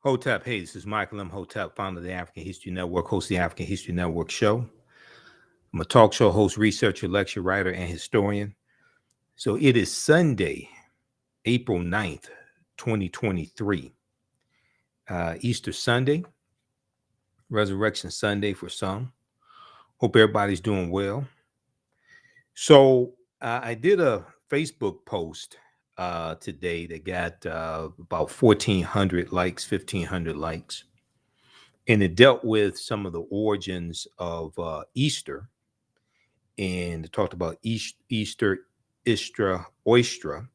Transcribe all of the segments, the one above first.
Hotep, hey, this is Michael M. Hotep, founder of the African History Network, host of the African History Network show. I'm a talk show host, researcher, lecturer, writer, and historian. So it is Sunday, April 9th, 2023. Easter Sunday, Resurrection Sunday for some. Hope everybody's doing well. So I did a Facebook post today that got about 1,400 likes, 1,500 likes. And it dealt with some of the origins of Easter, and it talked about Easter, Istra, Oistra.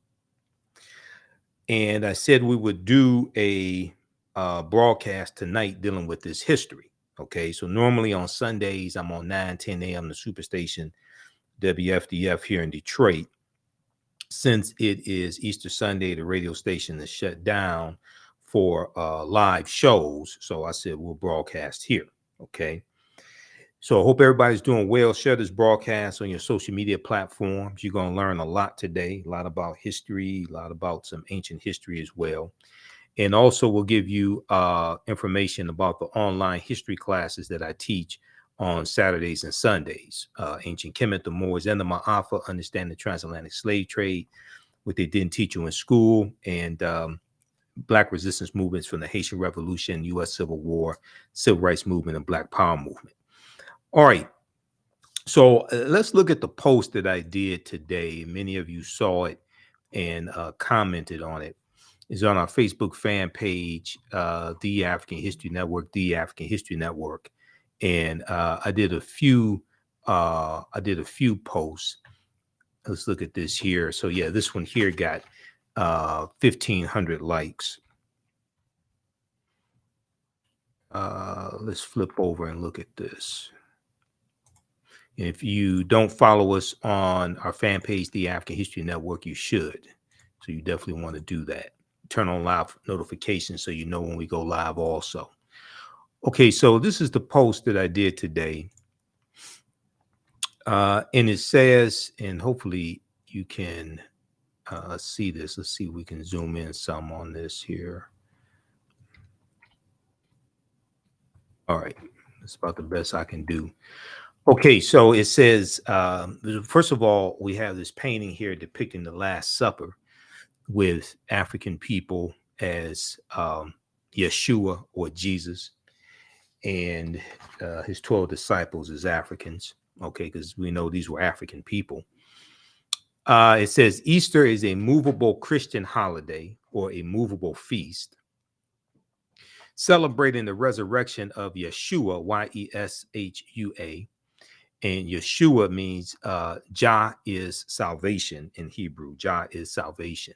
And I said we would do a broadcast tonight dealing with this history. Okay, so normally on Sundays, I'm on 9:10 a.m. the Superstation WFDF here in Detroit. Since it is Easter Sunday, the radio station is shut down for live shows. So I said we'll broadcast here. Okay. So I hope everybody's doing well. Share this broadcast on your social media platforms. You're going to learn a lot today, a lot about history, a lot about some ancient history as well. And also we'll give you information about the online history classes that I teach on Saturdays and Sundays. Ancient Kemet, the Moors, and the Maafa, understand the transatlantic slave trade, what they didn't teach you in school, and Black resistance movements from the Haitian Revolution, U.S. Civil War, Civil Rights Movement, and Black Power Movement. All right, so let's look at the post that I did today. Many of you saw it and commented on it. It's on our Facebook fan page, The African History Network, The African History Network, and I did a few posts. Let's look at this here. So yeah, this one here got 1,500 likes. Let's flip over and look at this. If you don't follow us on our fan page, The African History Network, you should. So you definitely want to do that. Turn on live notifications so you know when we go live also. Okay, so this is the post that I did today. And it says, and hopefully you can see this. Let's see if we can zoom in some on this here. All right, that's about the best I can do. Okay, so it says, first of all, we have this painting here depicting the Last Supper with African people as Yeshua or Jesus and his 12 disciples as Africans, okay, because we know these were African people. It says Easter is a movable Christian holiday or a movable feast celebrating the resurrection of Yeshua, Y-E-S-H-U-A. And Yeshua means Jah is salvation in Hebrew. Jah is salvation.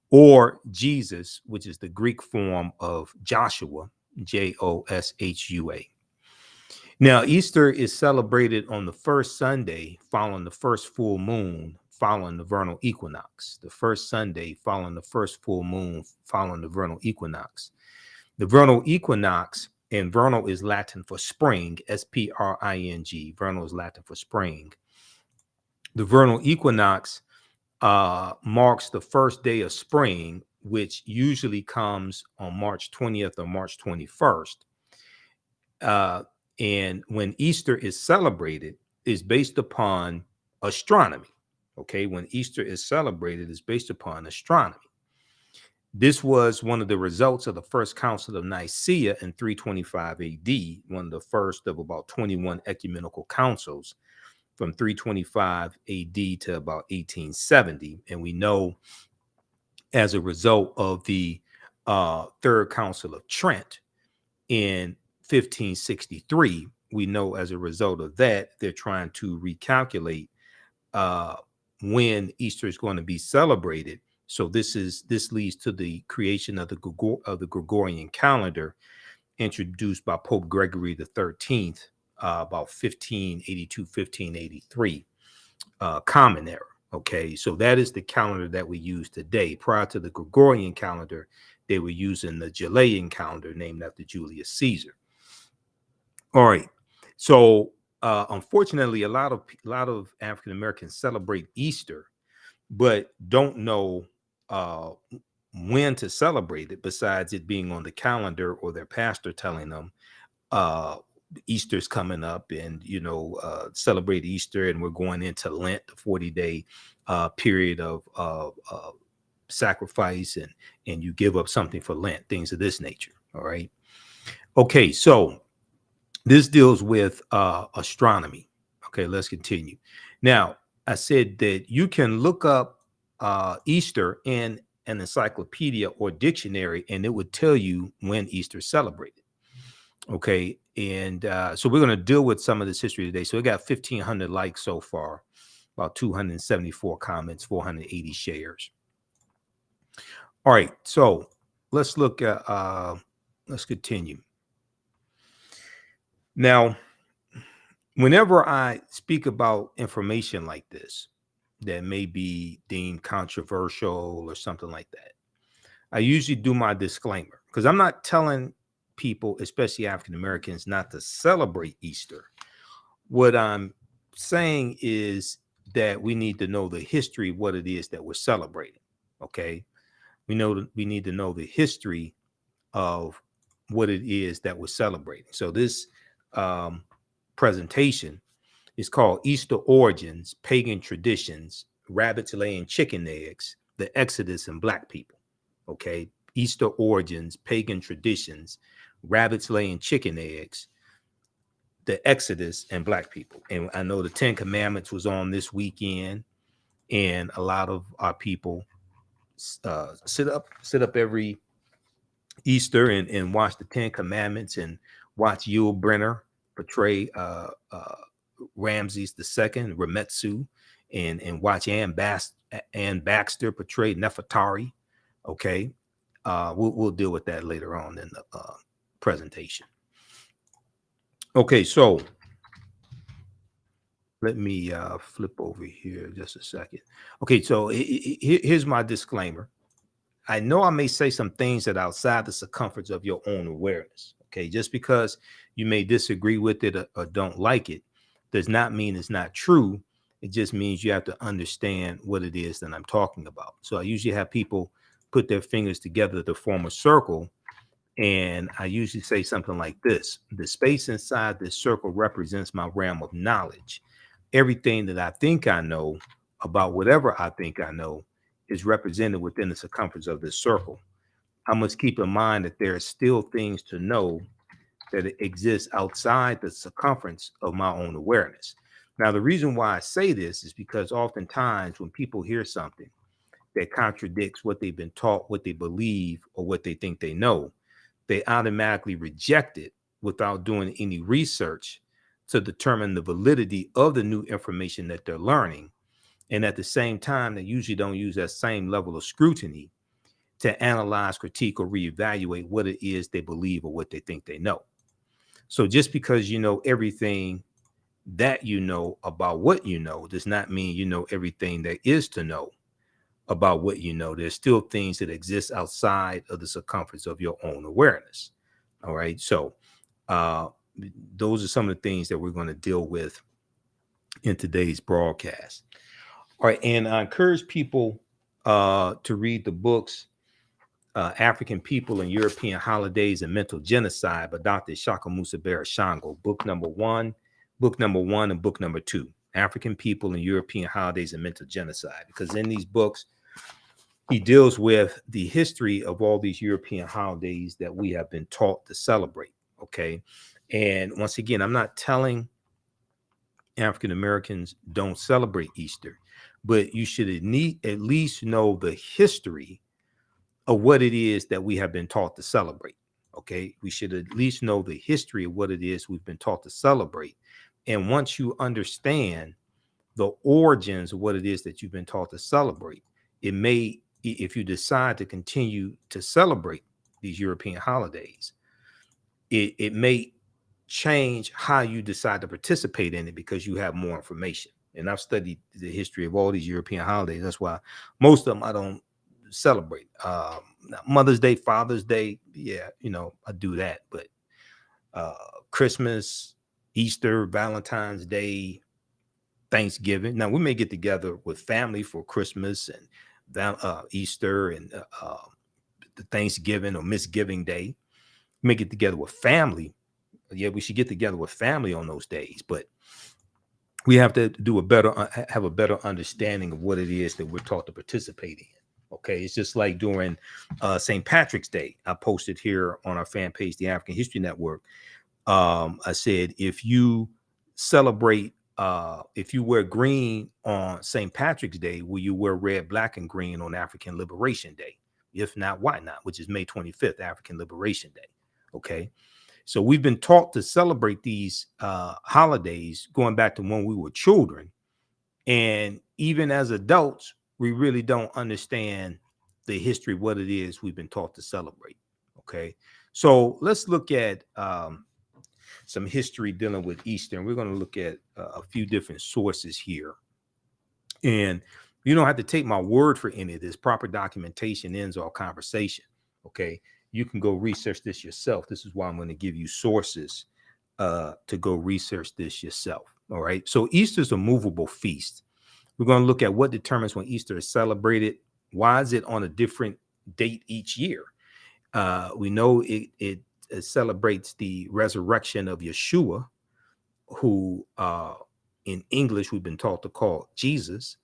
Or Jesus, which is the Greek form of Joshua, J-O-S-H-U-A. Now, Easter is celebrated on the first Sunday following the first full moon, following the vernal equinox. The first Sunday following the first full moon, following the vernal equinox. The vernal equinox, and vernal is Latin for spring, S-P-R-I-N-G. Vernal is Latin for spring. The vernal equinox marks the first day of spring, which usually comes on March 20th or March 21st. And when Easter is celebrated, is based upon astronomy. Okay, when Easter is celebrated, is based upon astronomy. This was one of the results of the First Council of Nicaea in 325 AD, one of the first of about 21 ecumenical councils from 325 AD to about 1870. And we know as a result of the Third Council of Trent in 1563, we know as a result of that, they're trying to recalculate when Easter is going to be celebrated. So this leads to the creation of the Gregorian calendar, introduced by Pope Gregory the 13th, about 1582, 1583, Common Era. Okay, so that is the calendar that we use today. Prior to the Gregorian calendar, they were using the Julian calendar named after Julius Caesar. All right, so unfortunately, a lot of African Americans celebrate Easter, but don't know when to celebrate it, besides it being on the calendar or their pastor telling them Easter's coming up, and celebrate Easter, and we're going into Lent, the 40-day period of sacrifice, and you give up something for Lent, things of this nature. All right. Okay, so this deals with astronomy. Okay, let's continue. Now, I said that you can look up Easter in an encyclopedia or dictionary, and it would tell you when Easter is celebrated. Okay, and so we're going to deal with some of this history today. So we got 1,500 likes so far, about 274 comments, 480 shares. All right, so let's look at, let's continue. Now, whenever I speak about information like this that may be deemed controversial or something like that, I usually do my disclaimer, because I'm not telling people, especially African Americans, not to celebrate Easter. What I'm saying is that we need to know the history of what it is that we're celebrating. Okay, we need to know the history of what it is that we're celebrating. So this presentation is called Easter Origins, Pagan Traditions, Rabbits Laying Chicken Eggs, the Exodus, and Black People. Okay, Easter Origins, Pagan Traditions, Rabbits Laying Chicken Eggs, the Exodus, and Black People. And I know the 10 Commandments was on this weekend, and a lot of our people sit up every Easter and watch the 10 Commandments, and watch Yul Brynner portray Ramses II, Remetsu, and watch Ann Baxter portray Nefertari. Okay, we'll deal with that later on in the presentation. Okay, so let me flip over here just a second. Okay, so here's my disclaimer. I know I may say some things that are outside the circumference of your own awareness. Okay, just because you may disagree with it or don't like it does not mean it's not true. It just means you have to understand what it is that I'm talking about. So I usually have people put their fingers together to form a circle, and I usually say something like this: the space inside this circle represents my realm of knowledge. Everything that I think I know about whatever I think I know is represented within the circumference of this circle. I must keep in mind that there are still things to know that exist outside the circumference of my own awareness. Now, the reason why I say this is because oftentimes when people hear something that contradicts what they've been taught, what they believe, or what they think they know, they automatically reject it without doing any research to determine the validity of the new information that they're learning. And at the same time, they usually don't use that same level of scrutiny to analyze, critique, or reevaluate what it is they believe or what they think they know. So just because you know everything that you know about what you know does not mean you know everything there is to know about what you know. There's still things that exist outside of the circumference of your own awareness. All right. So those are some of the things that we're going to deal with in today's broadcast. All right. And I encourage people to read the books African People and European Holidays and Mental Genocide by Dr. Shaka Musa Barashango, book number one, and book number 2, African People and European Holidays and Mental Genocide. Because in these books, he deals with the history of all these European holidays that we have been taught to celebrate. Okay. And once again, I'm not telling African Americans don't celebrate Easter, but you should at least know the history of what it is that we have been taught to celebrate. Okay, we should at least know the history of what it is we've been taught to celebrate. And once you understand the origins of what it is that you've been taught to celebrate, it may, if you decide to continue to celebrate these European holidays, it may change how you decide to participate in it because you have more information. And I've studied the history of all these European holidays. That's why most of them I don't celebrate. Mother's Day, Father's Day, yeah, I do that. But Christmas, Easter, Valentine's Day, Thanksgiving. Now we may get together with family for Christmas and Easter and the Thanksgiving or Misgiving Day. We may get together with family. Yeah, we should get together with family on those days, but we have to do have a better understanding of what it is that we're taught to participate in. Okay, it's just like during St. Patrick's Day. I posted here on our fan page, the African History Network. I said, if you celebrate, if you wear green on St. Patrick's Day, will you wear red, black, and green on African Liberation Day? If not, why not? Which is May 25th, African Liberation Day. Okay. So we've been taught to celebrate these holidays going back to when we were children. And even as adults, we really don't understand the history, what it is we've been taught to celebrate. Okay. So let's look at some history dealing with Easter. And we're going to look at a few different sources here. And you don't have to take my word for any of this. Proper documentation ends all conversation. Okay. You can go research this yourself. This is why I'm going to give you sources to go research this yourself. All right. So Easter is a movable feast. We're going to look at what determines when Easter is celebrated. Why is it on a different date each year? We know it celebrates the resurrection of Yeshua, who in English we've been taught to call Jesus.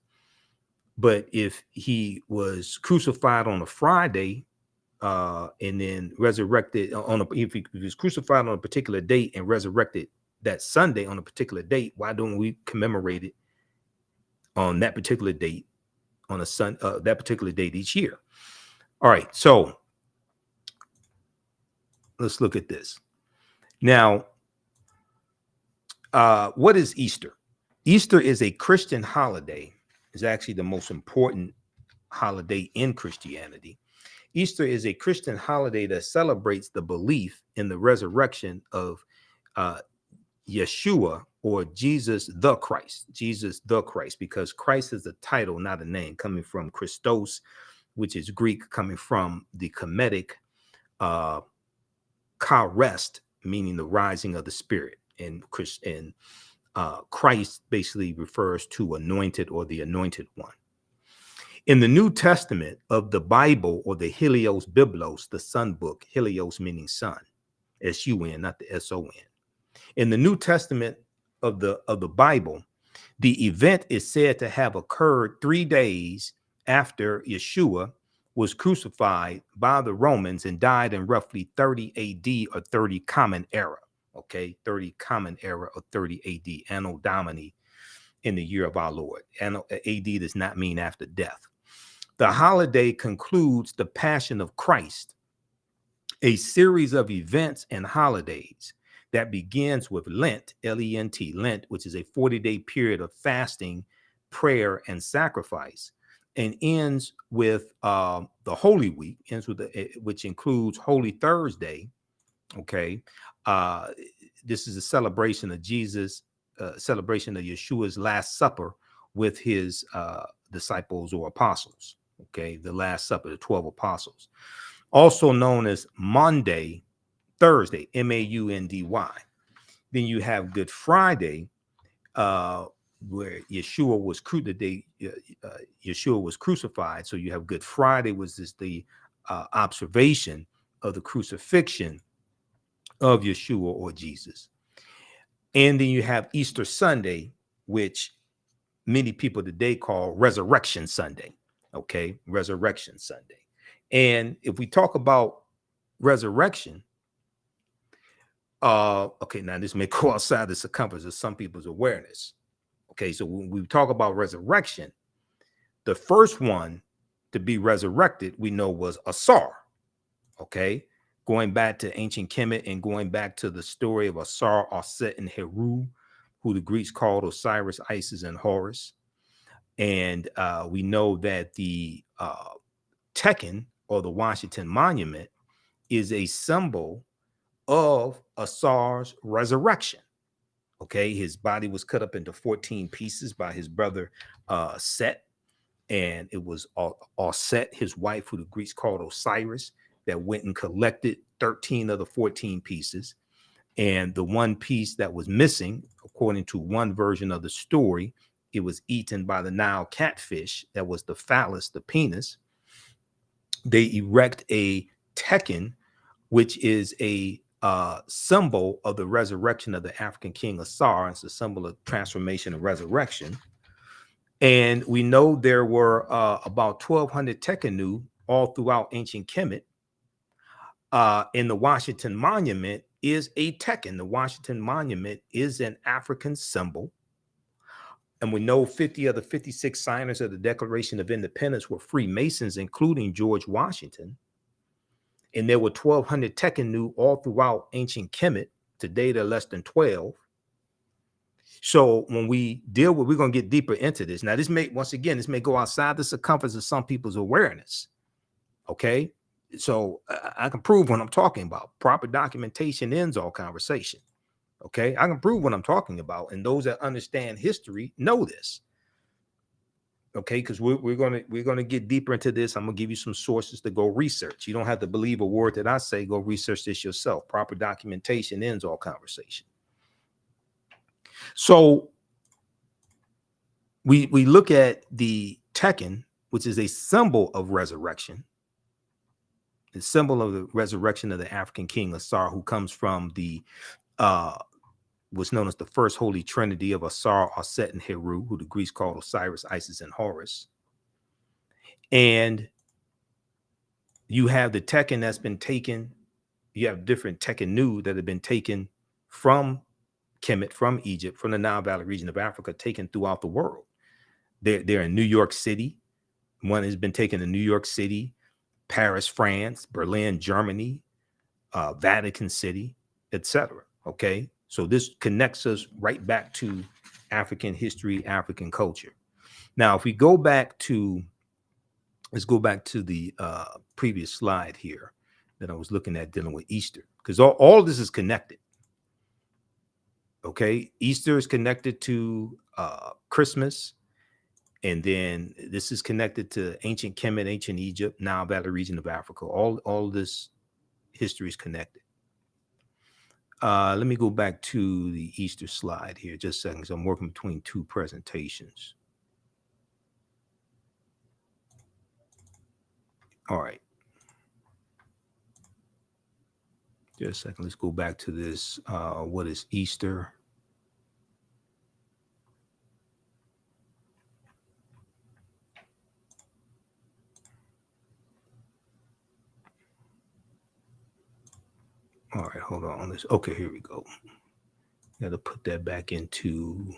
But if he was crucified on a Friday, and then resurrected if he was crucified on a particular date and resurrected that Sunday on a particular date, why don't we commemorate it on that particular date on that particular date each year? All right, so let's look at this. Now, what is Easter? Easter is a Christian holiday. It's actually the most important holiday in Christianity. Easter is a Christian holiday that celebrates the belief in the resurrection of Yeshua, or Jesus the Christ. Jesus the Christ, because Christ is a title, not a name, coming from Christos, which is Greek, coming from the Kemetic Karest, meaning the rising of the Spirit. And Christ basically refers to anointed or the anointed one. In the New Testament of the Bible, or the Helios Biblos, the Sun book, Helios meaning sun, S-U-N, not the S-O-N. In the New Testament of the Bible, the event is said to have occurred 3 days after Yeshua was crucified by the Romans and died in roughly 30 AD or 30 Common Era. Okay, 30 Common Era or 30 AD, Anno Domini, in the year of our Lord. Anno AD does not mean after death. The holiday concludes the Passion of Christ, a series of events and holidays that begins with Lent, L-E-N-T, Lent, which is a 40-day period of fasting, prayer, and sacrifice, and ends with the Holy Week, which includes Holy Thursday. Okay, this is a celebration of Jesus, celebration of Yeshua's Last Supper with his disciples or apostles. Okay, the Last Supper, the 12 apostles, also known as Maundy, Thursday, M-A-U-N-D-Y. Then you have Good Friday, where Yeshua was Yeshua was crucified. So you have Good Friday, was this the observation of the crucifixion of Yeshua or Jesus. And then you have Easter Sunday, which many people today call Resurrection Sunday. Okay, Resurrection Sunday. And if we talk about resurrection, okay, now this may go outside the circumference of some people's awareness. Okay, so when we talk about resurrection, the first one to be resurrected, we know, was Asar. Okay, going back to ancient Kemet and going back to the story of Asar, Aset, and Heru, who the Greeks called Osiris, Isis, and Horus. And we know that the Tekken, or the Washington Monument, is a symbol of Asar's resurrection. Okay, his body was cut up into 14 pieces by his brother Set, and it was Set, his wife, who the Greeks called Osiris, that went and collected 13 of the 14 pieces. And the one piece that was missing, according to one version of the story, it was eaten by the Nile catfish. That was the phallus, the penis. they erect a Tekken, which is a symbol of the resurrection of the African king Asar. It's a symbol of transformation and resurrection. And we know there were about 1,200 Tekkenu all throughout ancient Kemet. In the Washington Monument is a Tekken. The Washington Monument is an African symbol. And we know 50 of the 56 signers of the Declaration of Independence were Freemasons, including George Washington. And there were 1,200 Tekkenu all throughout ancient Kemet. Today, there are less than 12. So when we deal with, we're going to get deeper into this. Now, this may, once again, this may go outside the circumference of some people's awareness. Okay. So I can prove what I'm talking about. Proper documentation ends all conversation. Okay. I can prove what I'm talking about. And those that understand history know this. Okay, because we're gonna get deeper into this. I'm gonna give you some sources to go research. You don't have to believe a word that I say. Go research this yourself. Proper documentation ends all conversation. So we look at the Tekken, which is a symbol of resurrection, the symbol of the resurrection of the African king Asar, who comes from the what's known as the first holy trinity of Asar, Aset, and Heru, who the Greeks called Osiris, Isis, and Horus. And you have the Tekken that's been taken. You have different Tekkenu that have been taken from Kemet, from Egypt, from the Nile Valley region of Africa, taken throughout the world. They're in New York City. One has been taken in New York City, Paris, France, Berlin, Germany, Vatican City, etc. Okay, so this connects us right back to African history, African culture. Now, if we go back to, let's go back to the previous slide here that I was looking at dealing with Easter, because all of this is connected. Okay, Easter is connected to Christmas, and then this is connected to ancient Kemet, ancient Egypt, Nile Valley region of Africa. All this history is connected. Let me go back to the Easter slide here just a second, because I'm working between two presentations. All right. Just a second. Let's go back to this. What is Easter? All right, hold on. Okay, here we go. Got to put that back into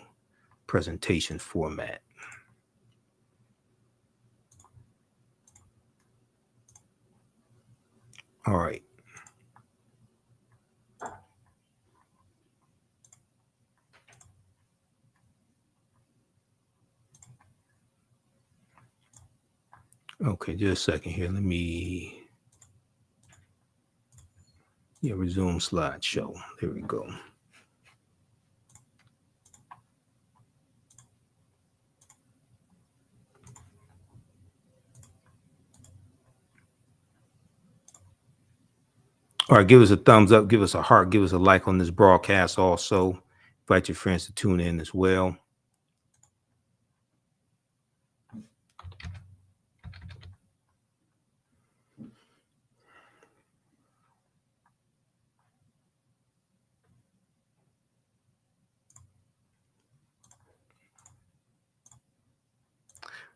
presentation format. All right. Okay, just a second here. Let me resume slideshow. There we go. All right, give us a thumbs up, give us a heart, give us a like on this broadcast also. Invite your friends to tune in as well.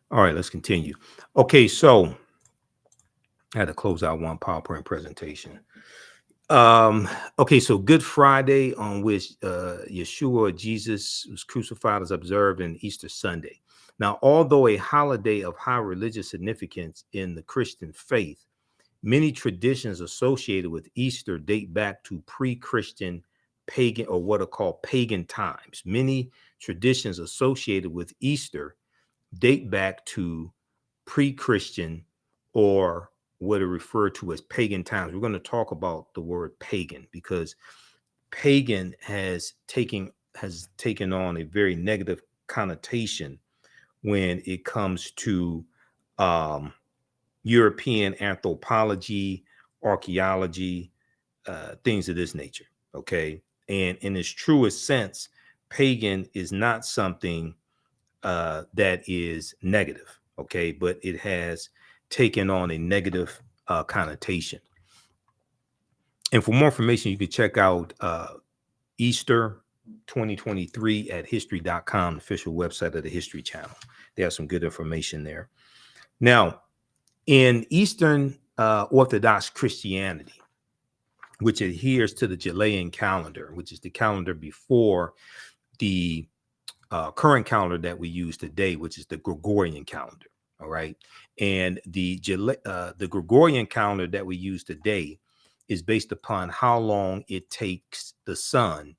All right, let's continue. Okay, so I had to close out one PowerPoint presentation. Okay, so Good Friday, on which Yeshua, Jesus, was crucified, is observed in Easter Sunday. Now, although a holiday of high religious significance in the Christian faith, many traditions associated with Easter date back to pre-Christian pagan, or what are called pagan times. Many traditions associated with Easter date back to pre-Christian, or what are referred to as pagan times. We're going to talk about the word pagan, because pagan has taken on a very negative connotation when it comes to European anthropology, archaeology, things of this nature. Okay, and in its truest sense, pagan is not something that is negative. Okay, but it has taking on a negative connotation. And for more information, you can check out Easter 2023 at history.com, the official website of the History Channel. They have some good information there. Now, in Eastern Orthodox Christianity, which adheres to the Julian calendar, which is the calendar before the current calendar that we use today, which is the Gregorian calendar. All right. And the Gregorian calendar that we use today is based upon how long it takes the sun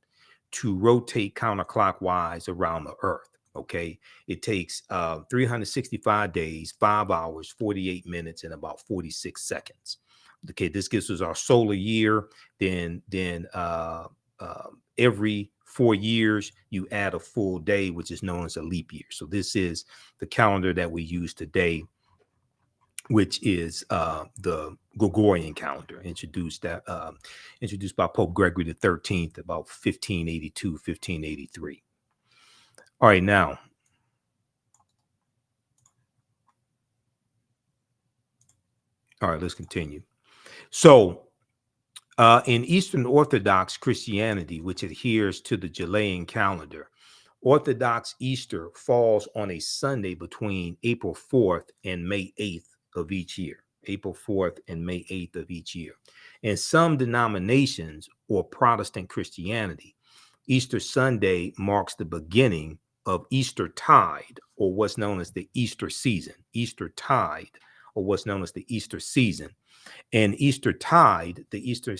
to rotate counterclockwise around the earth. Okay. It takes 365 days, 5 hours, 48 minutes, and about 46 seconds. Okay. This gives us our solar year. Then every 4 years, you add a full day, which is known as a leap year. So this is the calendar that we use today, which is the Gregorian calendar, introduced by Pope Gregory the 13th about 1582, 1583. All right, now. All right, let's continue. So in Eastern Orthodox Christianity, which adheres to the Julian calendar, Orthodox Easter falls on a Sunday between April 4th and May 8th of each year. April 4th and May 8th of each year. In some denominations or Protestant Christianity, Easter Sunday marks the beginning of Easter tide, or what's known as the Easter season. Easter tide, or what's known as the Easter season. And Easter tide, the Easter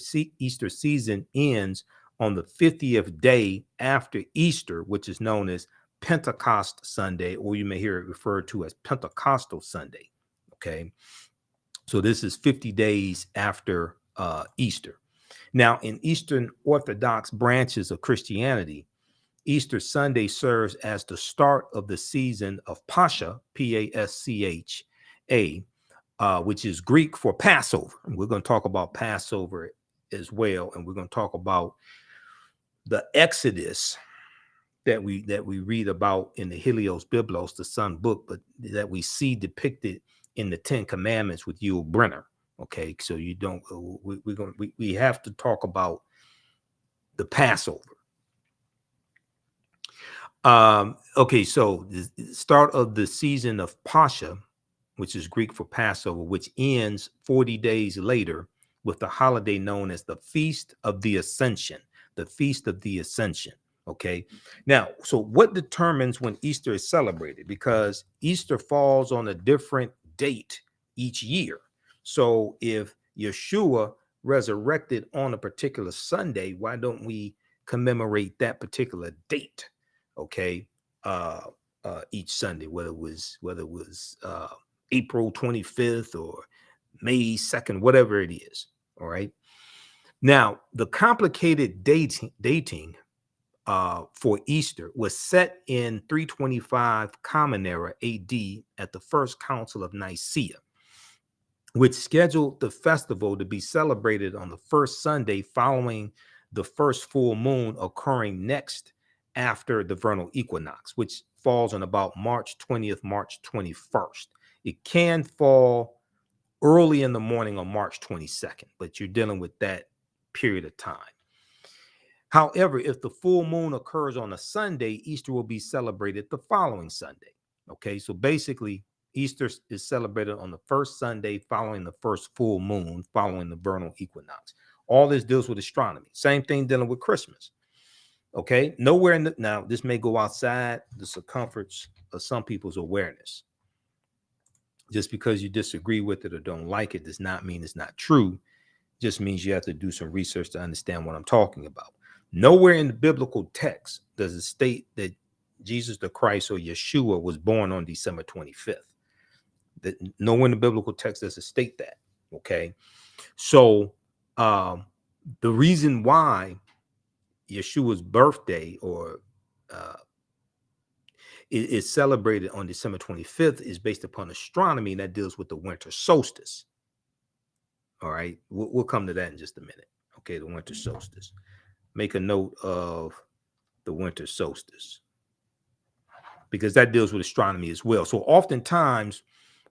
season, ends on the 50th day after Easter, which is known as Pentecost Sunday, or you may hear it referred to as Pentecostal Sunday. Okay. So this is 50 days after Easter. Now, in Eastern Orthodox branches of Christianity, Easter Sunday serves as the start of the season of Pascha, Pascha, which is Greek for Passover. And we're going to talk about Passover as well. And we're going to talk about the Exodus that we read about in the Helios Biblos, the Sun Book, but that we see depicted in the Ten Commandments with Yul Brynner. Okay, so you don't. We have to talk about the Passover. Okay, so the start of the season of Pascha, which is Greek for Passover, which ends 40 days later with the holiday known as the Feast of the Ascension. The Feast of the Ascension. Okay. Now, so what determines when Easter is celebrated? Because Easter falls on a different date each year. So if Yeshua resurrected on a particular Sunday, why don't we commemorate that particular date? Okay. Each Sunday, whether it was April 25th or May 2nd, whatever it is. All right. Now, the complicated dating for Easter was set in 325 Common Era AD at the First Council of Nicaea, which scheduled the festival to be celebrated on the first Sunday following the first full moon occurring next after the Vernal Equinox, which falls on about March 20th, March 21st. It can fall early in the morning on March 22nd, but you're dealing with that period of time. However, if the full moon occurs on a Sunday, Easter will be celebrated the following Sunday. Okay, so basically, Easter is celebrated on the first Sunday following the first full moon, following the vernal equinox. All this deals with astronomy. Same thing dealing with Christmas. Okay, nowhere in the, now this may go outside the circumference of some people's awareness. Just because you disagree with it or don't like it does not mean it's not true. It just means you have to do some research to understand what I'm talking about. Nowhere in the biblical text does it state that Jesus the Christ or Yeshua was born on December 25th. Nowhere in the biblical text does it state that. Okay, so the reason why Yeshua's birthday or is celebrated on December 25th is based upon astronomy, and that deals with the winter solstice. All right, we'll come to that in just a minute. Okay, the winter solstice. Make a note of the winter solstice because that deals with astronomy as well. So oftentimes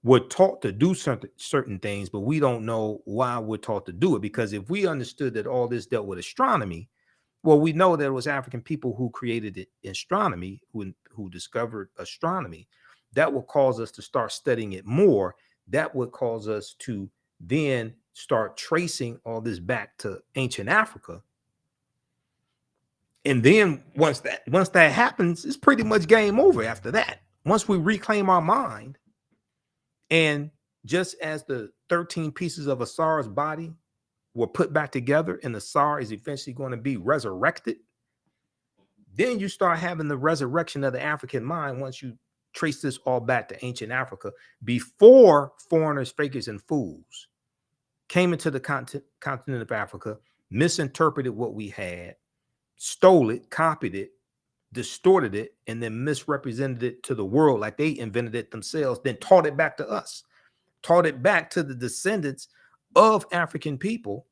we're taught to do certain things, but we don't know why we're taught to do it. Because if we understood that all this dealt with astronomy, well, we know that it was African people who created astronomy, who discovered astronomy. That would cause us to start studying it more. That would cause us to then start tracing all this back to ancient Africa. And then once that happens, it's pretty much game over after that. Once we reclaim our mind, and just as the 13 pieces of Asar's body were put back together and Asar is eventually going to be resurrected, then you start having the resurrection of the African mind once you trace this all back to ancient Africa, before foreigners, fakers, and fools came into the continent of Africa, misinterpreted what we had, stole it, copied it, distorted it, and then misrepresented it to the world like they invented it themselves, then taught it back to us, taught it back to the descendants of African people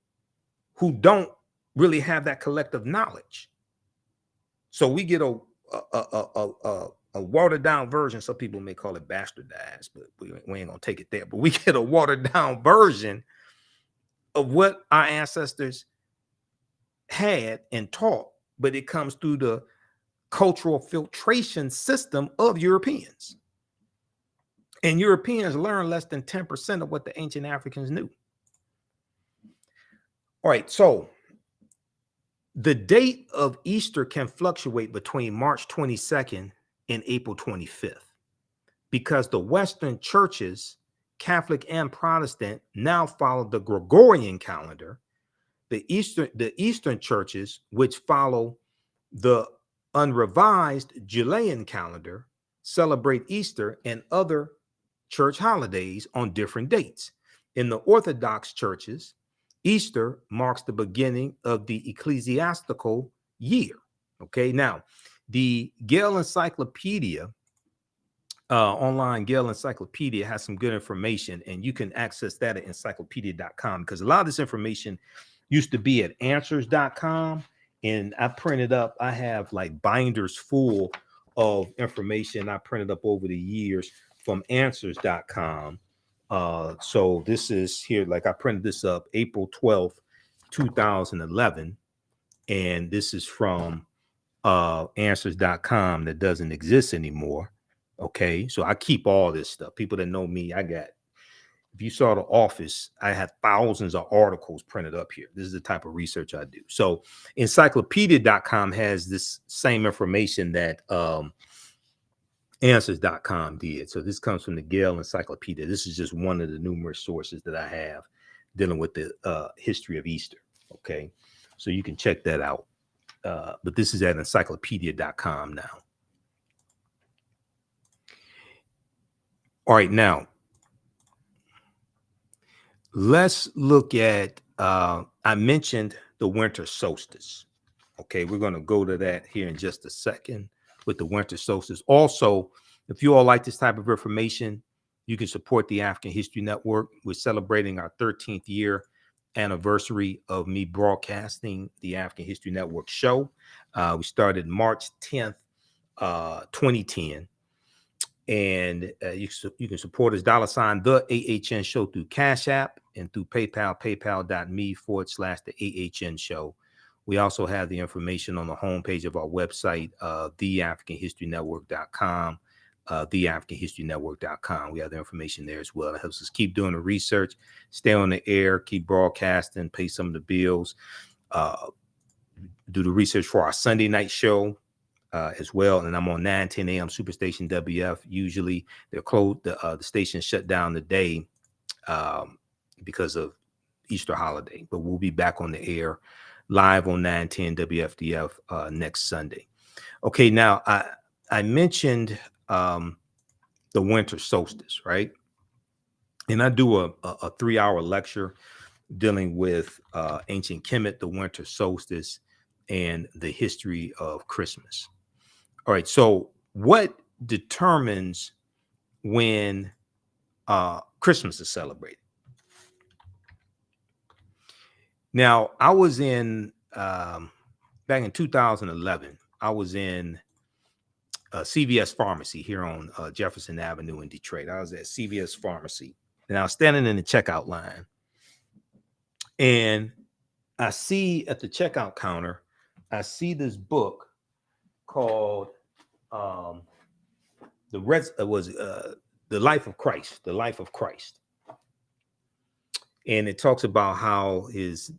who don't really have that collective knowledge. So we get a watered down version. Some people may call it bastardized, but we ain't gonna take it there. But we get a watered down version of what our ancestors had and taught, but it comes through the cultural filtration system of Europeans. And Europeans learn less than 10% of what the ancient Africans knew. All right, so the date of Easter can fluctuate between March 22nd and April 25th, because the Western churches, Catholic and Protestant, now follow the Gregorian calendar. The Eastern churches, which follow the unrevised Julian calendar, celebrate Easter and other church holidays on different dates. In the Orthodox churches, Easter marks the beginning of the ecclesiastical year. Okay, now the Gale Encyclopedia, online Gale Encyclopedia, has some good information, and you can access that at encyclopedia.com, because a lot of this information used to be at answers.com, and I printed up, I have like binders full of information I printed up over the years from answers.com. So this is here, like I printed this up April 12th, 2011, and this is from answers.com that doesn't exist anymore. Okay, so I keep all this stuff. People that know me, if you saw The Office, I had thousands of articles printed up here. This is the type of research I do. So encyclopedia.com has this same information that answers.com did. So this comes from the Gale Encyclopedia. This is just one of the numerous sources that I have dealing with the history of Easter. Okay, so you can check that out. But this is at encyclopedia.com now. All right, now let's look at, I mentioned the winter solstice. Okay, we're going to go to that here in just a second with the winter solstice. Also, if you all like this type of information, you can support the African History Network. We're celebrating our 13th year anniversary of me broadcasting the African History Network show. We started March 10th, 2010. And you can support us, $ the AHN show, through Cash App and through PayPal, paypal.me/the AHN show. We also have the information on the homepage of our website, theafricanhistorynetwork.com, theafricanhistorynetwork.com. We have the information there as well. It helps us keep doing the research, stay on the air, keep broadcasting, pay some of the bills, do the research for our Sunday night show as well. And I'm on 9:10 a.m. Superstation WF. Usually they're closed. The station shut down today because of Easter holiday, but we'll be back on the air live on 9:10 WFDF next Sunday. Okay, now I mentioned the winter solstice, right? And I do a 3-hour lecture dealing with ancient Kemet, the winter solstice, and the history of Christmas. All right, so what determines when Christmas is celebrated? Now, I was in, back in 2011, I was in CVS Pharmacy here on Jefferson Avenue in Detroit. I was at CVS Pharmacy, and I was standing in the checkout line, and I see at the checkout counter, I see this book called The Life of Christ, The Life of Christ. And it talks about how his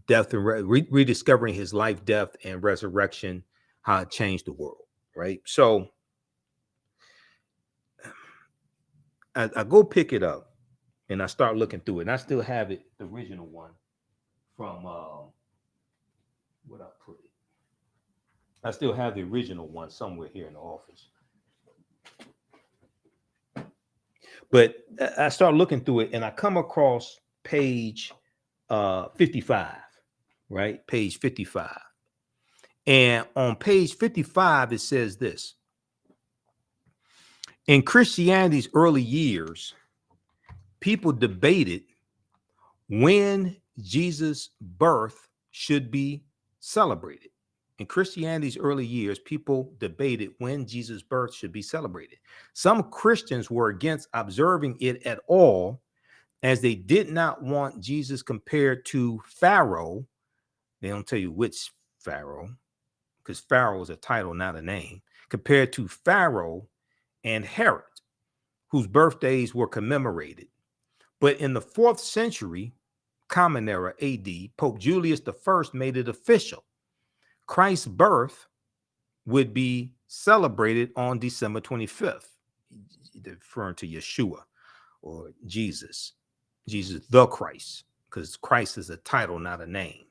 death and rediscovering his life, death, and resurrection, how it changed the world, right? So I go pick it up and I start looking through it. And I still have it, the original one from what I put it. I still have the original one somewhere here in the office. But I start looking through it and I come across page 55, right? Page 55. And on page 55, it says this. In Christianity's early years, people debated when Jesus' birth should be celebrated. In Christianity's early years, people debated when Jesus' birth should be celebrated. Some Christians were against observing it at all, as they did not want Jesus compared to Pharaoh. They don't tell you which Pharaoh, because Pharaoh is a title, not a name. Compared to Pharaoh and Herod, whose birthdays were commemorated. But in the 4th century, Common Era AD, Pope Julius I made it official. Christ's birth would be celebrated on December 25th, referring to Yeshua or Jesus the Christ, because Christ is a title, not a name.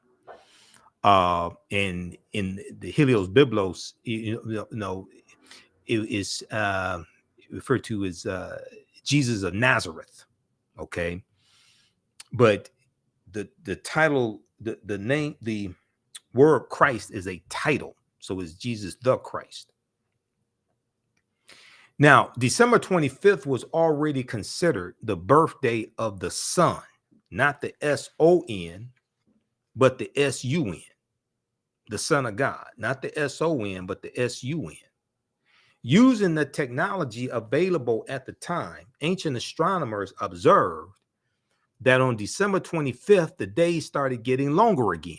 And in the Helios Biblos, you know, it is referred to as Jesus of Nazareth. Okay, but the title, the name, the word Christ is a title, so it's Jesus the Christ. Now, December 25th was already considered the birthday of the Son, not the S-O-N, but the S-U-N, the Son of God, not the S-O-N, but the S-U-N. Using the technology available at the time, ancient astronomers observed that on December 25th, the days started getting longer again.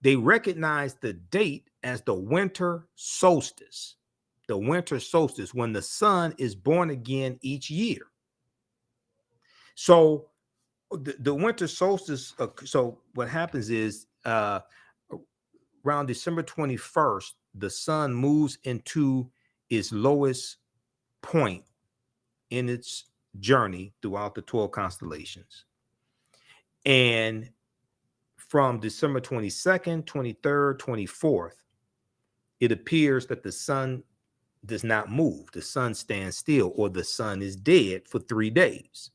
They recognized the date as the winter solstice. The winter solstice, when the sun is born again each year. So the winter solstice, so what happens is around December 21st, the sun moves into its lowest point in its journey throughout the 12 constellations. And from December 22nd, 23rd, 24th, it appears that the sun does not move. The sun stands still, or the sun is dead for 3 days.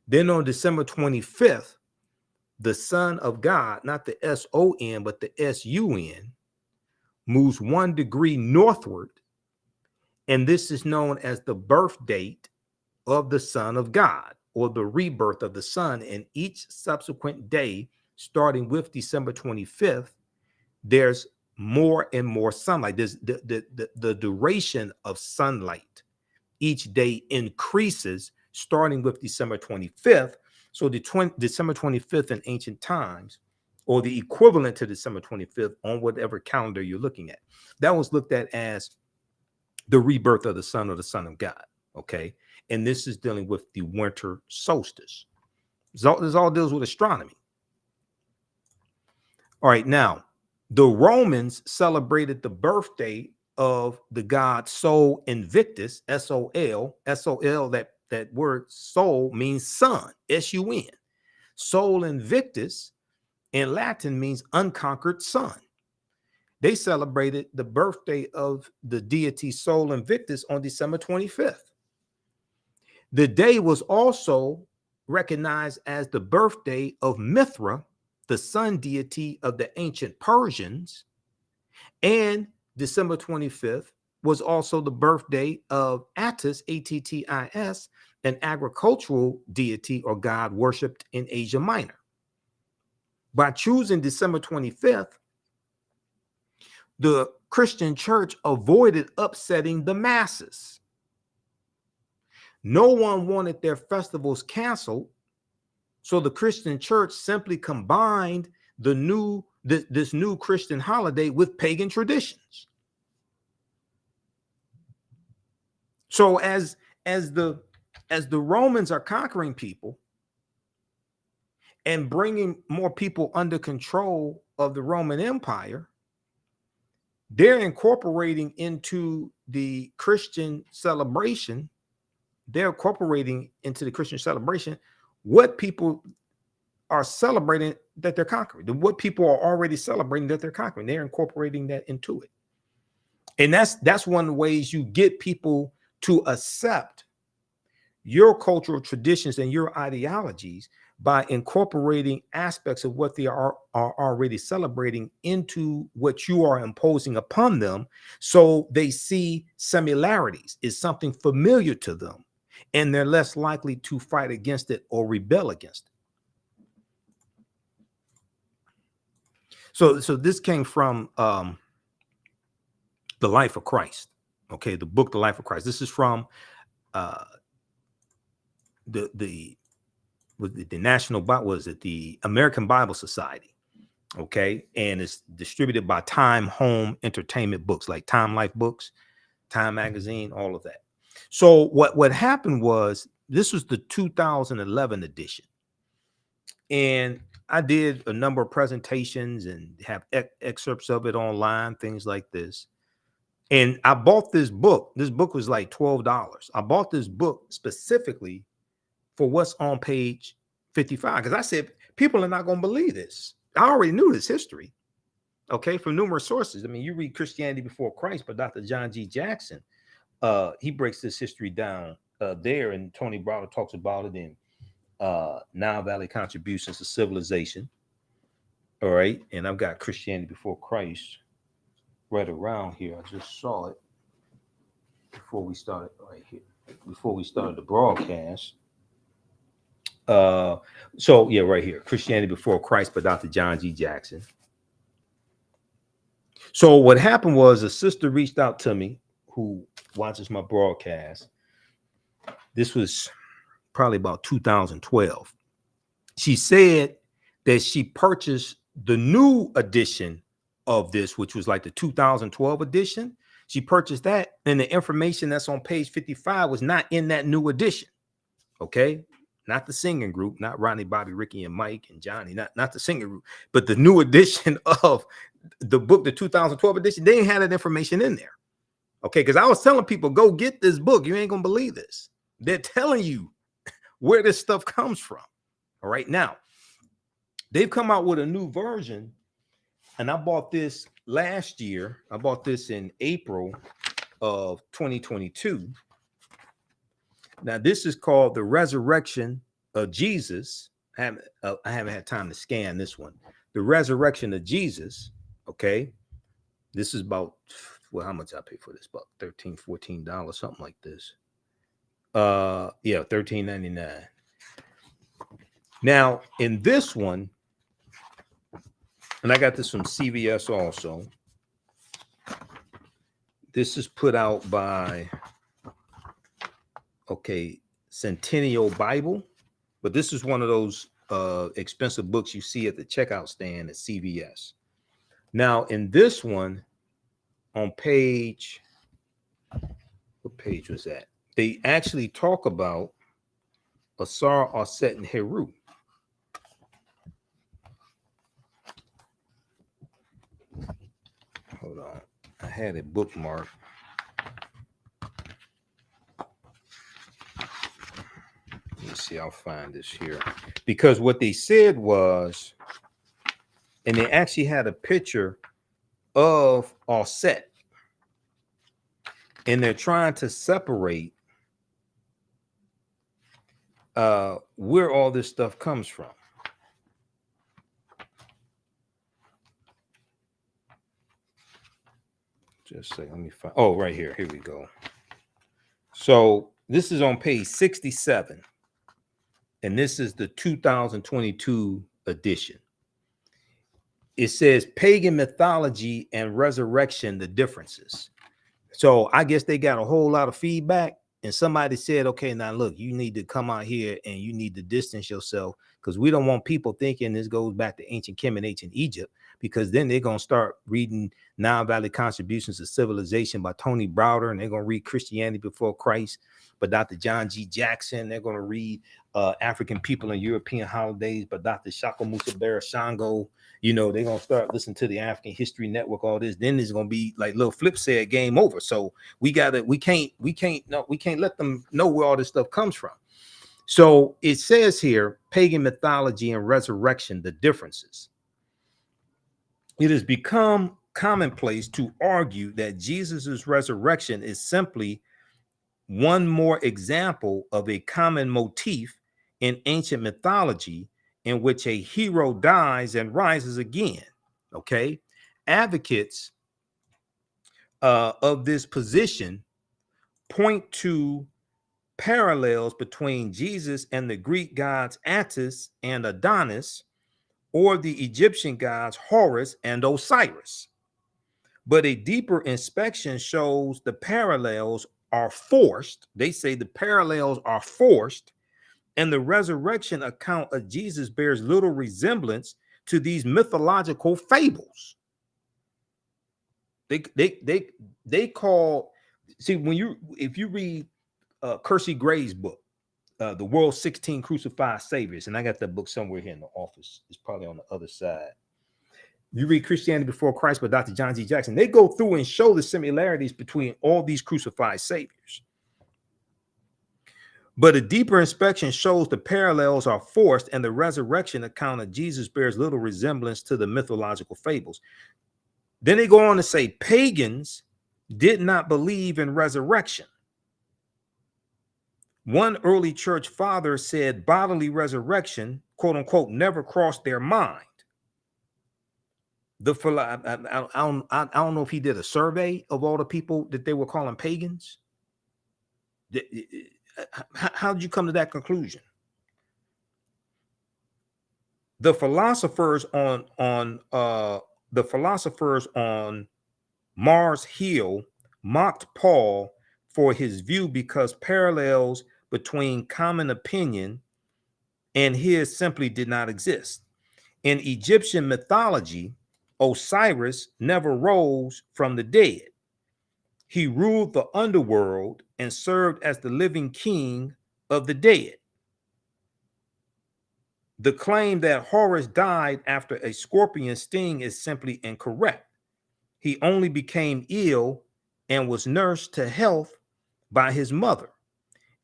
Then on December 25th, the Son of God, not the S-O-N, but the S-U-N, moves 1 degree northward. And this is known as the birth date of the Son of God, or the rebirth of the Son. And each subsequent day, starting with December 25th, there's more and more sunlight. There's the duration of sunlight each day increases, starting with December 25th. So December 25th in ancient times, or the equivalent to December 25th on whatever calendar you're looking at, that was looked at as the rebirth of the Son, or the Son of God. Okay, and this is dealing with the winter solstice. This all deals with astronomy. All right, now the Romans celebrated the birthday of the god Sol Invictus, S-O-L. S-O-L, that word Sol means sun, S-U-N. Sol Invictus in Latin means unconquered sun. They celebrated the birthday of the deity Sol Invictus on December 25th. The day was also recognized as the birthday of Mithra, the sun deity of the ancient Persians, and December 25th was also the birthday of Attis, A-T-T-I-S, an agricultural deity or god worshipped in Asia Minor. By choosing December 25th, the Christian church avoided upsetting the masses. No one wanted their festivals canceled, so the Christian church simply combined this new Christian holiday with pagan traditions. So as the Romans are conquering people and bringing more people under control of the Roman Empire, they're incorporating into the Christian celebration. They're incorporating into the Christian celebration what people are celebrating that they're conquering, what people are already celebrating that they're conquering. They're incorporating that into it. And that's one of the ways you get people to accept your cultural traditions and your ideologies, by incorporating aspects of what they are already celebrating into what you are imposing upon them, so they see similarities, is something familiar to them, and they're less likely to fight against it or rebel against it. So this came from The Life of Christ. Okay, the book The Life of Christ. This is from the National Bible, was it the American Bible Society? Okay, and it's distributed by Time Home Entertainment Books, like Time Life Books, Time Magazine, all of that. So what happened was, this was the 2011 edition, and I did a number of presentations and have excerpts of it online, things like this. And I bought this book. This book was like $12. I bought this book specifically for what's on page 55, because I said people are not going to believe this. I already knew this history, okay, from numerous sources. I mean, you read Christianity Before Christ by Dr. John G. Jackson. He breaks this history down there, and Tony Browder talks about it in Nile Valley Contributions to Civilization. All right, and I've got Christianity Before Christ right around here. I just saw it before we started right here, before we started the broadcast. So yeah, right here, Christianity Before Christ by Dr. John G. Jackson. So what happened was, a sister reached out to me who watches my broadcast. This was probably about 2012. She said that she purchased the new edition of this, which was like the 2012 edition. She purchased that, and the information that's on page 55 was not in that new edition. Okay, not the singing group, not Ronnie, Bobby, Ricky, and Mike and Johnny, not the singing group, but the new edition of the book, the 2012 edition. They ain't had that information in there. Okay, because I was telling people, go get this book. You ain't gonna believe this. They're telling you where this stuff comes from. All right, now they've come out with a new version, and I bought this last year. I bought this in April of 2022. Now, this is called The Resurrection of Jesus. I haven't had time to scan this one. The Resurrection of Jesus. Okay. This is about, well, how much I pay for this book? $13, $14, something like this. Yeah, $13.99. Now, in this one, and I got this from CVS also. This is put out by, okay, Centennial Bible, but this is one of those expensive books you see at the checkout stand at CVS. Now, in this one, on page, what page was that? They actually talk about Asar, Aset, and Heru. Hold on, I had it bookmarked. Let me see, I'll find this here. Because what they said was, and they actually had a picture of Aset, and they're trying to separate where all this stuff comes from. Just say, let me find. Oh, right here. Here we go. So this is on page 67, and this is the 2022 edition. it says pagan mythology and resurrection, the differences. So I guess they got a whole lot of feedback, and somebody said, okay, now look, you need to come out here and you need to distance yourself, because we don't want people thinking this goes back to ancient Kemet, ancient Egypt, because then they're going to start reading Nile Valley Contributions to Civilization by Tony Browder, and they're going to read Christianity Before Christ by Dr. John G. Jackson. They're going to read African People and European Holidays by Dr. Shaka Musa Shango. You know, they're gonna start listening to the African History Network, all this. Then it's gonna be like Lil Flip said, game over. So we can't let them know where all this stuff comes from. So it says here, pagan mythology and resurrection, the differences. It has become commonplace to argue that Jesus's resurrection is simply one more example of a common motif in ancient mythology, in which a hero dies and rises again. Okay, advocates of this position point to parallels between Jesus and the Greek gods Attis and Adonis, or the Egyptian gods Horus and Osiris. But a deeper inspection shows the parallels are forced. They say the parallels are forced, and the resurrection account of Jesus bears little resemblance to these mythological fables. They call, see, if you read Kersey Gray's book, The World's 16 Crucified Saviors, and I got that book somewhere here in the office. It's probably on the other side. You read Christianity Before Christ by Dr. John G. Jackson. They go through and show the similarities between all these crucified saviors. But a deeper inspection shows the parallels are forced, and the resurrection account of Jesus bears little resemblance to the mythological fables. Then they go on to say pagans did not believe in resurrection. One early church father said bodily resurrection, quote unquote, never crossed their mind. I don't know if he did a survey of all the people that they were calling pagans. How did you come to that conclusion? The philosophers on Mars Hill mocked Paul for his view, because parallels between common opinion and his simply did not exist. In Egyptian mythology, Osiris never rose from the dead. He ruled the underworld and served as the living king of the dead. The claim that Horus died after a scorpion sting is simply incorrect. He only became ill and was nursed to health by his mother.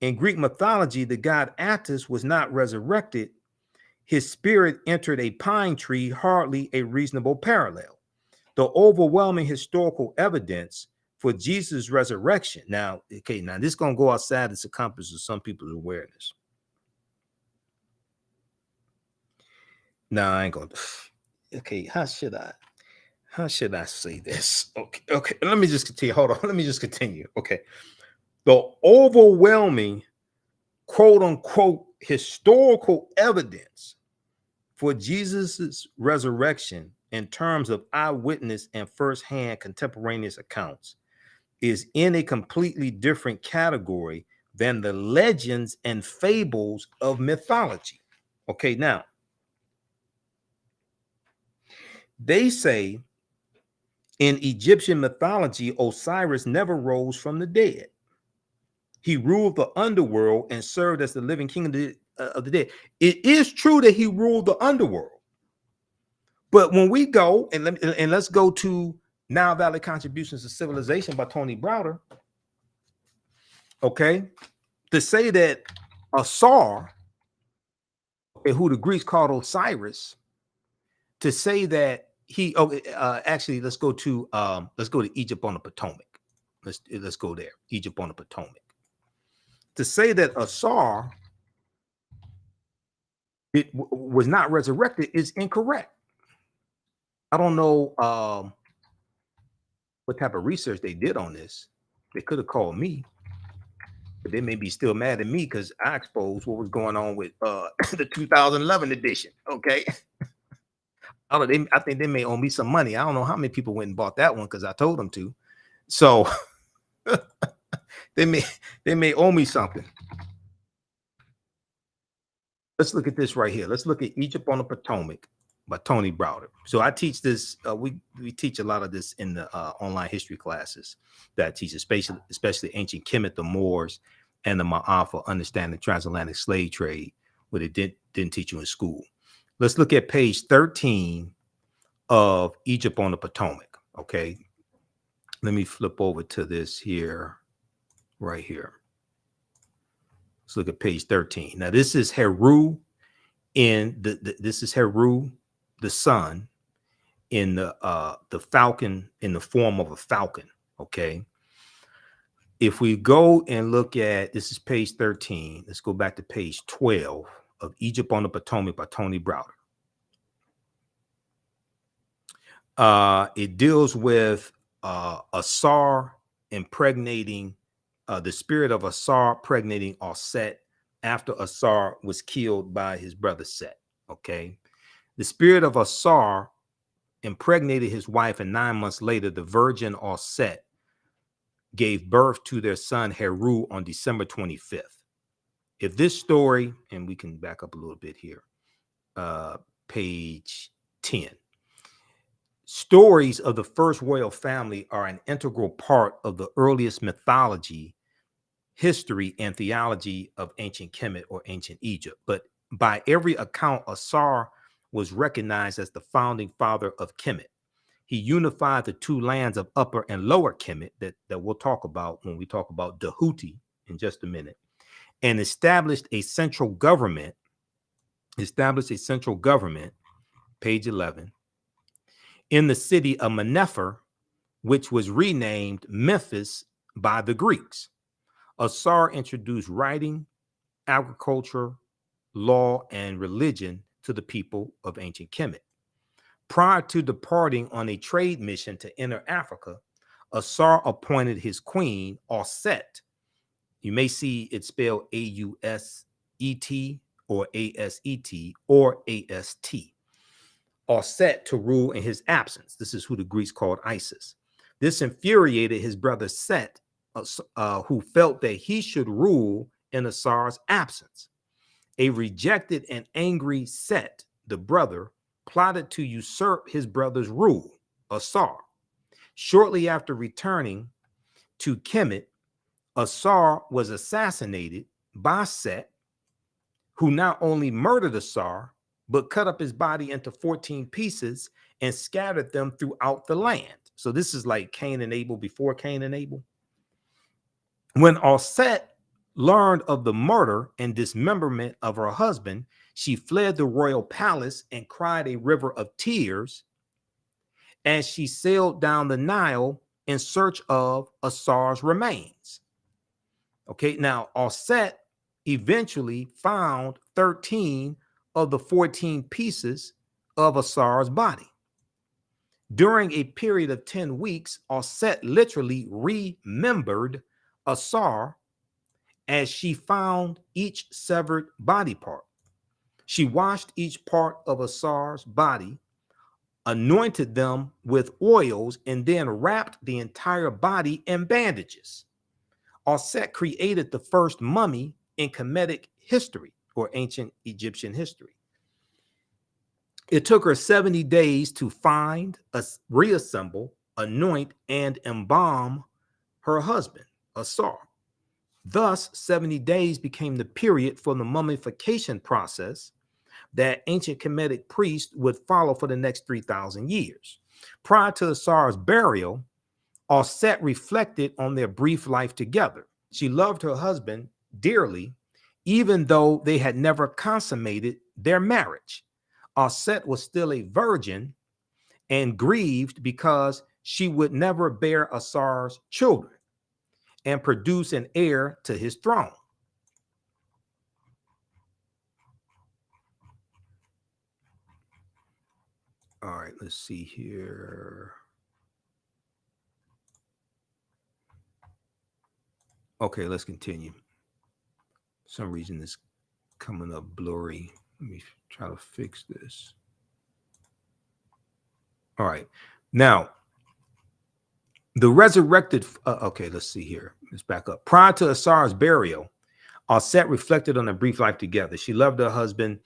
In Greek mythology, the god Attis was not resurrected. His spirit entered a pine tree, hardly a reasonable parallel. The overwhelming historical evidence for Jesus' resurrection. Now this is going to go outside the circumference of some people's awareness. Now I ain't going to. Okay, how should I say this? Okay, let me just continue. Hold on, let me just continue. Okay, the overwhelming, quote unquote, historical evidence for Jesus's resurrection in terms of eyewitness and firsthand contemporaneous accounts is in a completely different category than the legends and fables of mythology. Okay, now they say in Egyptian mythology, Osiris never rose from the dead. He ruled the underworld and served as the living king of the dead. It is true that he ruled the underworld. But when we go, and let's go to Nile Valley Contributions to Civilization by Tony Browder, okay, to say that Asar, who the Greeks called Osiris, to say that he, actually, let's go to Egypt on the Potomac. Let's go there, Egypt on the Potomac. To say that Asar was not resurrected is incorrect. I don't know what type of research they did on this. They could have called me, but they may be still mad at me because I exposed what was going on with the 2011 edition. Okay. I think they may owe me some money. I don't know how many people went and bought that one because I told them to. So they may owe me something. Let's look at this right here. Let's look at Egypt on the Potomac by Tony Browder. So I teach this. We teach a lot of this in the online history classes that I teach, especially ancient Kemet, the Moors, and the Maafa, understanding transatlantic slave trade, what it didn't teach you in school. Let's look at page 13 of Egypt on the Potomac. Okay, let me flip over to this here, right here. Let's look at page 13. Now this is Heru this is Heru, the sun, in the falcon, in the form of a falcon. Okay. If we go and look at, this is page 13. Let's go back to page 12 of Egypt on the Potomac by Tony Browder. It deals with Asar impregnating, the spirit of Asar impregnating Set after Asar was killed by his brother Set. Okay. The spirit of Asar impregnated his wife, and 9 months later, the virgin Set gave birth to their son Heru on December 25th. If this story, and we can back up a little bit here, page 10. Stories of the first royal family are an integral part of the earliest mythology, history, and theology of ancient Kemet or ancient Egypt. But by every account, Asar was recognized as the founding father of Kemet. He unified the two lands of Upper and Lower Kemet that we'll talk about when we talk about Dahuti in just a minute, and established a central government, page 11, in the city of Menefer, which was renamed Memphis by the Greeks. Asar introduced writing, agriculture, law, and religion to the people of ancient Kemet. Prior to departing on a trade mission to enter Africa, Asar appointed his queen, Auset. You may see it spelled A-U-S-E-T or A-S-E-T or A-S-T. Auset to rule in his absence. This is who the Greeks called Isis. This infuriated his brother Set, who felt that he should rule in Asar's absence. A rejected and angry Set, the brother, plotted to usurp his brother's rule, Asar. Shortly after returning to Kemet, Asar was assassinated by Set, who not only murdered Asar, but cut up his body into 14 pieces and scattered them throughout the land. So this is like Cain and Abel before Cain and Abel. When Auset learned of the murder and dismemberment of her husband, she fled the royal palace and cried a river of tears as she sailed down the Nile in search of Asar's remains. Okay, now Auset eventually found 13 of the 14 pieces of Asar's body. During a period of 10 weeks, Auset literally remembered Asar as she found each severed body part. She washed each part of Asar's body, anointed them with oils, and then wrapped the entire body in bandages. Auset created the first mummy in Kemetic history or ancient Egyptian history. It took her 70 days to find, reassemble, anoint, and embalm her husband, Asar. Thus, 70 days became the period for the mummification process that ancient Kemetic priests would follow for the next 3,000 years. Prior to Asar's burial, Auset reflected on their brief life together. She loved her husband dearly, even though they had never consummated their marriage. Auset was still a virgin and grieved because she would never bear Asar's children and produce an heir to his throne. All right, let's see here. Okay, let's continue. For some reason it's coming up blurry. Let me try to fix this. All right. Now, the resurrected, okay, let's see here. Let's back up. Prior to Asar's burial, Aset reflected on a brief life together. She loved her husband.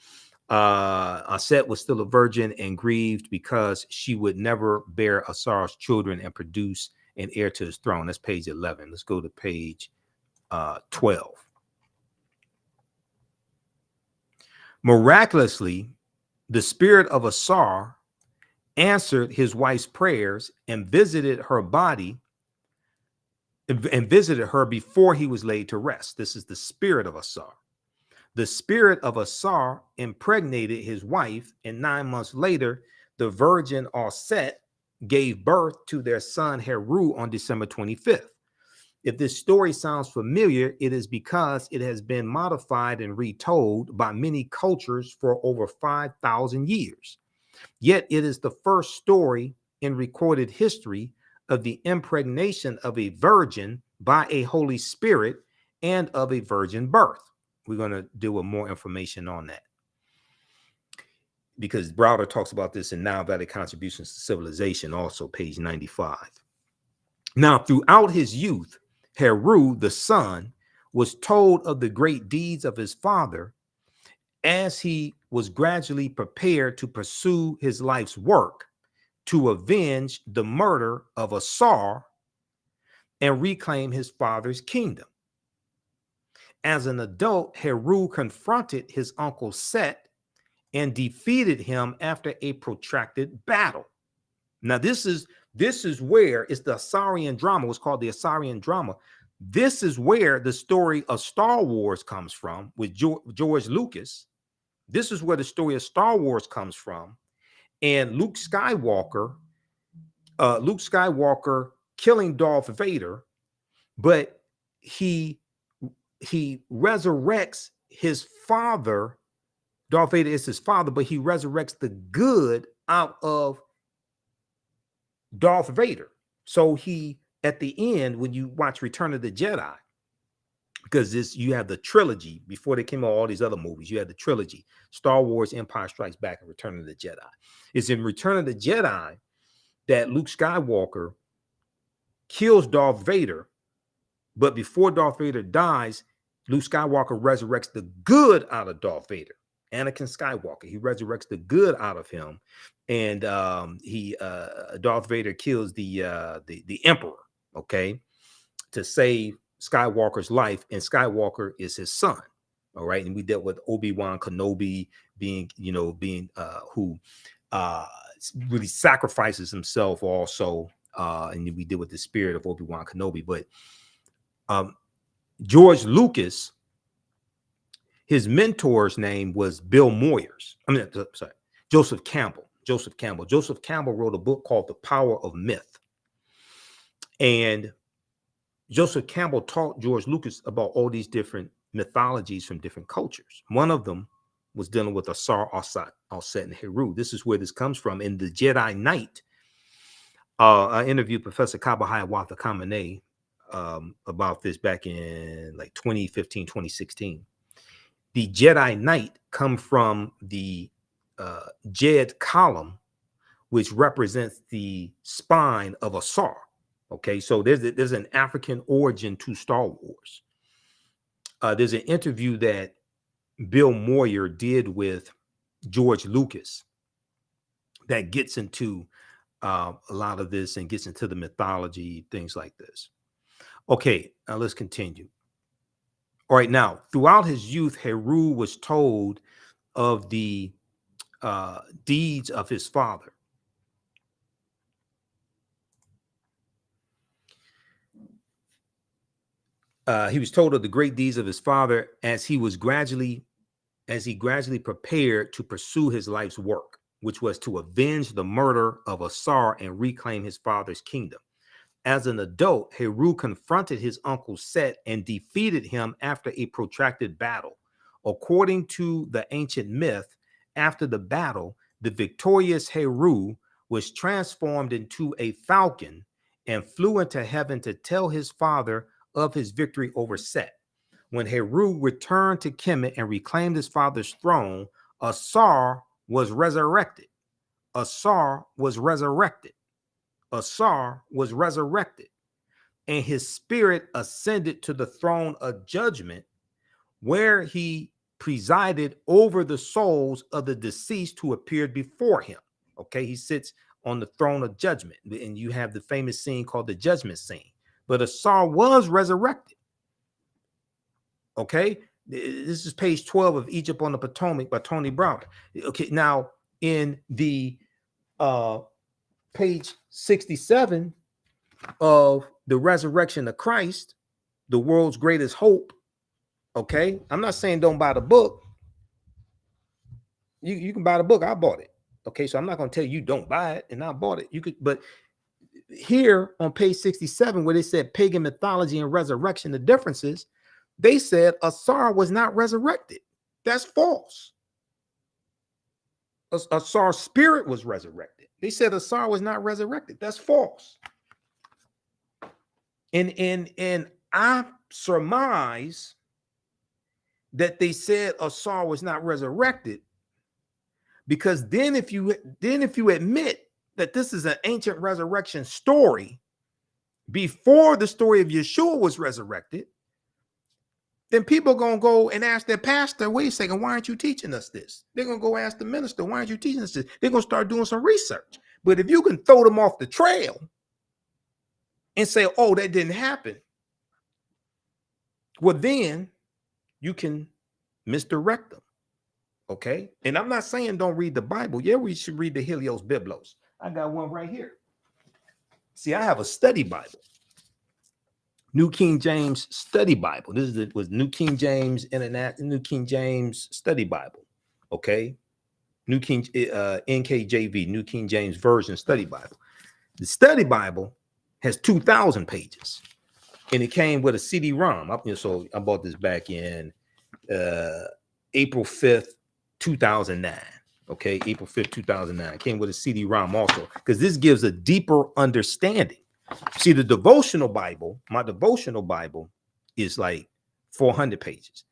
Aset was still a virgin and grieved because she would never bear Asar's children and produce an heir to his throne. That's page 11. Let's go to page 12. Miraculously, the spirit of Asar answered his wife's prayers and visited her body and visited her before he was laid to rest. This is the spirit of Asar. The spirit of Asar impregnated his wife, and 9 months later, the virgin Aset gave birth to their son Heru on December 25th. If this story sounds familiar, it is because it has been modified and retold by many cultures for over 5,000 years. Yet it is the first story in recorded history of the impregnation of a virgin by a Holy Spirit and of a virgin birth. We're going to deal with more information on that, because Browder talks about this in Now Valley Contributions to Civilization, also page 95. Now, throughout his youth, Heru, the son, was told of the great deeds of his father as he was gradually prepared to pursue his life's work to avenge the murder of Asar and reclaim his father's kingdom. As an adult, Heru confronted his uncle Set and defeated him after a protracted battle. Now, this is where it's the Asarian drama. It's called the Asarian drama. This is where the story of Star Wars comes from with George Lucas. This is where the story of Star Wars comes from. And Luke Skywalker killing Darth Vader, but he resurrects his father. Darth Vader is his father, but he resurrects the good out of Darth Vader. So he, at the end, when you watch Return of the Jedi, because you have the trilogy before they came out, all these other movies, you had the trilogy: Star Wars, Empire Strikes Back, and Return of the Jedi. It's in Return of the Jedi that Luke Skywalker kills Darth Vader, but before Darth Vader dies, Luke Skywalker resurrects the good out of Darth Vader. Anakin Skywalker, he resurrects the good out of him, and Darth Vader kills the Emperor, okay, to save Skywalker's life, and Skywalker is his son. All right, and we dealt with Obi-Wan Kenobi being who really sacrifices himself also, and we deal with the spirit of Obi-Wan Kenobi. But George Lucas, his mentor's name was Bill Moyers. Joseph Campbell. Joseph Campbell wrote a book called The Power of Myth. And Joseph Campbell taught George Lucas about all these different mythologies from different cultures. One of them was dealing with Asar, Aset, and Heru. This is where this comes from. In the Jedi Knight, I interviewed Professor Kabahaya Watha Kamene about this back in like 2015, 2016. The Jedi Knight come from the Jed column, which represents the spine of Asar. Okay, so there's an African origin to Star Wars. There's an interview that Bill Moyer did with George Lucas that gets into a lot of this and gets into the mythology, things like this. Okay, now let's continue. All right, now, throughout his youth, Heru was told of the deeds of his father. He was told of the great deeds of his father as he gradually prepared to pursue his life's work, which was to avenge the murder of Asar and reclaim his father's kingdom. As an adult, Heru confronted his uncle Set and defeated him after a protracted battle. According to the ancient myth, after the battle, the victorious Heru was transformed into a falcon and flew into heaven to tell his father of his victory over Set. When Heru returned to Kemet and reclaimed his father's throne, Asar was resurrected. Asar was resurrected. Asar was resurrected, and his spirit ascended to the throne of judgment, where he presided over the souls of the deceased who appeared before him. Okay, he sits on the throne of judgment, and you have the famous scene called the judgment scene. But Asar was resurrected. Okay, this is page 12 of Egypt on the Potomac by Tony Browder. Okay, now in the page 67 of the Resurrection of Christ, the world's greatest hope. Okay, I'm not saying don't buy the book. You can buy the book. I bought it. Okay, so I'm not going to tell you don't buy it, and I bought it. You could, but here on page 67, where they said pagan mythology and resurrection, the differences, they said Asar was not resurrected. That's false. Asar's spirit was resurrected. They said Asar was not resurrected. That's false. And I surmise that they said Asar was not resurrected because then if you admit that this is an ancient resurrection story before the story of Yeshua was resurrected, then people are going to go and ask their pastor, wait a second, why aren't you teaching us this? They're going to go ask the minister, why aren't you teaching us this? They're going to start doing some research. But if you can throw them off the trail and say, oh, that didn't happen, well, then you can misdirect them. Okay. And I'm not saying don't read the Bible. Yeah, we should read the Helios Biblos. I got one right here. See, I have a study Bible. New King James Study Bible. This was New King James Internet, New King James Study Bible. Okay. New King NKJV, New King James Version Study Bible. The Study Bible has 2,000 pages. And it came with a CD-ROM. So I bought this back in April 5th, 2009. Okay, April 5th, 2009. It came with a CD-ROM also, because this gives a deeper understanding. See, the devotional Bible, my devotional Bible is like 400 pages.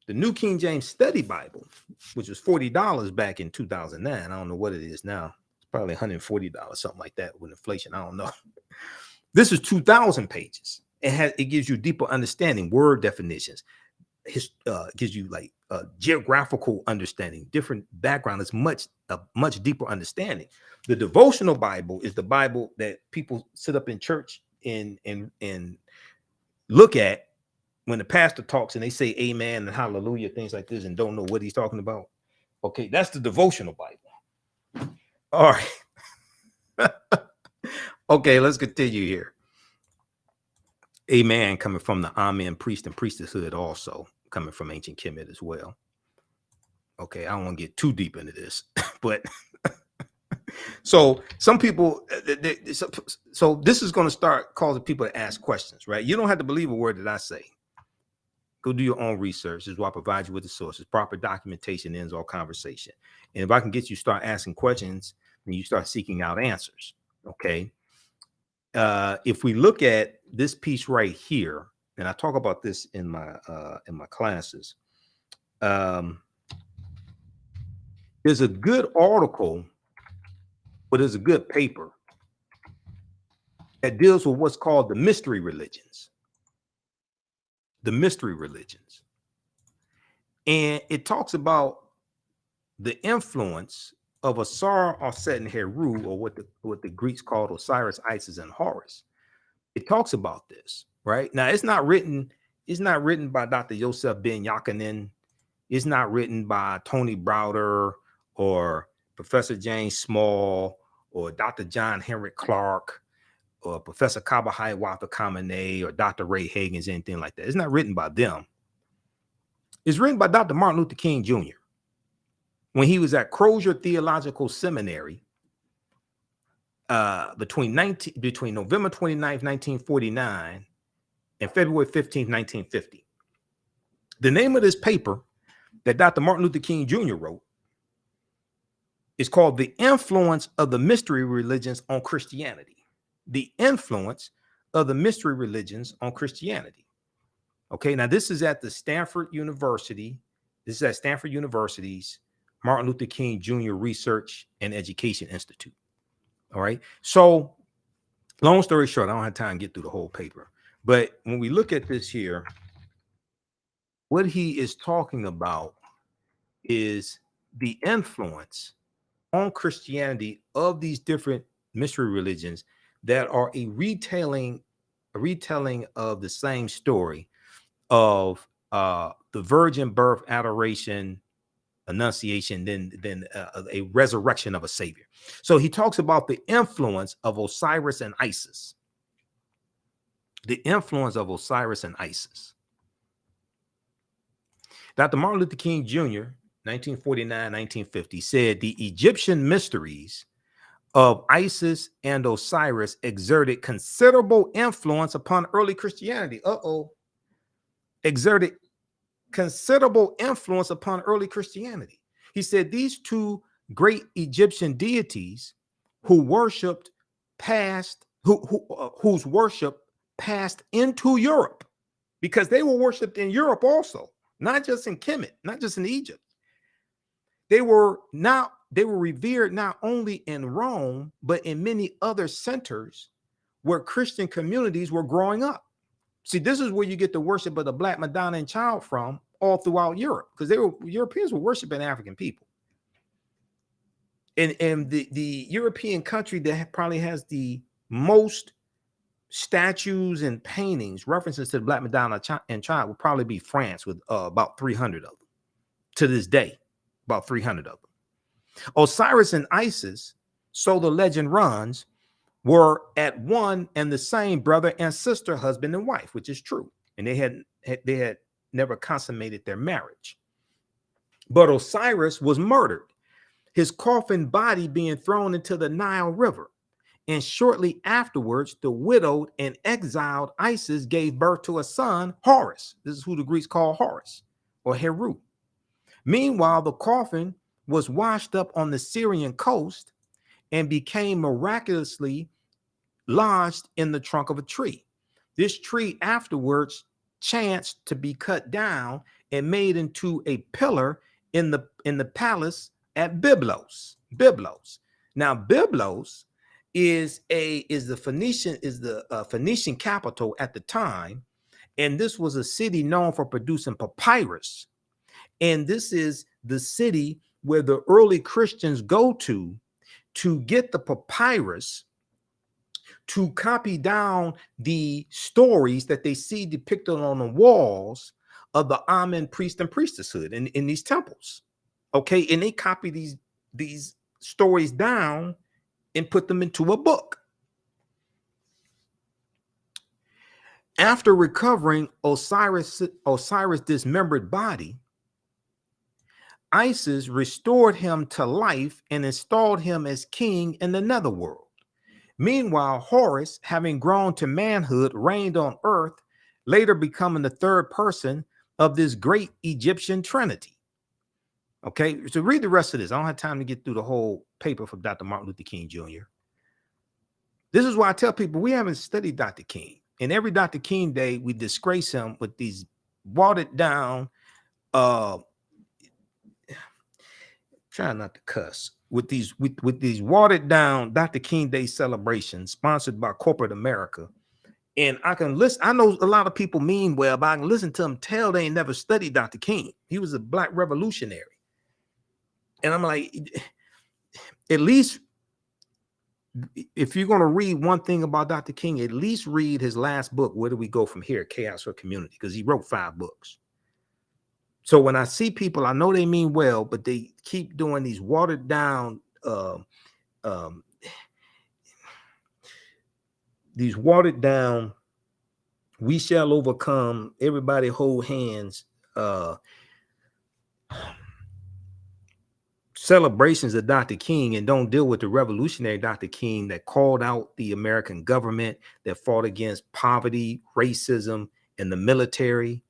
The New King James Study Bible, which was $40 back in 2009. I don't know what it is now. It's probably $140, something like that with inflation. I don't know. This is 2,000 pages. It gives you deeper understanding, word definitions. Gives you like geographical understanding, different background. It's a much deeper understanding. The devotional Bible is the Bible that people sit up in church and look at when the pastor talks and they say amen and hallelujah, things like this, and don't know what he's talking about. Okay, that's the devotional Bible. All right. Okay, let's continue here. Amen, coming from the Amen priest and priestesshood, also coming from ancient Kemet as well. Okay, I don't want to get too deep into this, but so some people, so this is going to start causing people to ask questions, right? You don't have to believe a word that I say. Go do your own research. This is why I provide you with the sources. Proper documentation ends all conversation. And if I can get you to start asking questions, then you start seeking out answers. Okay. If we look at this piece right here, and I talk about this in my classes, there's a good article, but there's a good paper that deals with what's called the mystery religions. The mystery religions. And it talks about the influence of Asar, Aset, and Heru, or what the Greeks called Osiris, Isis, and Horus. It talks about this, right? Now, it's not written by Dr. Yosef Ben Yachanan. It's not written by Tony Browder or Professor James Small or Dr. John Henrik Clark or Professor Kabahai Watha Kamene or Dr. Ray Hagins, anything like that. It's not written by them. It's written by Dr. Martin Luther King Jr. when he was at Crozier Theological Seminary between November 29th, 1949 and February 15th, 1950. The name of this paper that Dr. Martin Luther King Jr. wrote is called The Influence of the Mystery Religions on Christianity. The Influence of the Mystery Religions on Christianity. Okay, now this is at the Stanford University. This is at Stanford University's Martin Luther King Jr. Research and Education Institute. All right. So long story short, I don't have time to get through the whole paper. But when we look at this here, what he is talking about is the influence on Christianity of these different mystery religions that are a retelling of the same story of the virgin birth, adoration, annunciation, then a resurrection of a savior. So he talks about the influence of Osiris and Isis. The influence of Osiris and Isis. Dr. Martin Luther King Jr., 1949-1950, said the Egyptian mysteries of Isis and Osiris exerted considerable influence upon early Christianity. Exerted considerable influence upon early Christianity. He said these two great Egyptian deities who worshipped passed, whose worship passed into Europe, because they were worshipped in Europe also, not just in Kemet, not just in Egypt. They were revered not only in Rome, but in many other centers where Christian communities were growing up. See, this is where you get the worship of the Black Madonna and Child from all throughout Europe, because Europeans were worshiping African people. And the European country that probably has the most statues and paintings references to the Black Madonna and Child would probably be France, with about 300 of them to this day, about 300 of them. Osiris and Isis, so the legend runs, were at one and the same brother and sister, husband and wife, which is true. And they had never consummated their marriage. But Osiris was murdered, his coffin body being thrown into the Nile River. And shortly afterwards, the widowed and exiled Isis gave birth to a son, Horus. This is who the Greeks call Horus or Heru. Meanwhile, the coffin was washed up on the Syrian coast and became miraculously lodged in the trunk of a tree. This tree afterwards chanced to be cut down and made into a pillar in the palace at Byblos. Now, Byblos is the Phoenician capital at the time, and this was a city known for producing papyrus. And this is the city where the early Christians go to get the papyrus to copy down the stories that they see depicted on the walls of the Amen priest and priestesshood in these temples. Okay, and they copy these stories down and put them into a book. After recovering Osiris' dismembered body, Isis restored him to life and installed him as king in the netherworld. Meanwhile, Horus, having grown to manhood, reigned on earth, later becoming the third person of this great Egyptian trinity. Okay, so read the rest of this. I don't have time to get through the whole paper from Dr. Martin Luther King Jr. This is why I tell people we haven't studied Dr. King. And every Dr. King day, we disgrace him with these watered down, trying not to cuss, with these watered down Dr. King Day celebrations sponsored by corporate America. And I can listen. I know a lot of people mean well, but I can listen to them tell they ain't never studied Dr. King. He was a Black revolutionary. And I'm like, at least if you're going to read one thing about Dr. King, at least read his last book, Where Do We Go From Here? Chaos or Community, because he wrote 5 books. So when I see people, I know they mean well, but they keep doing these watered down, we shall overcome, everybody hold hands, celebrations of Dr. King, and don't deal with the revolutionary Dr. King that called out the American government, that fought against poverty, racism, and the military.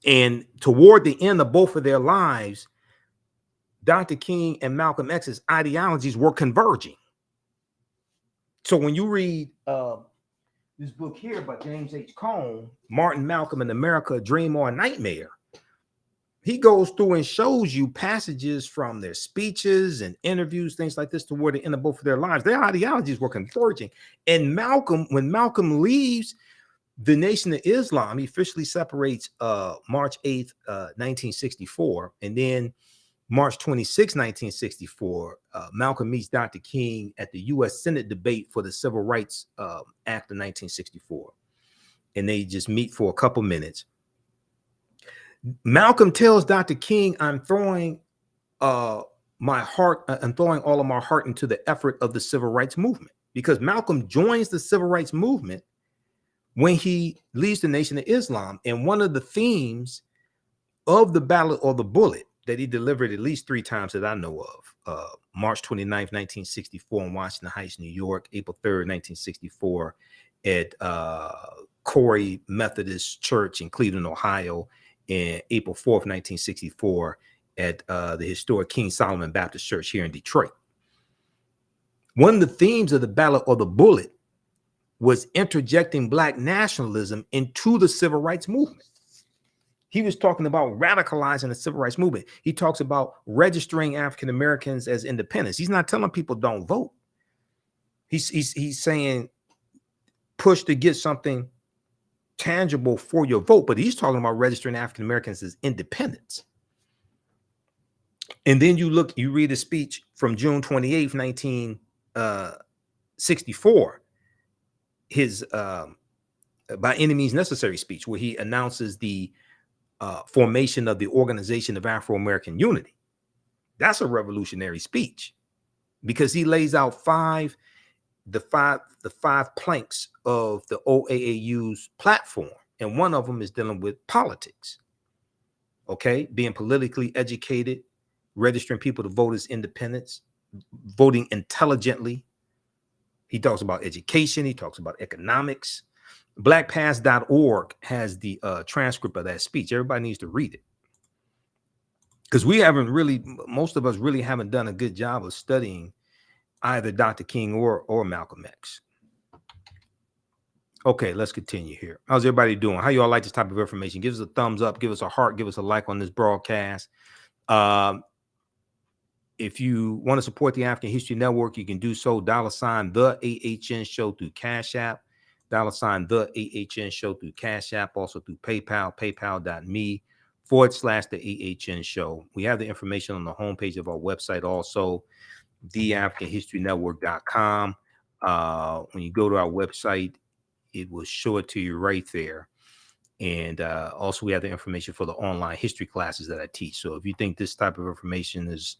And toward the end of both of their lives, Dr. King and Malcolm X's ideologies were converging. So when you read this book here by James H. Cone, Martin Malcolm in America, a Dream or a Nightmare. He goes through and shows you passages from their speeches and interviews, things like this, toward the end of both of their lives. Their ideologies were converging. And Malcolm, when Malcolm leaves the Nation of Islam, he officially separates March 8th, 1964. And then March 26, 1964, Malcolm meets Dr. King at the U.S. Senate debate for the Civil Rights Act of 1964. And they just meet for a couple minutes. Malcolm tells Dr. King, I'm throwing my heart, I'm throwing all of my heart into the effort of the civil rights movement, because Malcolm joins the civil rights movement when he leaves the Nation of Islam. And one of the themes of the ballot or the bullet that he delivered at least 3 times that I know of, March 29th, 1964 in Washington Heights, New York, April 3rd, 1964 at Corey Methodist Church in Cleveland, Ohio, and April 4th, 1964 at the historic King Solomon Baptist Church here in Detroit. One of the themes of the ballot or the bullet was interjecting Black nationalism into the civil rights movement. He was talking about radicalizing the civil rights movement. He talks about registering African Americans as independents. He's not telling people don't vote. He's saying push to get something tangible for your vote, but he's talking about registering African Americans as independents. And then you read a speech from June 28th, 1964, his by any means necessary speech, where he announces the formation of the Organization of Afro-American Unity. That's a revolutionary speech, because he lays out the five planks of the OAAU's platform, and one of them is dealing with politics. Okay, being politically educated, registering people to vote as independents, voting intelligently. He talks about education. He talks about economics. Blackpast.org has the transcript of that speech. Everybody needs to read it, because most of us really haven't done a good job of studying either Dr. King or Malcolm X. Okay, let's continue here. How's everybody doing? How you all like this type of information? Give us a thumbs up, give us a heart, give us a like on this broadcast. If you want to support the African History Network, you can do so. $ the AHN show through Cash App. $ the AHN show through Cash App, also through PayPal, paypal.me/the AHN show. We have the information on the homepage of our website, also theafricanhistorynetwork.com. When you go to our website, it will show it to you right there. And also we have the information for the online history classes that I teach. So if you think this type of information is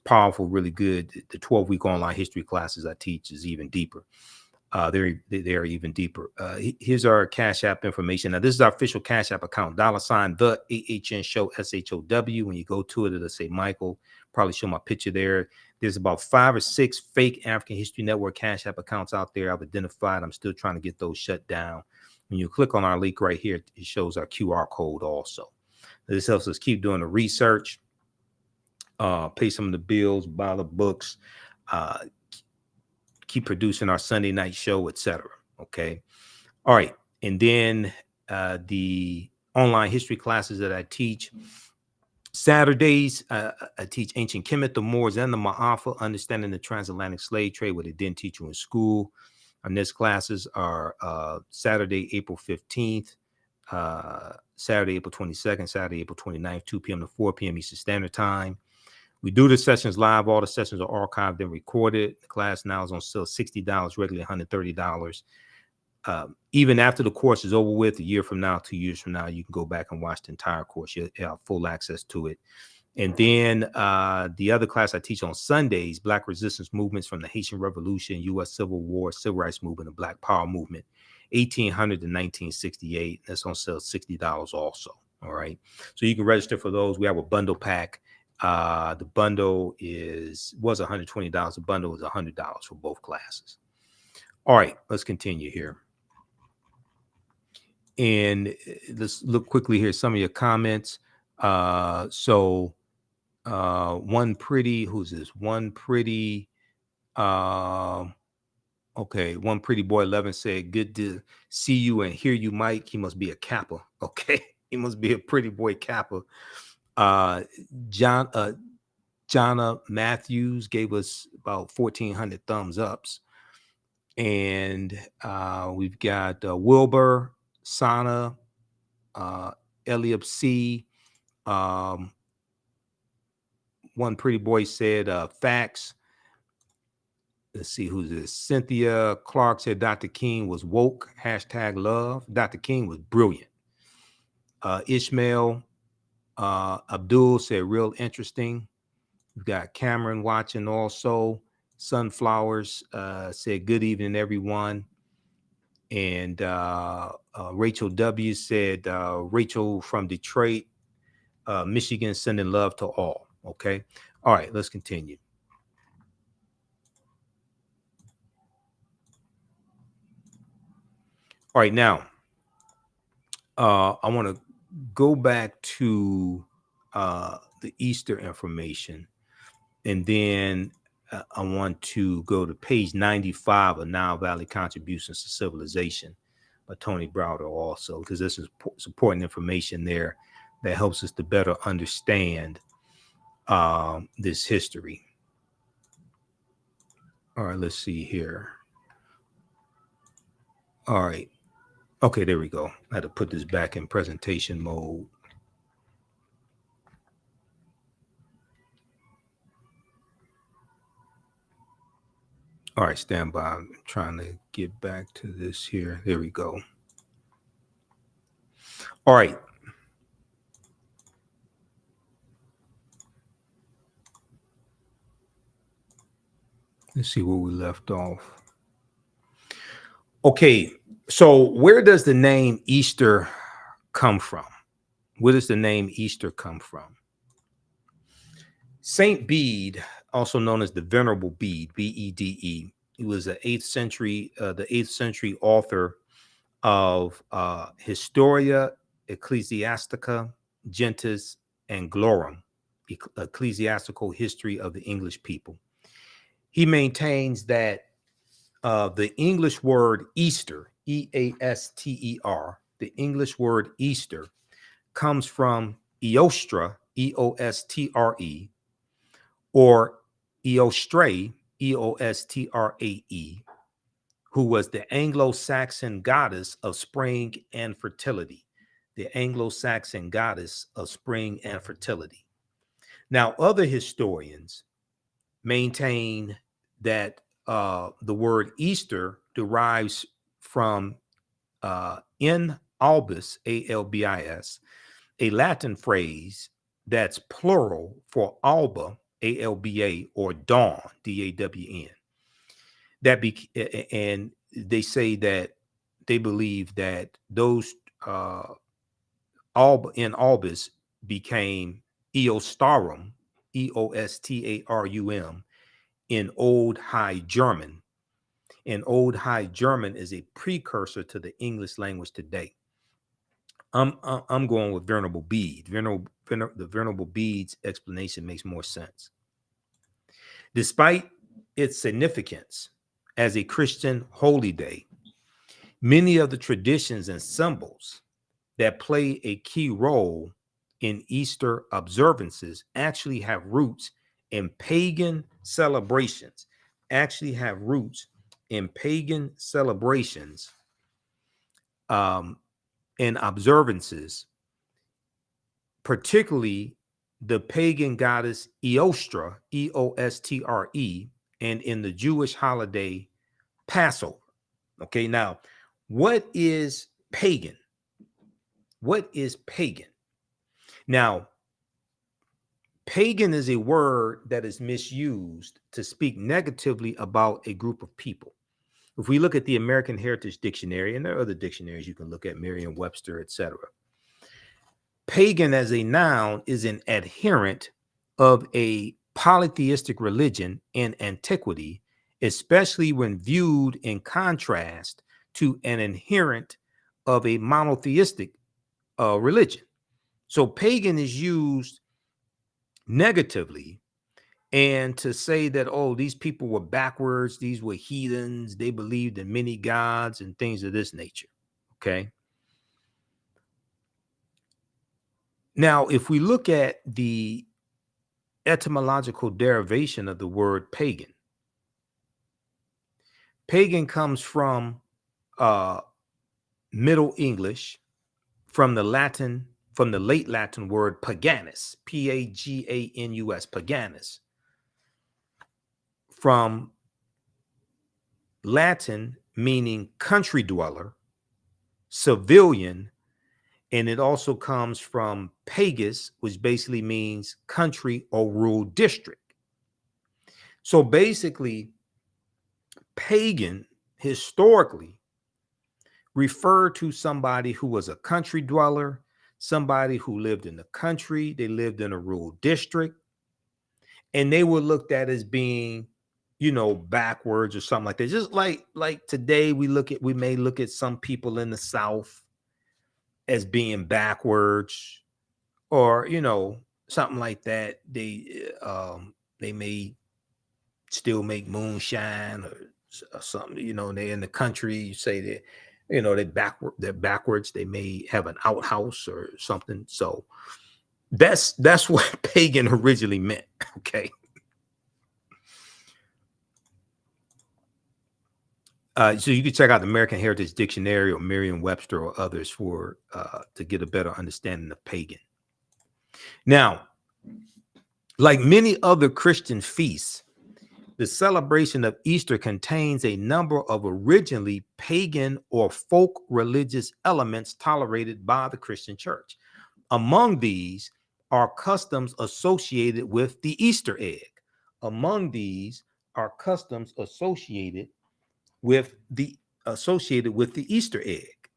powerful, really good, the 12-week online history classes I teach is even deeper. They're even deeper. Here's our Cash App information. Now, this is our official Cash App account, $ the AHN show, SHOW. When you go to it, it'll say Michael. Probably show my picture there. There's about 5 or 6 fake African History Network Cash App accounts out there I've identified. I'm still trying to get those shut down. When you click on our link right here, it shows our QR code also. This helps us keep doing the research, pay some of the bills, buy the books, keep producing our Sunday night show, etc. Okay. All right. And then the online history classes that I teach. Saturdays, I teach Ancient Kemet, the Moors, and the Maafa, understanding the transatlantic slave trade, what they didn't teach you in school. Our next classes are Saturday, April 15th, Saturday, April 22nd, Saturday, April 29th, 2 p.m. to 4 p.m. Eastern Standard Time. We do the sessions live. All the sessions are archived and recorded. The class now is on sale $60, regularly $130. Even after the course is over with, a year from now, 2 years from now, you can go back and watch the entire course. You have full access to it. And then the other class I teach on Sundays, Black Resistance Movements from the Haitian Revolution, U.S. Civil War, Civil Rights Movement, and Black Power Movement, 1800 to 1968. That's on sale $60 also. All right. So you can register for those. We have a bundle pack. The bundle was $120. The bundle is $100 for both classes. All right, let's continue here. And let's look quickly here, some of your comments. One pretty, who's this? One pretty, Okay, one pretty boy 11 said, "Good to see you and hear you, Mike." He must be a Kappa. Okay, he must be a pretty boy Kappa. Uh, John, Jonna Matthews gave us about 1,400 thumbs ups, and we've got Wilbur, Sana, Eliab C. Um, one pretty boy said, "Facts." Let's see who's this. Cynthia Clark said Dr. King was woke. #love. Dr. King was brilliant. Ishmael Abdul said real interesting. We've got Cameron watching also. Sunflowers said good evening, everyone. And Rachel W said Rachel from Detroit, Michigan, sending love to all. Okay. All right, let's continue. All right, now I want to go back to the Easter information, and then I want to go to page 95 of Nile Valley Contributions to Civilization by Tony Browder also, because this is important information there that helps us to better understand this history. All right, let's see here. All right. Okay, there we go. I had to put this back in presentation mode. All right, stand by. I'm trying to get back to this here. There we go. All right. Let's see where we left off. Okay, so where does the name Easter come from? Where does the name Easter come from? Saint Bede, also known as the Venerable Bede, B-E-D-E, he was the 8th century author of Historia Ecclesiastica Gentis Anglorum, ecclesiastical history of the English people. He maintains that the English word Easter, E-A-S-T-E-R, the English word Easter comes from Eostre, E-O-S-T-R-E, or Eostre, E-O-S-T-R-A-E, who was the Anglo-Saxon goddess of spring and fertility. The Anglo-Saxon goddess of spring and fertility. Now, other historians maintain that the word Easter derives from in albis, A-L-B-I-S, a Latin phrase that's plural for alba, A-L-B-A, or dawn, D-A-W-N. And they say that they believe that those alba in albis became Eostarum, E-O-S-T-A-R-U-M, in Old High German. And Old High German is a precursor to the English language today. I'm going with Venerable Bede. The Venerable Bede's explanation makes more sense. Despite its significance as a Christian holy day, many of the traditions and symbols that play a key role in Easter observances actually have roots in pagan celebrations, and observances, particularly the pagan goddess Eostre, E-O-S-T-R-E, and in the Jewish holiday Passover. Okay, now, what is pagan? What is pagan? Now, pagan is a word that is misused to speak negatively about a group of people. If we look at the American Heritage Dictionary, and there are other dictionaries you can look at, Merriam-Webster, etc., pagan as a noun is an adherent of a polytheistic religion in antiquity, especially when viewed in contrast to an adherent of a monotheistic religion. So pagan is used negatively And to say that, oh, these people were backwards, these were heathens, they believed in many gods and things of this nature. Okay. Now, if we look at the etymological derivation of the word pagan, pagan comes from Middle English, from the late Latin word paganus, Paganus, paganus, from Latin meaning country dweller, civilian, and it also comes from pagus, which basically means country or rural district. So basically, pagan historically referred to somebody who was a country dweller, somebody who lived in the country, they lived in a rural district, and they were looked at as being, backwards or something like that. Just like today we may look at some people in the South as being backwards, or something like that. They may still make moonshine or something. They're in the country. You say that they're backwards. They may have an outhouse or something. So that's what pagan originally meant. Okay. So you can check out the American Heritage Dictionary or Merriam-Webster or others to get a better understanding of pagan. Now, like many other Christian feasts, the celebration of Easter contains a number of originally pagan or folk religious elements tolerated by the Christian church. Among these are customs associated with the Easter egg. Among these are customs associated with the Easter egg.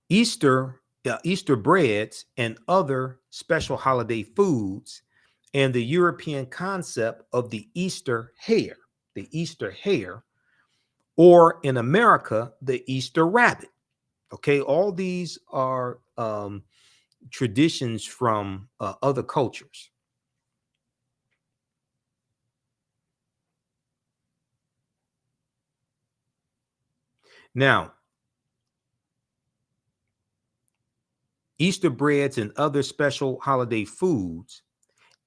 Easter breads and other special holiday foods, and the European concept of the Easter hare, or in America, the Easter rabbit. Okay, all these are traditions from other cultures. Now, Easter breads and other special holiday foods,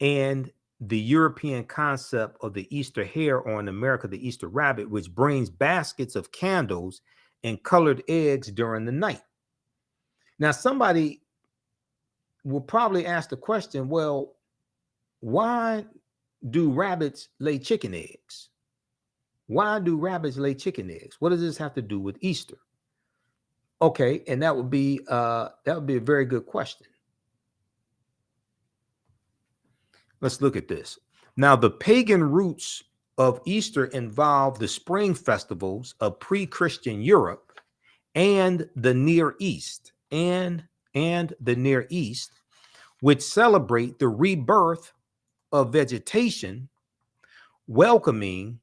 and the European concept of the Easter hare, or in America, the Easter rabbit, which brings baskets of candles and colored eggs during the night. Now, somebody will probably ask the question, well, why do rabbits lay chicken eggs? Why do rabbits lay chicken eggs? What does this have to do with Easter? Okay, and that would be a very good question. Let's look at this. Now, the pagan roots of Easter involve the spring festivals of pre-Christian Europe and the Near East, which celebrate the rebirth of vegetation, welcoming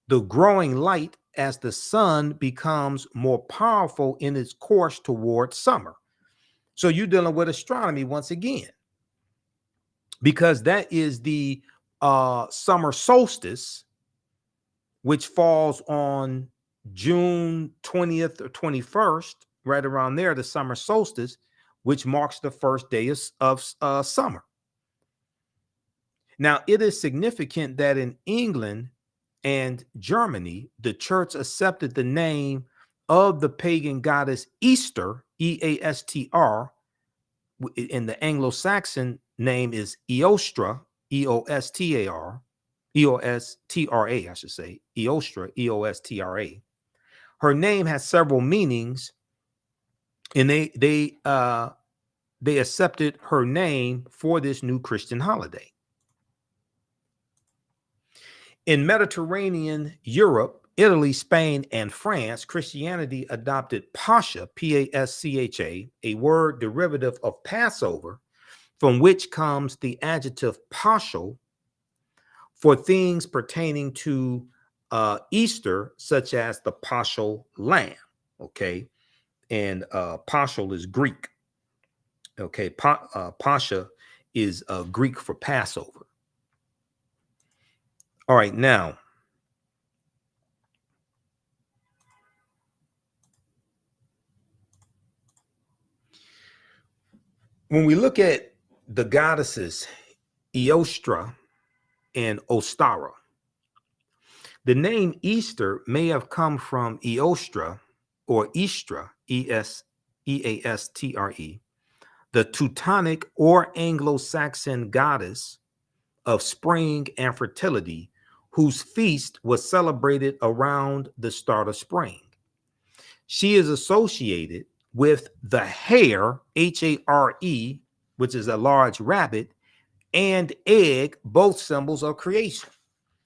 the growing light as the sun becomes more powerful in its course towards summer. So you're dealing with astronomy once again, because that is the summer solstice, which falls on June 20th or 21st, right around there, the summer solstice, which marks the first day of summer. Now, it is significant that in England and Germany, the church accepted the name of the pagan goddess Easter, Eastr. In the Anglo-Saxon name is Eostra, Eostra, I should say, Eostra, Eostra. Her name has several meanings, and they accepted her name for this new Christian holiday. In Mediterranean Europe, Italy, Spain, and France, Christianity adopted Pascha, Pascha, a word derivative of Passover, from which comes the adjective paschal for things pertaining to Easter, such as the paschal lamb. Okay, and paschal is Greek. Okay, Pascha is Greek for Passover. All right, now when we look at the goddesses Eostra and Ostara, the name Easter may have come from Eostra or Istra, Eastre, the Teutonic or Anglo-Saxon goddess of spring and fertility, whose feast was celebrated around the start of spring. She is associated with the hare, Hare, which is a large rabbit, and egg, both symbols of creation.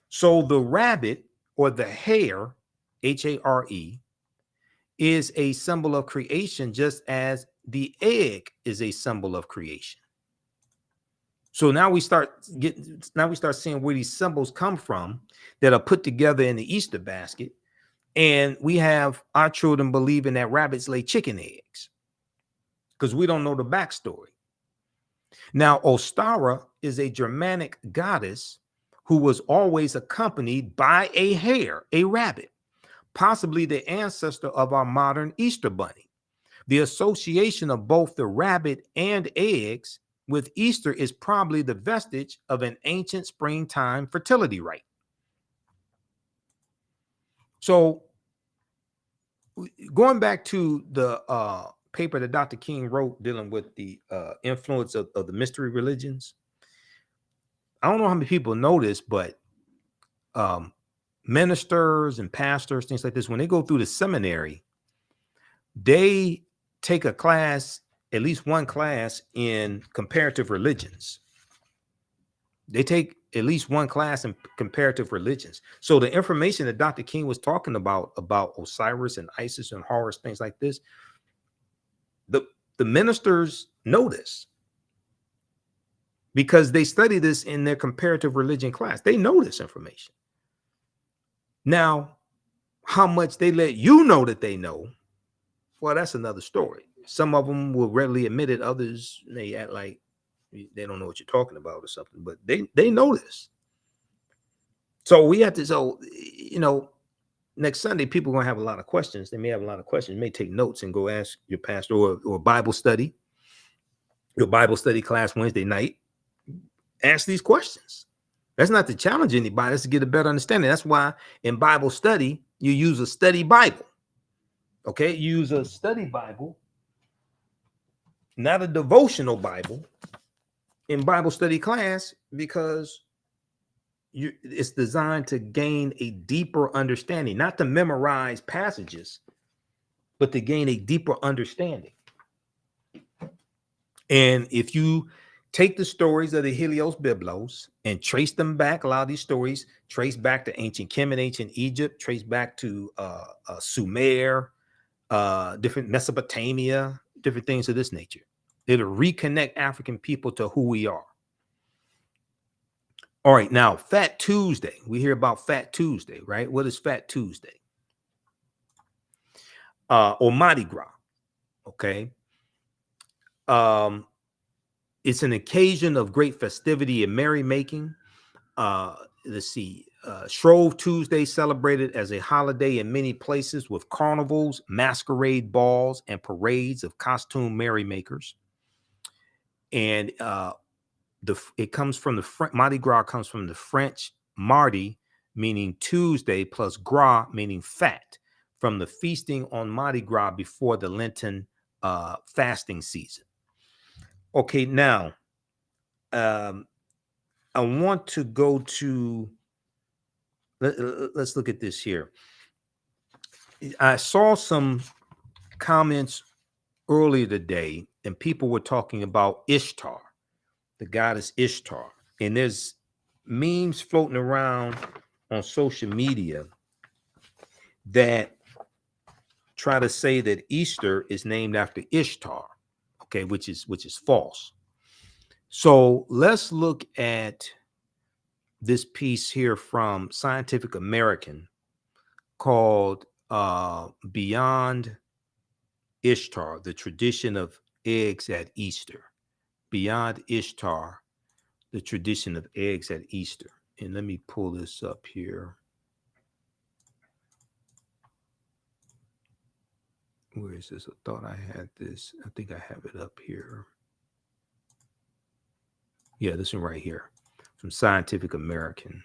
So the rabbit or the hare, Hare, is a symbol of creation, just as the egg is a symbol of creation. So now we start seeing where these symbols come from that are put together in the Easter basket. And we have our children believing that rabbits lay chicken eggs because we don't know the backstory. Now, Ostara is a Germanic goddess who was always accompanied by a hare, a rabbit, possibly the ancestor of our modern Easter bunny. The association of both the rabbit and eggs with Easter is probably the vestige of an ancient springtime fertility rite. So going back to the paper that Dr. King wrote dealing with the influence of the mystery religions, I don't know how many people know this, but ministers and pastors, things like this, when they go through the seminary, they take a class, at least one class in comparative religions. They take at least one class in comparative religions. So the information that Dr. King was talking about Osiris and Isis and Horus, things like this, the ministers know this because they study this in their comparative religion class. They know this information. Now, how much they let you know that they know, well, that's another story. Some of them will readily admit it. Others may act like they don't know what you're talking about or something, but they know this. So we have to, next Sunday, people are going to have a lot of questions. They may have a lot of questions. You may take notes and go ask your pastor or Bible study, your Bible study class Wednesday night. Ask these questions. That's not to challenge anybody. That's to get a better understanding. That's why in Bible study, you use a study Bible. Okay? You use a study Bible, not a devotional Bible in Bible study class, because it's designed to gain a deeper understanding, not to memorize passages, but to gain a deeper understanding. And if you take the stories of the Helios Biblos and trace them back, a lot of these stories trace back to ancient Kemet, ancient Egypt, trace back to Sumer, different Mesopotamia, different things of this nature. It'll reconnect African people to who we are. All right, now Fat Tuesday. We hear about Fat Tuesday, right? What is Fat Tuesday? Or Mardi Gras, okay? It's an occasion of great festivity and merrymaking. Let's see. Shrove Tuesday celebrated as a holiday in many places with carnivals, masquerade balls, and parades of costume merrymakers. And it comes from the Mardi Gras comes from the French mardi, meaning Tuesday, plus gras, meaning fat, from the feasting on Mardi Gras before the Lenten fasting season. Okay, now I want to go to, let's look at this here. I saw some comments earlier today, and people were talking about Ishtar, the goddess Ishtar. And there's memes floating around on social media that try to say that Easter is named after Ishtar, okay, which is false. So let's look at this piece here from Scientific American called Beyond Ishtar, the Tradition of Eggs at Easter. Beyond Ishtar, the tradition of eggs at Easter. And let me pull this up here. Where is this? I thought I had this. I think I have it up here. Yeah, this one right here from Scientific American.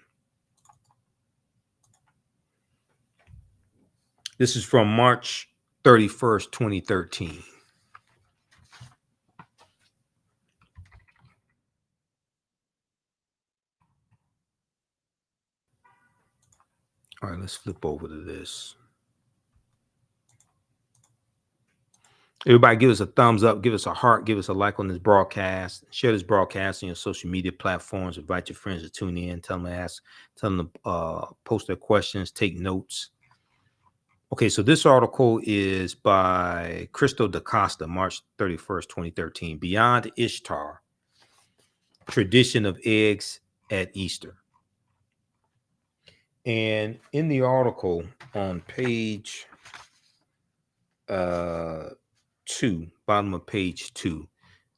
This is from March 31st, 2013. All right, let's flip over to this. Everybody give us a thumbs up, give us a heart, give us a like on this broadcast. Share this broadcast on your social media platforms. Invite your friends to tune in. Tell them to ask, tell them to post their questions, take notes. Okay, so this article is by Crystal DaCosta, March 31st, 2013. Beyond Ishtar, Tradition of Eggs at Easter. And in the article on page 2, bottom of page 2.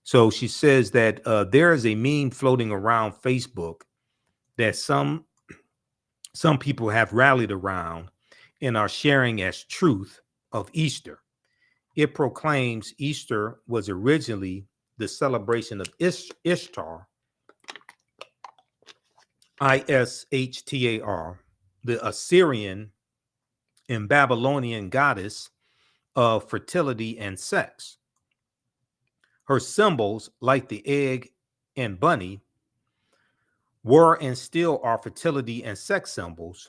So she says that there is a meme floating around Facebook that some people have rallied around and are sharing as truth of Easter. It proclaims Easter was originally the celebration of Ishtar, Ishtar, the Assyrian and Babylonian goddess of fertility and sex. Her symbols, like the egg and bunny, were and still are fertility and sex symbols.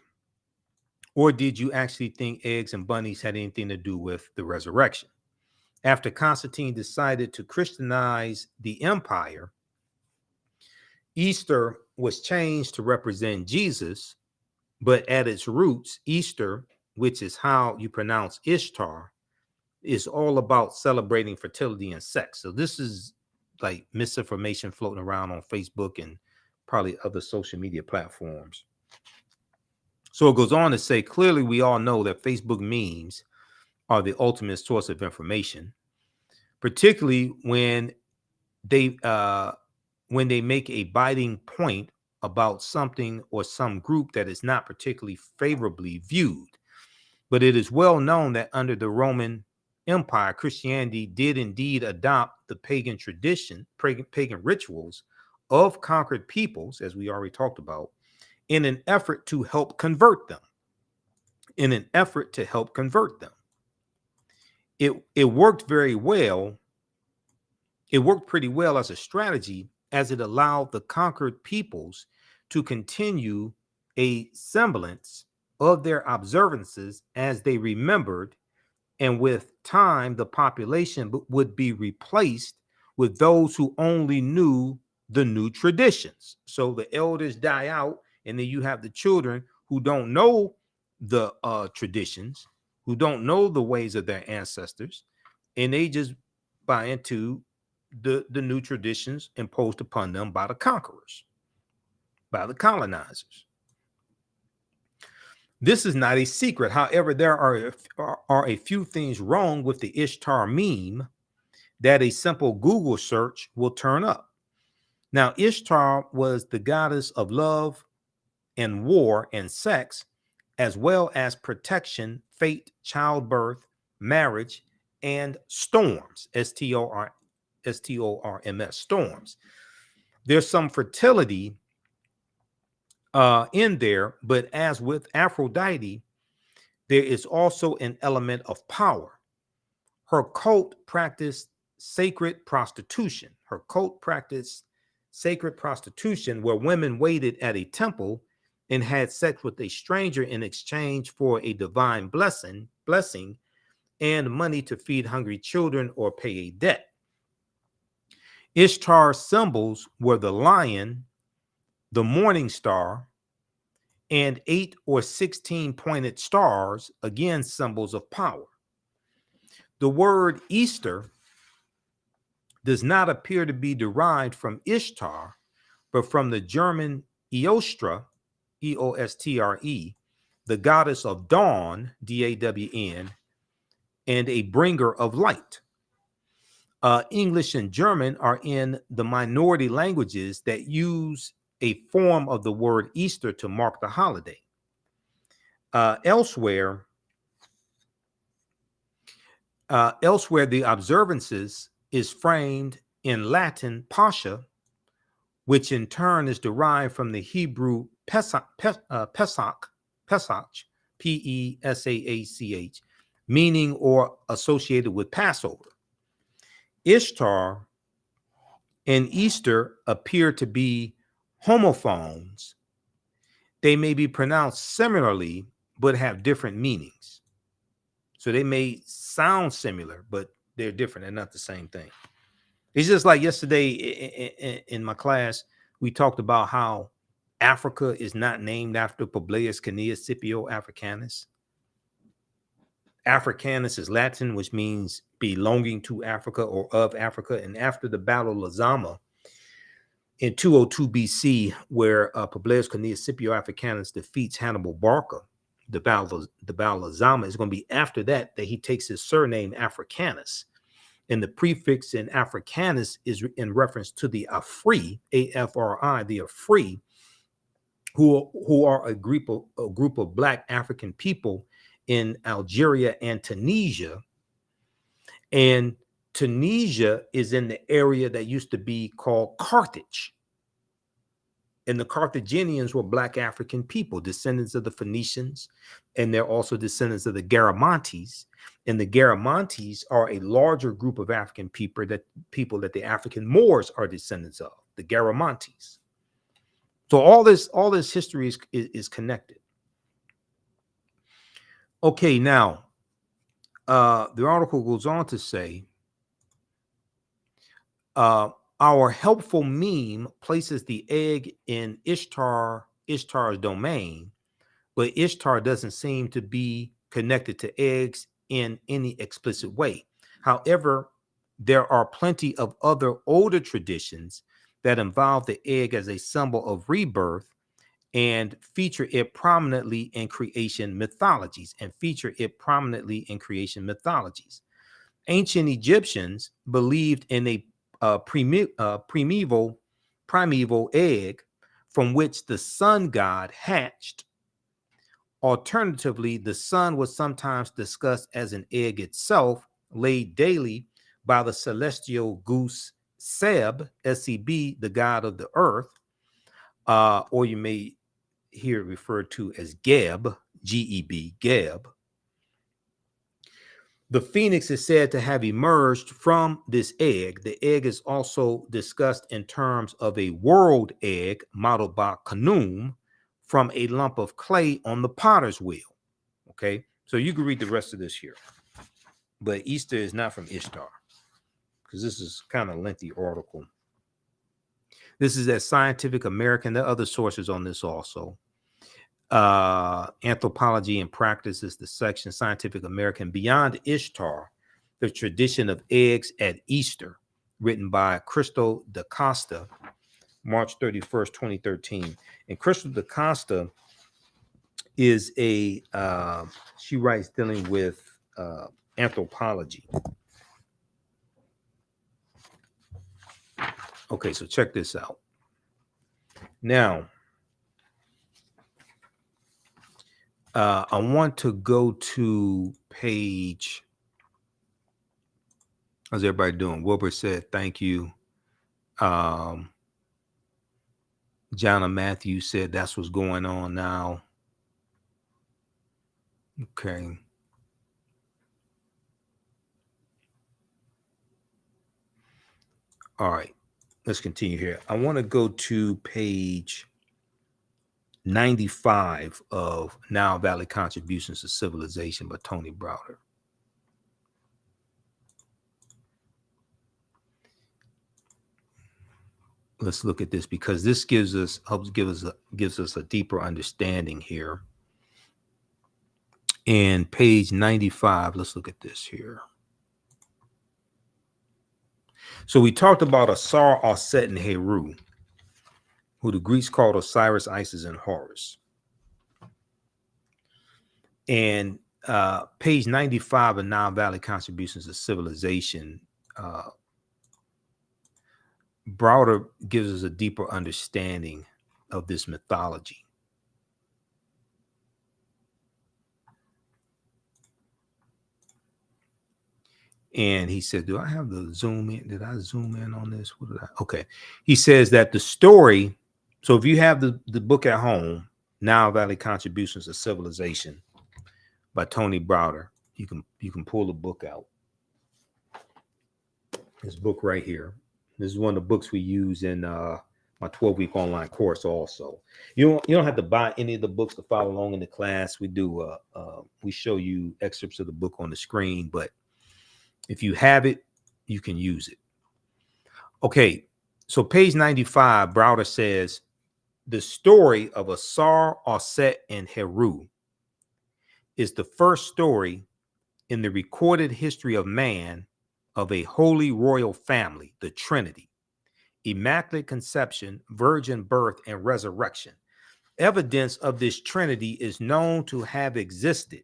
Or did you actually think eggs and bunnies had anything to do with the resurrection? After Constantine decided to Christianize the empire, Easter was changed to represent Jesus, but at its roots, Easter, which is how you pronounce Ishtar, is all about celebrating fertility and sex. So this is like misinformation floating around on Facebook and probably other social media platforms. So it goes on to say, clearly we all know that Facebook memes are the ultimate source of information, particularly when they make a biting point about something or some group that is not particularly favorably viewed. But it is well known that under the Roman Empire, Christianity did indeed adopt the pagan tradition, pagan rituals of conquered peoples, as we already talked about, in an effort to help convert them. It worked very well. It worked pretty well as a strategy, as it allowed the conquered peoples to continue a semblance of their observances as they remembered, and with time the population would be replaced with those who only knew the new traditions. So the elders die out, and then you have the children who don't know the traditions, who don't know the ways of their ancestors, and they just buy into the new traditions imposed upon them by the conquerors, by the colonizers. This is not a secret. However, there are a few things wrong with the Ishtar meme that a simple Google search will turn up. Now, Ishtar was the goddess of love and war and sex, as well as protection, fate, childbirth, marriage, and storms. STORMS, storms. There's some fertility in there, but as with Aphrodite, there is also an element of power. Her cult practiced sacred prostitution. Where women waited at a temple and had sex with a stranger in exchange for a divine blessing and money to feed hungry children or pay a debt. Ishtar's symbols were the lion, the morning star, and 8 or 16 pointed stars, again symbols of power. The word Easter does not appear to be derived from Ishtar, but from the German Eostre, Eostre, the goddess of dawn, Dawn, and a bringer of light. English and German are in the minority languages that use a form of the word Easter to mark the holiday. Elsewhere, the observances is framed in Latin Pascha, which in turn is derived from the Hebrew Pesach, Pesach, meaning or associated with Passover. Ishtar and Easter appear to be homophones. They may be pronounced similarly, but have different meanings. So they may sound similar, but they're different. They're not the same thing. It's just like yesterday in my class, we talked about how Africa is not named after Publius Cornelius Scipio Africanus. Africanus is Latin, which means belonging to Africa or of Africa. And after the Battle of Zama in 202 BC, where Publius Cornelius Scipio Africanus defeats Hannibal Barca, the Battle of Zama is going to be after that he takes his surname Africanus. And the prefix in Africanus is in reference to the Afri, A-F-R-I, the Afri, who are a group of Black African people in Algeria and Tunisia. And Tunisia is in the area that used to be called Carthage. And the Carthaginians were Black African people, descendants of the Phoenicians, and they're also descendants of the Garamantes. And the Garamantes are a larger group of African people that the African Moors are descendants of, the Garamantes. So all this history is connected. Okay, now the article goes on to say, our helpful meme places the egg in Ishtar's domain, but Ishtar doesn't seem to be connected to eggs in any explicit way. However, there are plenty of other older traditions that involve the egg as a symbol of rebirth and feature it prominently in creation mythologies. Ancient Egyptians believed in a primeval egg from which the sun god hatched. Alternatively, the sun was sometimes discussed as an egg itself, laid daily by the celestial goose Seb, S-E-B, the god of the earth, or you may hear it referred to as Geb, G-E-B, Geb. The phoenix is said to have emerged from this egg. The egg is also discussed in terms of a world egg modeled by Khnum from a lump of clay on the potter's wheel. Okay, so you can read the rest of this here. But Easter is not from Ishtar, because this is kind of a lengthy article. This is at Scientific American. There are other sources on this also. Anthropology and Practice is the section. Scientific American. Beyond Ishtar, the tradition of eggs at Easter, written by Crystal da Costa, March 31st, 2013. And Crystal da Costa is she writes dealing with anthropology. Okay, so check this out. Now, I want to go to page. How's everybody doing? Wilbur said, thank you. Jonna Matthews said that's what's going on now. Okay. All right. Let's continue here. I want to go to page 95 of Nile Valley Contributions to Civilization by Tony Browder. Let's look at this, because this gives us a deeper understanding here. And page 95, let's look at this here. So we talked about Asar, Aset, and Heru, who the Greeks called Osiris, Isis, and Horus. And page 95 of Nile Valley Contributions to Civilization Browder gives us a deeper understanding of this mythology. And he said, do I have the zoom in? Did I zoom in on this? What did I? Okay. He says that the story, so if you have the book at home, Nile Valley Contributions of Civilization by Tony Browder, you can pull the book out. This book right here. This is one of the books we use in my 12-week online course also. You don't have to buy any of the books to follow along in the class. We show you excerpts of the book on the screen, but if you have it, you can use it. Okay, so page 95, Browder says, the story of Asar, Auset, and Heru is the first story in the recorded history of man of a holy royal family, the Trinity, immaculate conception, virgin birth, and resurrection. Evidence of this Trinity is known to have existed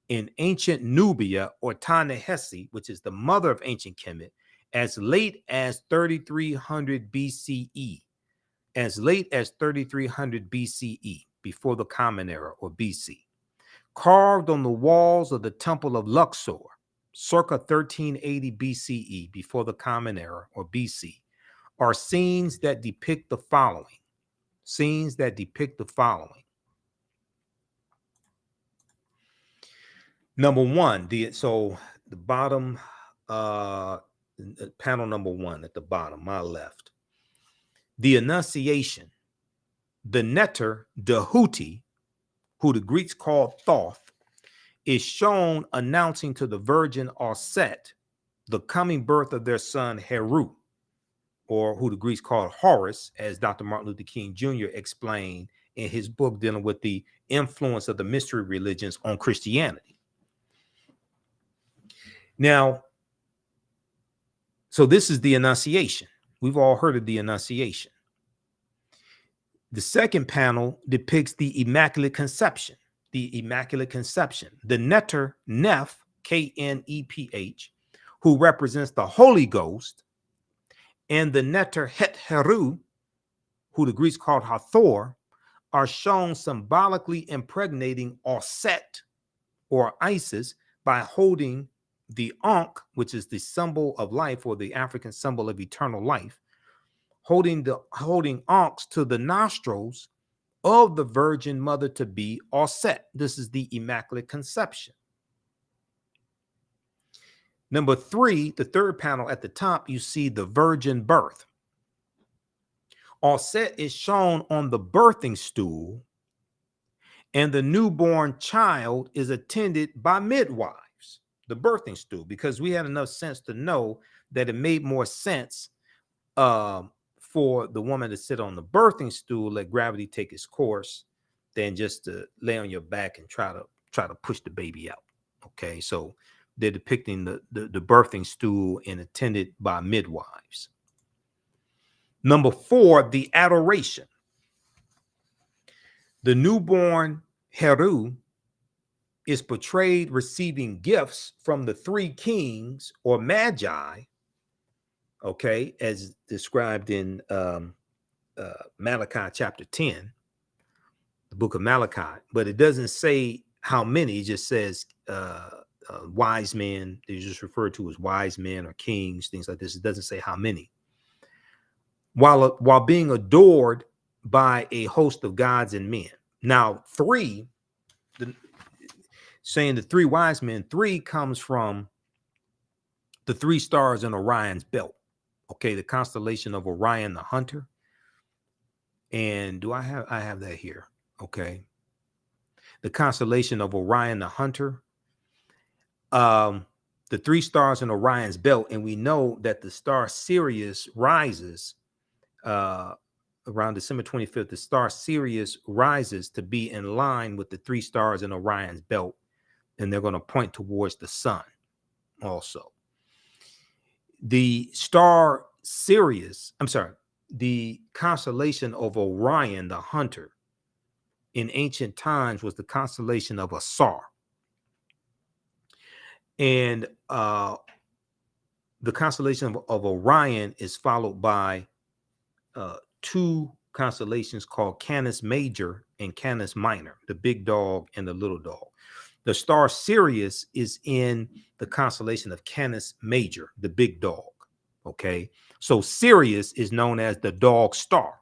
in ancient Nubia or Ta-Nehesi, which is the mother of ancient Kemet, as late as 3300 BCE. As late as 3300 BCE, before the Common Era, or BC. Carved on the walls of the Temple of Luxor, circa 1380 BCE, before the Common Era, or BC, are scenes that depict the following. Scenes that depict the following. Number one, the bottom, panel number one at the bottom, my left. The Annunciation, the Neter Dehuti, who the Greeks called Thoth, is shown announcing to the virgin Auset the coming birth of their son Heru, or who the Greeks called Horus, as Dr. Martin Luther King Jr. explained in his book dealing with the influence of the mystery religions on Christianity. Now, so this is the Annunciation. We've all heard of the Annunciation. The second panel depicts the Immaculate Conception. The Immaculate Conception. The Neter Neph, K-N-E-P-H, who represents the Holy Ghost, and the Neter Het Heru, who the Greeks called Hathor, are shown symbolically impregnating Auset, or Isis, by holding the Ankh, which is the symbol of life, or the African symbol of eternal life, holding Ankhs to the nostrils of the Virgin Mother to be Auset. This is the Immaculate Conception. Number three, the third panel at the top, you see the virgin birth. Auset is shown on the birthing stool, and the newborn child is attended by midwives, the birthing stool, because we had enough sense to know that it made more sense for the woman to sit on the birthing stool, let gravity take its course, than just to lay on your back and try to push the baby out. Okay, so they're depicting the birthing stool and attended by midwives. Number four, the adoration. The newborn Heru is portrayed receiving gifts from the three kings or magi, okay, as described in Malachi chapter 10, the book of Malachi, but it doesn't say how many. It just says wise men. They're just referred to as wise men or kings, things like this. It doesn't say how many. While being adored by a host of gods and men. Now, saying the three wise men, three comes from the three stars in Orion's belt. Okay, the constellation of Orion the Hunter. And I have that here. Okay. The constellation of Orion the Hunter. The three stars in Orion's belt, and we know that the star Sirius rises around December 25th. The star Sirius rises to be in line with the three stars in Orion's belt, and they're going to point towards the sun also. The star Sirius, the constellation of Orion the Hunter in ancient times was the constellation of Asar. And the constellation of Orion is followed by two constellations called Canis Major and Canis Minor, the big dog and the little dog. The star Sirius is in the constellation of Canis Major, the big dog. Okay, so Sirius is known as the dog star.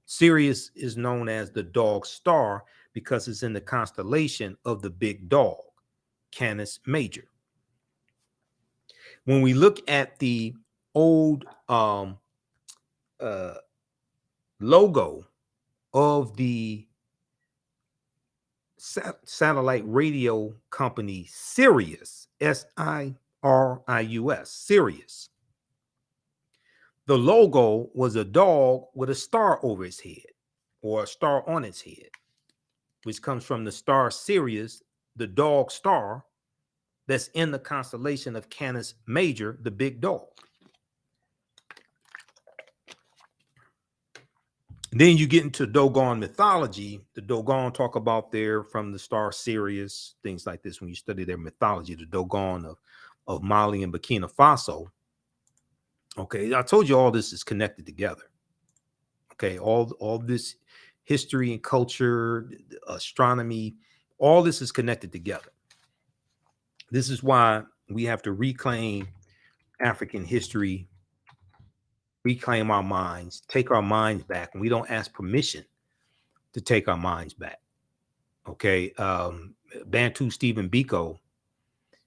Sirius is known as the dog star because it's in the constellation of the big dog, Canis Major. When we look at the old logo of the satellite radio company Sirius, Sirius, Sirius, the logo was a dog with a star over its head, or a star on its head, which comes from the star Sirius, the dog star that's in the constellation of Canis Major, the big dog. Then you get into Dogon mythology. The Dogon talk about there from the star Sirius, things like this. When you study their mythology, the Dogon of Mali and Burkina Faso. Okay, I told you all this is connected together. Okay, all this history and culture, astronomy, all this is connected together. This is why we have to reclaim African history, reclaim our minds, take our minds back, and we don't ask permission to take our minds back. Okay, Bantu Stephen Biko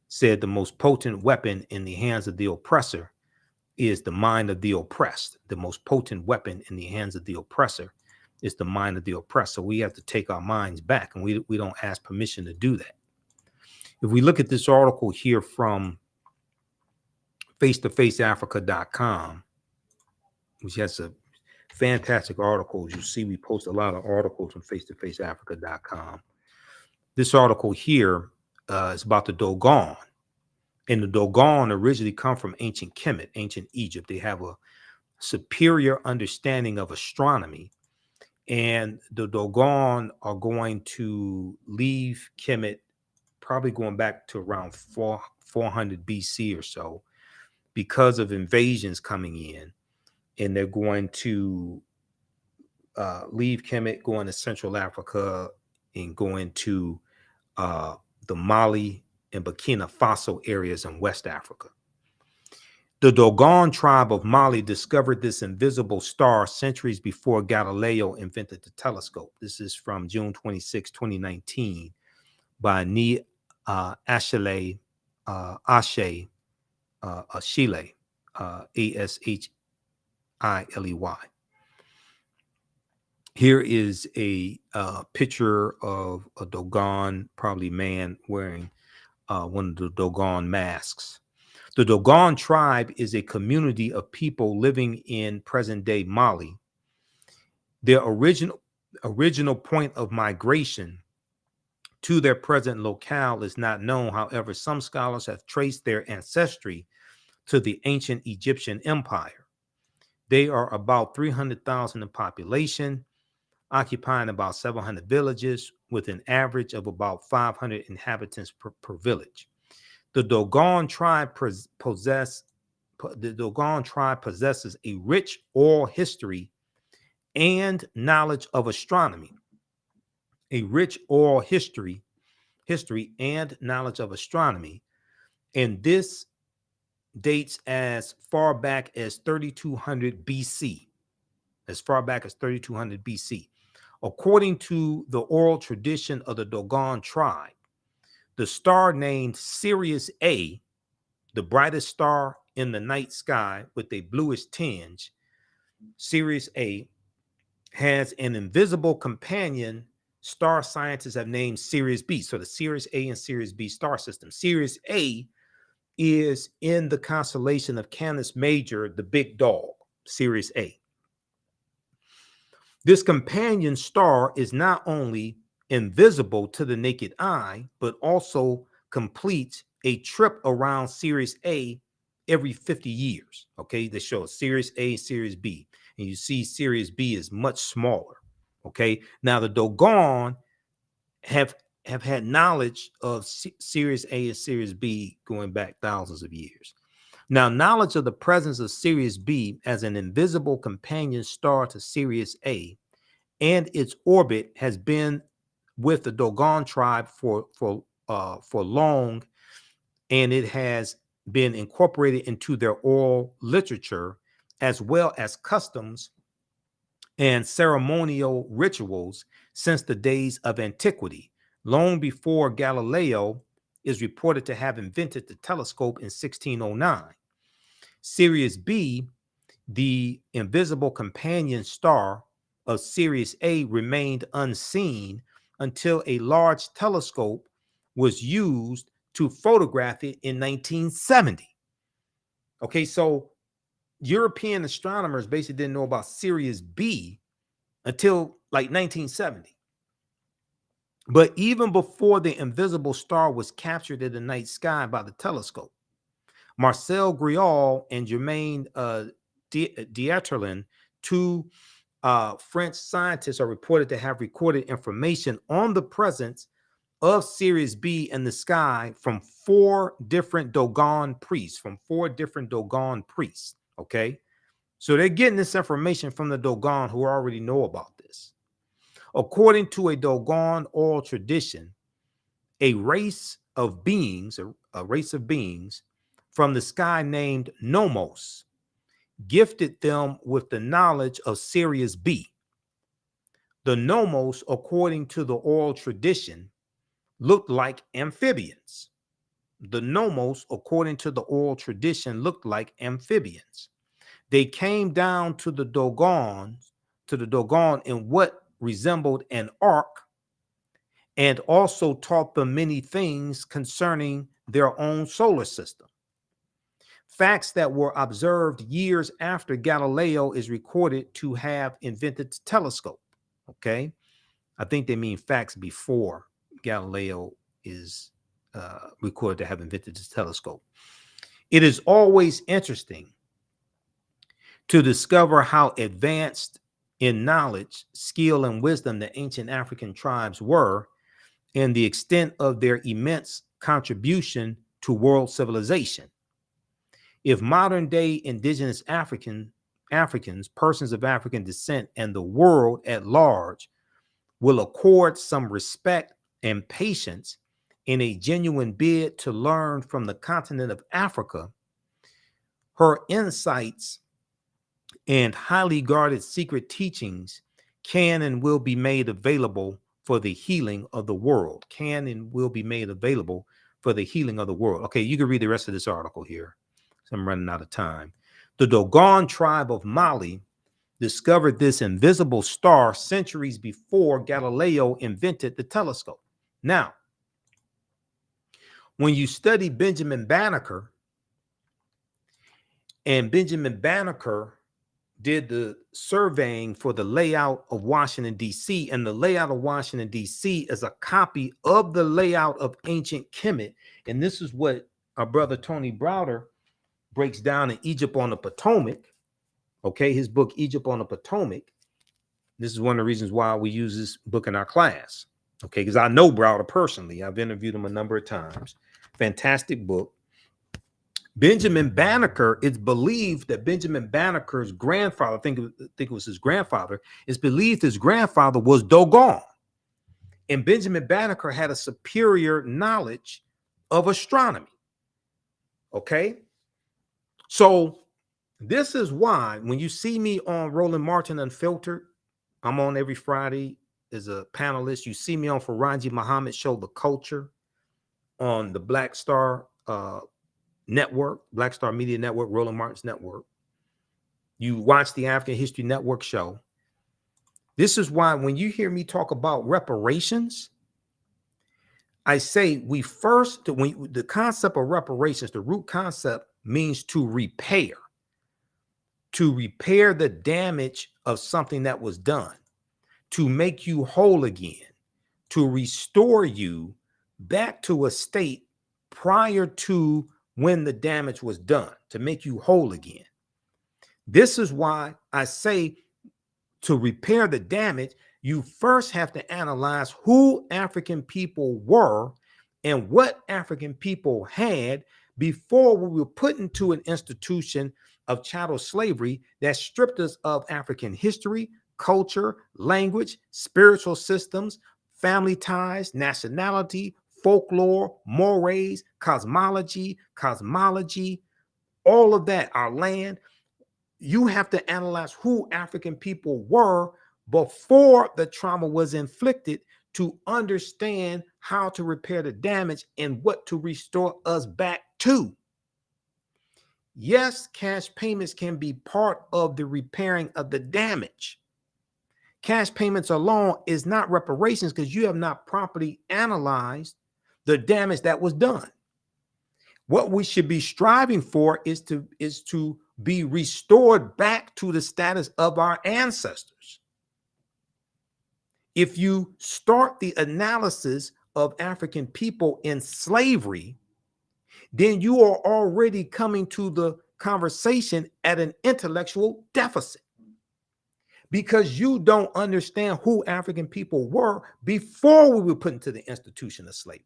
said the most potent weapon in the hands of the oppressor is the mind of the oppressed. The most potent weapon in the hands of the oppressor is the mind of the oppressed. So we have to take our minds back, and we don't ask permission to do that. If we look at this article here from face-to-faceafrica.com, which has a fantastic articles. You see, we post a lot of articles from face-to-faceafrica.com. This article here is about the Dogon. And the Dogon originally come from ancient Kemet, ancient Egypt. They have a superior understanding of astronomy. And the Dogon are going to leave Kemet, probably going back to around 400 BC or so, because of invasions coming in. And they're going to leave Kemet, go into Central Africa, and go into the Mali and Burkina Faso areas in West Africa. The Dogon tribe of Mali discovered this invisible star centuries before Galileo invented the telescope. This is from June 26, 2019, by Ni Ashile, Ashile, Ashiley. Here is a picture of a Dogon, probably man, wearing one of the Dogon masks. The Dogon tribe is a community of people living in present-day Mali. Their original point of migration to their present locale is not known. However, some scholars have traced their ancestry to the ancient Egyptian Empire. They are about 300,000 in population, occupying about 700 villages with an average of about 500 inhabitants per village. The Dogon tribe possesses a rich oral history and knowledge of astronomy. A rich oral history and knowledge of astronomy, and this dates as far back as 3200 BC. As far back as 3200 BC. According to the oral tradition of the Dogon tribe, the star named Sirius A, the brightest star in the night sky with a bluish tinge, Sirius A, has an invisible companion star scientists have named Sirius B. So the Sirius A and Sirius B star system. Sirius A is in the constellation of Canis Major, the big dog, Sirius A. This companion star is not only invisible to the naked eye, but also completes a trip around Sirius A every 50 years. Okay, they show Sirius A, Sirius B, and you see Sirius B is much smaller. Okay, now the Dogon have had knowledge of Sirius A and Sirius B going back thousands of years. Now, knowledge of the presence of Sirius B as an invisible companion star to Sirius A and its orbit has been with the Dogon tribe for long, and it has been incorporated into their oral literature as well as customs and ceremonial rituals since the days of antiquity, long before Galileo is reported to have invented the telescope in 1609. Sirius B, the invisible companion star of Sirius A, remained unseen until a large telescope was used to photograph it in 1970. Okay, so European astronomers basically didn't know about Sirius B until like 1970. But even before the invisible star was captured in the night sky by the telescope, Marcel Griaule and Germain Dieterlen, two French scientists, are reported to have recorded information on the presence of Sirius B in the sky from four different Dogon priests, Okay, so they're getting this information from the Dogon who already know about this. According to a Dogon oral tradition, a race of beings from the sky named Nomos gifted them with the knowledge of Sirius B. The Nomos, according to the oral tradition, looked like amphibians. They came down to the Dogon in what resembled an ark, and also taught them many things concerning their own solar system. Facts that were observed years after Galileo is recorded to have invented the telescope. Okay, I think they mean facts before Galileo is recorded to have invented the telescope. It is always interesting to discover how advanced in knowledge, skill, and wisdom the ancient African tribes were, and the extent of their immense contribution to world civilization. If modern day indigenous Africans, persons of African descent, and the world at large will accord some respect and patience in a genuine bid to learn from the continent of Africa, her insights and highly guarded secret teachings can and will be made available for the healing of the world. Okay, you can read the rest of this article here. So I'm running out of time. The Dogon tribe of Mali discovered this invisible star centuries before Galileo invented the telescope. Now, when you study Benjamin Banneker, and Benjamin Banneker did the surveying for the layout of Washington, D.C., and the layout of Washington, D.C. is a copy of the layout of ancient Kemet. And this is what our brother Tony Browder breaks down in Egypt on the Potomac. Okay, his book, Egypt on the Potomac. This is one of the reasons why we use this book in our class. Okay, because I know Browder personally. I've interviewed him a number of times. Fantastic book. Benjamin Banneker, it's believed that Benjamin Banneker's grandfather, I think it was his grandfather, it's believed his grandfather was Dogon. And Benjamin Banneker had a superior knowledge of astronomy. Okay? So this is why when you see me on Roland Martin Unfiltered, I'm on every Friday as a panelist. You see me on Faraji Muhammad's show, The Culture, on the Black Star Network, Black Star Media Network, Roland Martin's network. You watch the African History Network show. This is why when you hear me talk about reparations, I say the concept of reparations, the root concept means to repair the damage of something that was done, to make you whole again, to restore you back to a state prior to when the damage was done, to make you whole again. This is why I say to repair the damage, you first have to analyze who African people were and what African people had before we were put into an institution of chattel slavery that stripped us of African history, culture, language, spiritual systems, family ties, nationality, folklore, mores, cosmology, all of that, our land. You have to analyze who African people were before the trauma was inflicted to understand how to repair the damage and what to restore us back to. Yes, cash payments can be part of the repairing of the damage. Cash payments alone is not reparations because you have not properly analyzed the damage that was done. What we should be striving for is to be restored back to the status of our ancestors. If you start the analysis of African people in slavery, then you are already coming to the conversation at an intellectual deficit because you don't understand who African people were before we were put into the institution of slavery.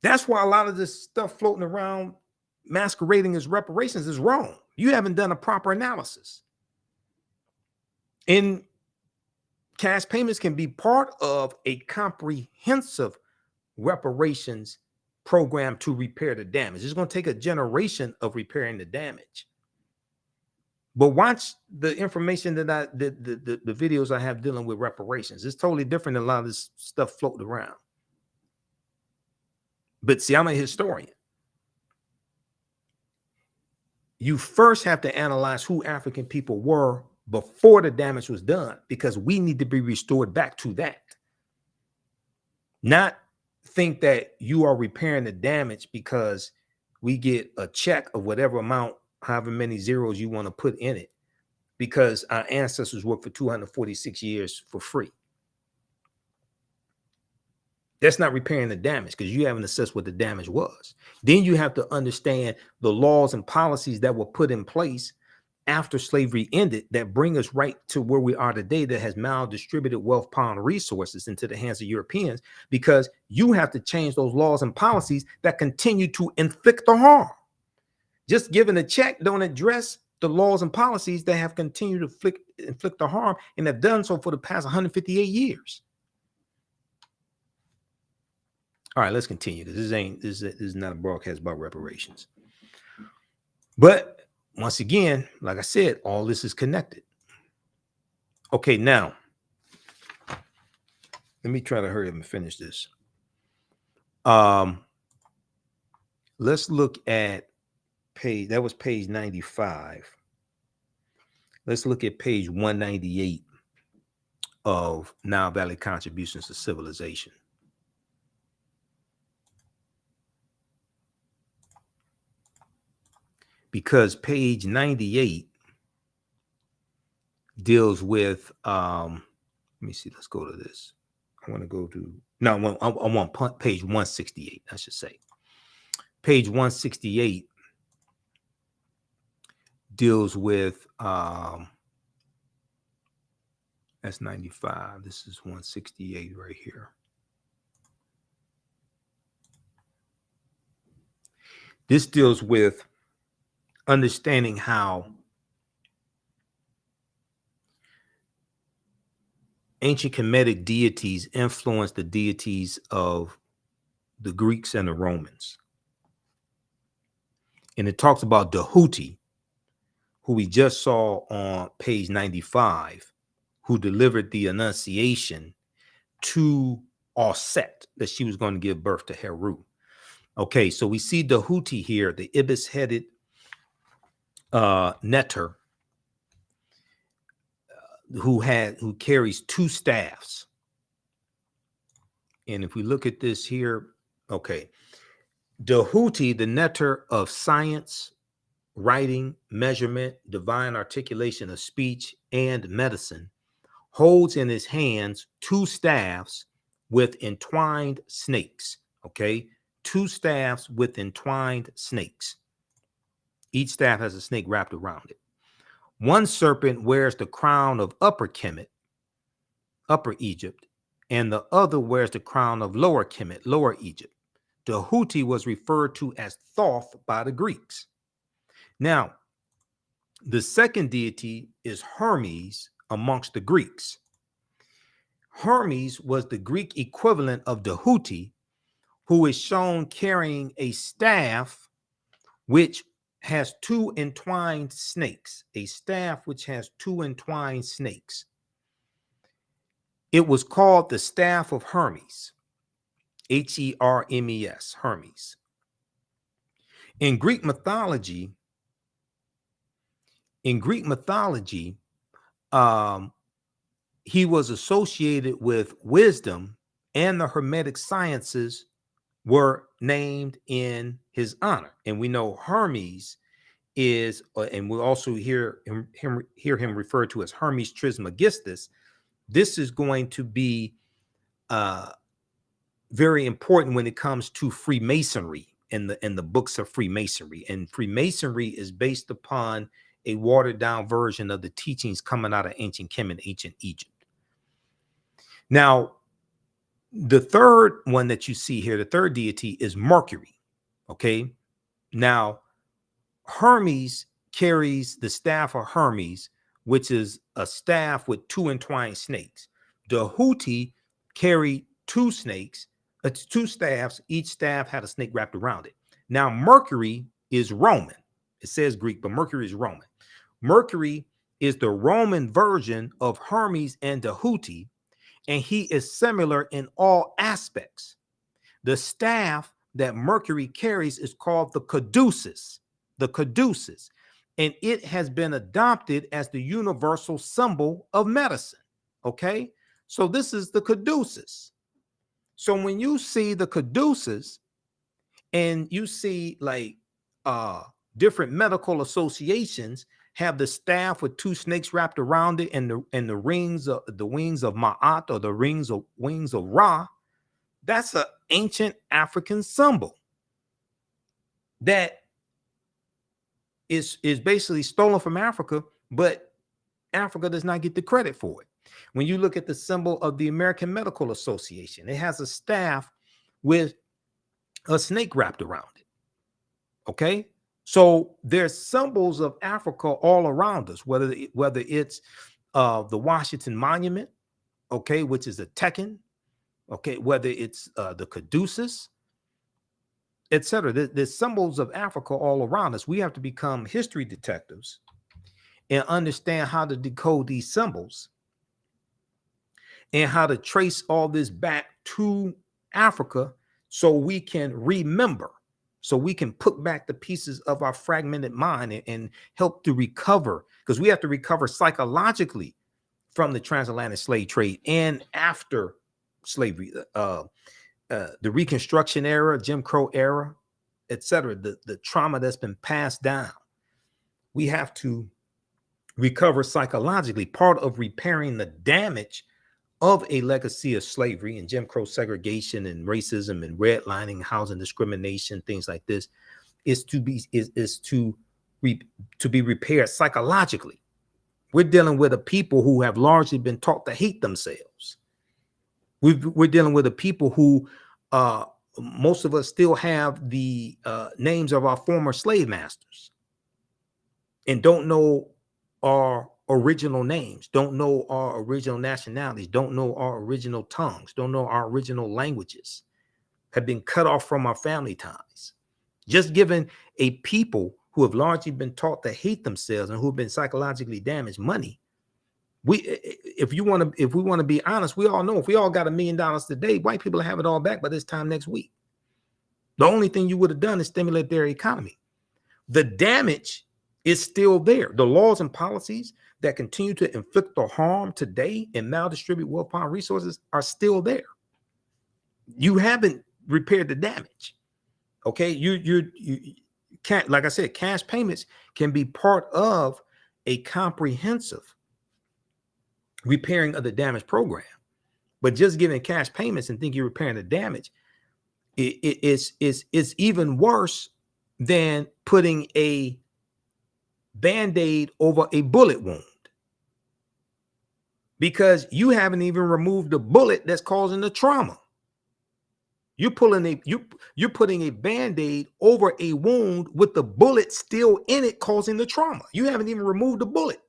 That's why a lot of this stuff floating around masquerading as reparations is wrong. You haven't done a proper analysis. And cash payments can be part of a comprehensive reparations program to repair the damage. It's going to take a generation of repairing the damage. But watch the information that the videos I have dealing with reparations. It's totally different than a lot of this stuff floating around. But see, I'm a historian. You first have to analyze who African people were before the damage was done, because we need to be restored back to that. Not think that you are repairing the damage because we get a check of whatever amount, however many zeros you want to put in it, because our ancestors worked for 246 years for free. That's not repairing the damage because you haven't assessed what the damage was. Then you have to understand the laws and policies that were put in place after slavery ended that bring us right to where we are today, that has maldistributed wealth, power, and resources into the hands of Europeans, because you have to change those laws and policies that continue to inflict the harm. Just giving a check don't address the laws and policies that have continued to inflict the harm and have done so for the past 158 years. All right, let's continue. This is not a broadcast about reparations. But once again, like I said, all this is connected. Okay, now let me try to hurry up and finish this. Let's look at page, that was page 95. Let's look at page 198 of Nile Valley Contributions to Civilization. Because page 98 deals with, let me see, let's go to this. I want to go to, no, I want page 168, I should say. Page 168 deals with, that's 95. This is 168 right here. This deals with understanding how ancient Kemetic deities influenced the deities of the Greeks and the Romans. And it talks about Dahuti, who we just saw on page 95, who delivered the Annunciation to Auset, that she was going to give birth to Heru. Okay, so we see Dahuti here, the ibis-headed netter, who carries two staffs. And if we look at this here, okay, Dahuti, the netter of science, writing, measurement, divine articulation of speech, and medicine, holds in his hands two staffs with entwined snakes. Okay, two staffs with entwined snakes. Each staff has a snake wrapped around it. One serpent wears the crown of Upper Kemet, Upper Egypt, and the other wears the crown of Lower Kemet, Lower Egypt. Tahuti was referred to as Thoth by the Greeks. Now, the second deity is Hermes amongst the Greeks. Hermes was the Greek equivalent of Tahuti, who is shown carrying a staff which has two entwined snakes, a staff which has two entwined snakes. It was called the staff of Hermes, Hermes, Hermes. In Greek mythology, he was associated with wisdom, and the Hermetic sciences were named in his honor. And we know Hermes is, and we also hear him referred to as Hermes Trismegistus. This is going to be very important when it comes to Freemasonry and the books of Freemasonry. And Freemasonry is based upon a watered down version of the teachings coming out of ancient Kemet, ancient Egypt. Now, the third one that you see here, the third deity, is Mercury. Okay. Now, Hermes carries the staff of Hermes, which is a staff with two entwined snakes. Tahuti carried two snakes, two staffs. Each staff had a snake wrapped around it. Now, Mercury is Roman. It says Greek, but Mercury is Roman. Mercury is the Roman version of Hermes and Tahuti, and he is similar in all aspects. The staff that Mercury carries is called the caduceus, and it has been adopted as the universal symbol of medicine. Okay, so this is the caduceus. So when you see the caduceus and you see like different medical associations have the staff with two snakes wrapped around it, and the wings of Ma'at, or the wings of Ra, that's an ancient African symbol that is basically stolen from Africa, but Africa does not get the credit for it. When you look at the symbol of the American Medical Association, it has a staff with a snake wrapped around it. Okay, so there's symbols of Africa all around us, whether it's the Washington Monument, okay, which is a Tekken, okay, whether it's the caduceus, etc. There's symbols of Africa all around us. We have to become history detectives and understand how to decode these symbols and how to trace all this back to Africa so we can remember, so we can put back the pieces of our fragmented mind and help to recover, because we have to recover psychologically from the transatlantic slave trade and after slavery, the Reconstruction era, Jim Crow era, etc. The trauma that's been passed down. We have to recover psychologically. Part of repairing the damage of a legacy of slavery and Jim Crow segregation and racism and redlining, housing discrimination, things like this, is to be repaired psychologically. We're dealing with a people who have largely been taught to hate themselves. We're dealing with a people who, most of us still have the names of our former slave masters and don't know our original names, don't know our original nationalities, don't know our original tongues, don't know our original languages, have been cut off from our family ties. Just given a people who have largely been taught to hate themselves and who have been psychologically damaged money. If we want to be honest, we all know if we all got $1 million today, white people have it all back by this time next week. The only thing you would have done is stimulate their economy. The damage is still there. The laws and policies that continue to inflict the harm today and maldistribute wealth, power, resources are still there. You haven't repaired the damage. Okay, you can't, like I said, cash payments can be part of a comprehensive repairing of the damage program, but just giving cash payments and think you're repairing the damage, it's even worse than putting a Band-Aid over a bullet wound, because you haven't even removed the bullet that's causing the trauma. You're putting a band-aid over a wound with the bullet still in it, causing the trauma. You haven't even removed the bullet.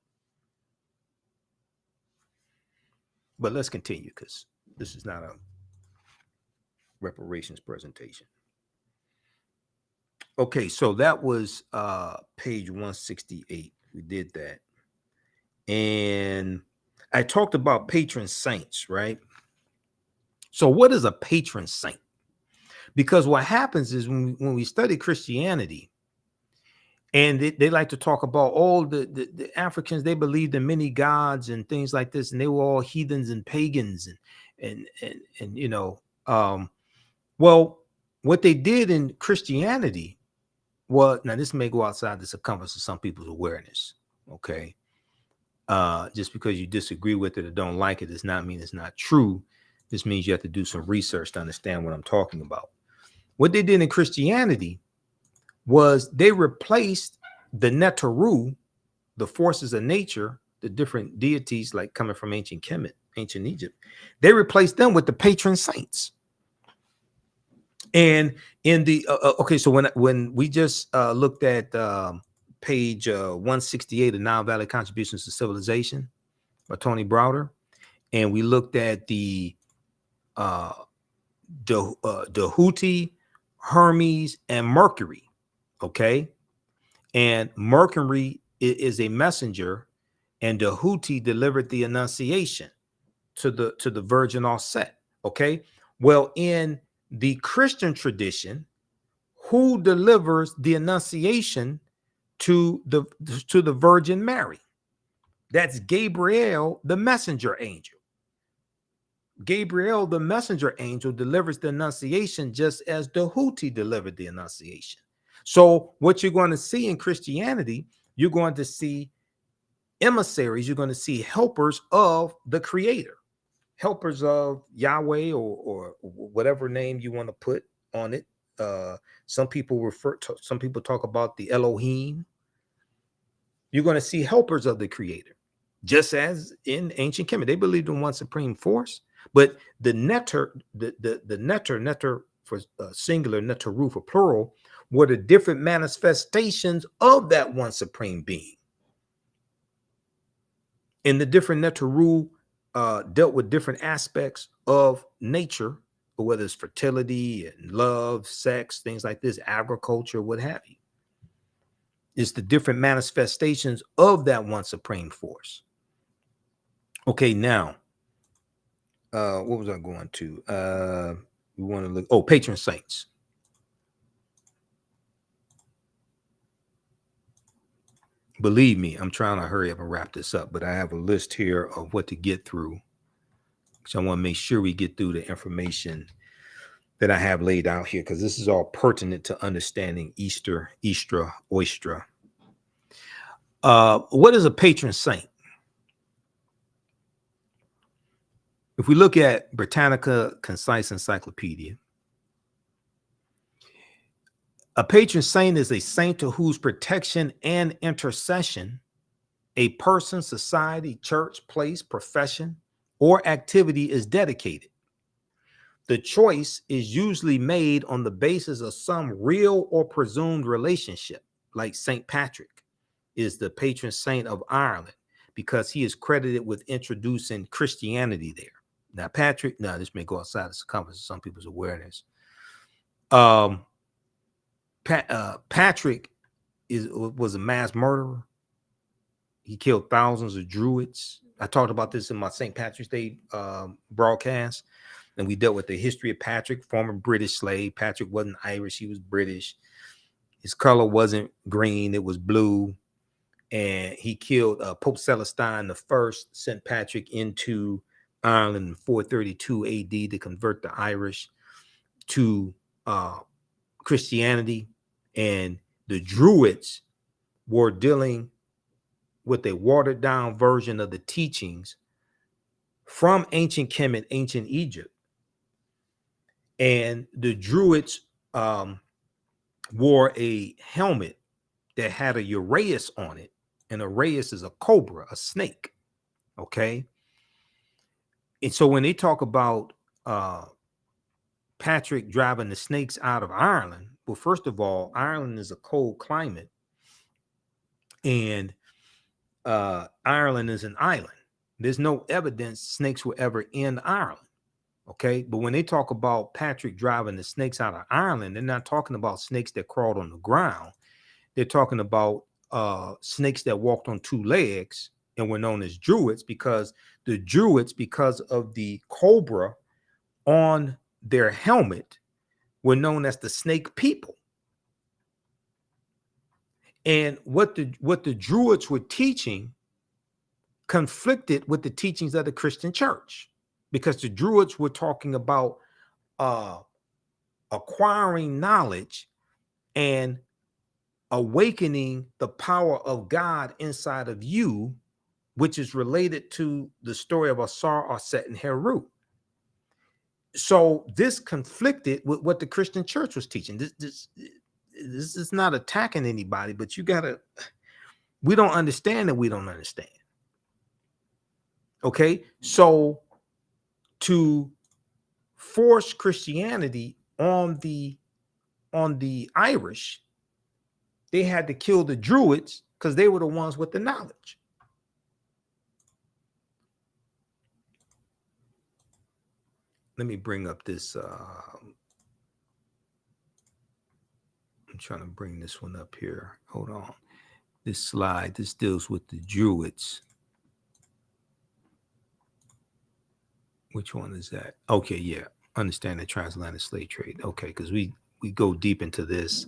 But let's continue, because this is not a reparations presentation. Okay, so that was page 168. We did that. And I talked about patron saints, right? So what is a patron saint? Because what happens is when we study Christianity, and they like to talk about all the Africans, they believed in many gods and things like this, and they were all heathens and pagans and you know, well, what they did in Christianity was, now this may go outside the circumference of some people's awareness, okay? Just because you disagree with it or don't like it does not mean it's not true. This means you have to do some research to understand what I'm talking about. What they did in Christianity was they replaced the Neteru, the forces of nature, the different deities like coming from ancient Kemet, ancient Egypt. They replaced them with the patron saints. And in the okay, so when we just looked at page 168 of Nile Valley Contributions to Civilization by Tony Browder, and we looked at the Houthi, Hermes, and Mercury. Okay, and Mercury is a messenger, and the Houthi delivered the Annunciation to the Virgin Offset. Okay, well, in the Christian tradition, who delivers the Annunciation to the Virgin Mary? That's Gabriel, the messenger angel. Gabriel, the messenger angel, delivers the Annunciation just as the Houthi delivered the Annunciation. So what you're going to see in Christianity, you're going to see emissaries, you're going to see helpers of the Creator, helpers of Yahweh, or whatever name you want to put on it. Some people talk about the Elohim. You're going to see helpers of the Creator, just as in ancient Kemet. They believed in one supreme force, but the netter for singular, neteru for plural, were the different manifestations of that one supreme being. And the different neteru dealt with different aspects of nature, whether it's fertility and love, sex, things like this, agriculture, what have you. It's the different manifestations of that one supreme force. Okay, now, what was I going to? We want to look, patron saints. Believe me, I'm trying to hurry up and wrap this up, but I have a list here of what to get through. So I want to make sure we get through the information that I have laid out here, because this is all pertinent to understanding Easter, Oistra. What is a patron saint? If we look at Britannica Concise Encyclopedia, a patron saint is a saint to whose protection and intercession a person, society, church, place, profession, or activity is dedicated. The choice is usually made on the basis of some real or presumed relationship, like St. Patrick is the patron saint of Ireland because he is credited with introducing Christianity there. Now, Patrick, this may go outside the circumference of some people's awareness. Patrick was a mass murderer. He killed thousands of Druids. I talked about this in my St. Patrick's Day broadcast, and we dealt with the history of Patrick, former British slave. Patrick wasn't Irish, he was British. His color wasn't green, it was blue. And he killed Pope Celestine I, sent Patrick into Ireland in 432 AD to convert the Irish to Christianity. And the Druids were dealing with a watered down version of the teachings from ancient Kemet, ancient Egypt. And the Druids wore a helmet that had a uraeus on it. And uraeus is a cobra, a snake. Okay. And so when they talk about Patrick driving the snakes out of Ireland. Well, first of all, Ireland is a cold climate, and Ireland is an island. There's no evidence snakes were ever in Ireland. Okay. But when they talk about Patrick driving the snakes out of Ireland, they're not talking about snakes that crawled on the ground. They're talking about snakes that walked on two legs and were known as Druids, because the Druids, because of the cobra on their helmet, were known as the snake people. And what the Druids were teaching conflicted with the teachings of the Christian church, because the Druids were talking about acquiring knowledge and awakening the power of God inside of you, which is related to the story of Asar, Aset, and Heru. So this conflicted with what the Christian church was teaching. This is not attacking anybody, but we don't understand that we don't understand. Okay, so to force Christianity on the Irish, they had to kill the Druids because they were the ones with the knowledge. Let me bring up this. I'm trying to bring this one up here. Hold on. This slide, this deals with the Druids. Which one is that? Okay, yeah. Understand the transatlantic slave trade. Okay, because we go deep into this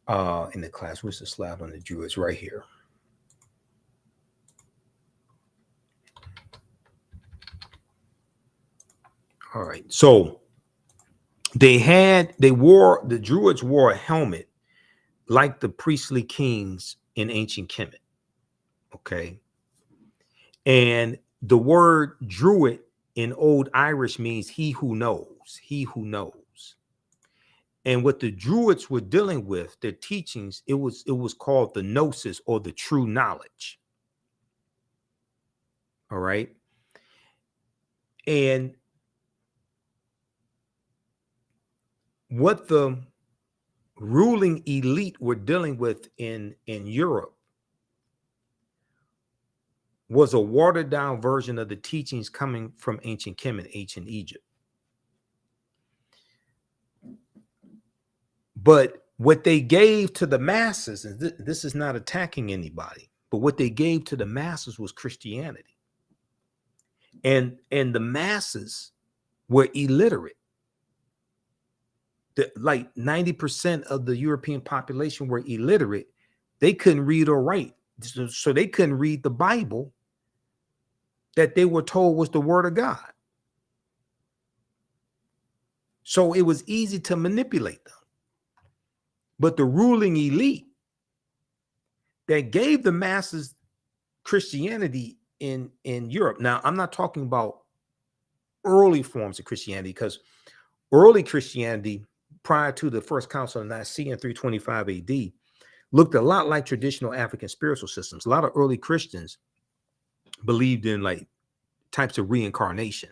in the class. Where's the slide on the Druids? Right here. All right. So the Druids wore a helmet like the priestly kings in ancient Kemet. Okay. And the word Druid in Old Irish means he who knows, he who knows. And what the Druids were dealing with, their teachings, it was called the gnosis, or the true knowledge. All right. And what the ruling elite were dealing with in Europe was a watered down version of the teachings coming from ancient Kemet, ancient Egypt. But what they gave to the masses, and this is not attacking anybody, but what they gave to the masses was Christianity. And the masses were illiterate. Like 90% of the European population were illiterate. They couldn't read or write. So they couldn't read the Bible that they were told was the word of God. So it was easy to manipulate them. But the ruling elite that gave the masses Christianity in Europe. Now, I'm not talking about early forms of Christianity, because early Christianity prior to the First Council of Nicaea in 325 AD looked a lot like traditional African spiritual systems. A lot of early Christians believed in like types of reincarnation.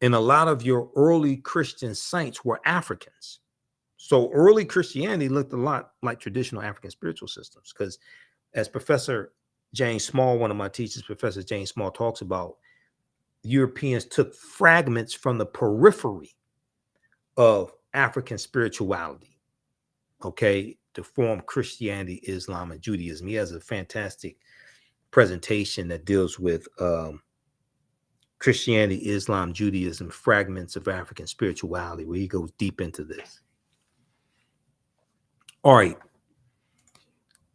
And a lot of your early Christian saints were Africans. So early Christianity looked a lot like traditional African spiritual systems, because as Professor James Small, one of my teachers, Professor James Small, talks about, Europeans took fragments from the periphery of African spirituality, okay, to form Christianity, Islam, and Judaism. He has a fantastic presentation that deals with Christianity, Islam, Judaism, fragments of African spirituality, where he goes deep into this. All right.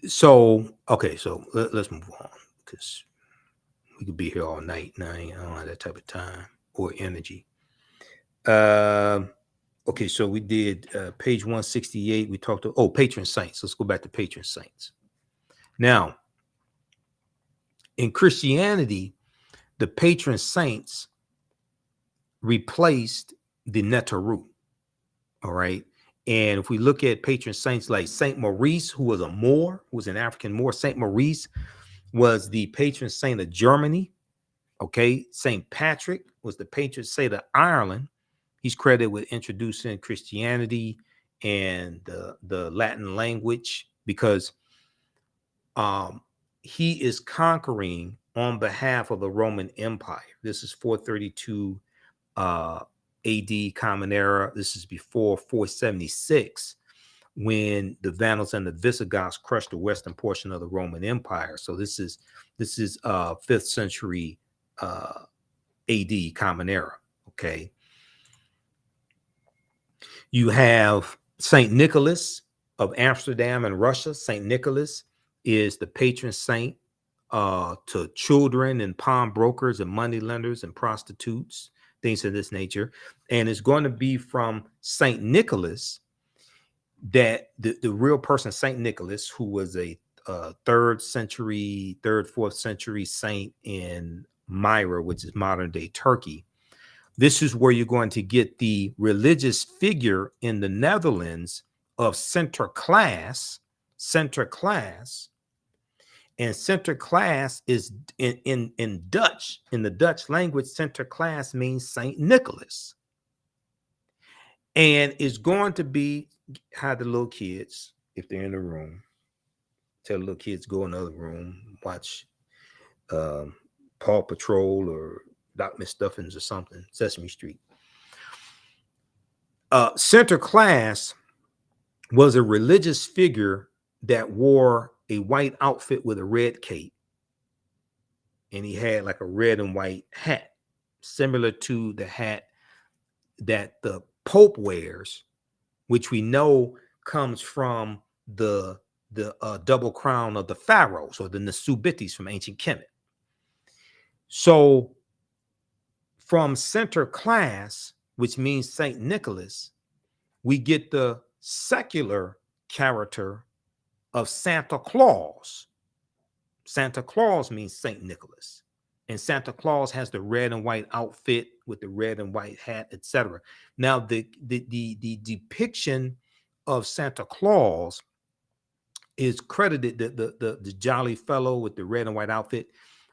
So, okay, so let's move on, because we could be here all night. Now, I don't have that type of time or energy. Okay, so we did page 168. We talked to, patron saints. Let's go back to patron saints. Now, in Christianity, the patron saints replaced the Neteru. All right. And if we look at patron saints like Saint Maurice, who was a Moor, who was an African Moor, Saint Maurice was the patron saint of Germany. Okay. Saint Patrick was the patron saint of Ireland. He's credited with introducing Christianity and the Latin language, because he is conquering on behalf of the Roman Empire. This is 432 AD Common Era. This is before 476, when the Vandals and the Visigoths crushed the western portion of the Roman Empire. So this is 5th century AD Common Era. Okay. You have Saint Nicholas of Amsterdam and Russia. Saint Nicholas is the patron saint to children and pawnbrokers and moneylenders and prostitutes, things of this nature. And it's going to be from Saint Nicholas that the real person, Saint Nicholas, who was a 4th century saint in Myra, which is modern day Turkey. This is where you're going to get the religious figure in the Netherlands of Sinterklaas. And Sinterklaas is in Dutch. In the Dutch language, Sinterklaas means Saint Nicholas. And it's going to be how the little kids, if they're in the room, tell the little kids go in the other room, watch Paw Patrol or Doc McStuffins or something, Sesame Street. Sinterklaas was a religious figure that wore a white outfit with a red cape. And he had like a red and white hat, similar to the hat that the Pope wears, which we know comes from the double crown of the pharaohs, or the Nasubitis from ancient Kemet. So from Sinterklaas, which means Saint Nicholas, we get the secular character of Santa Claus. Santa Claus means Saint Nicholas, and Santa Claus has the red and white outfit with the red and white hat, etc. Now, the depiction of Santa Claus is credited, the jolly fellow with the red and white outfit,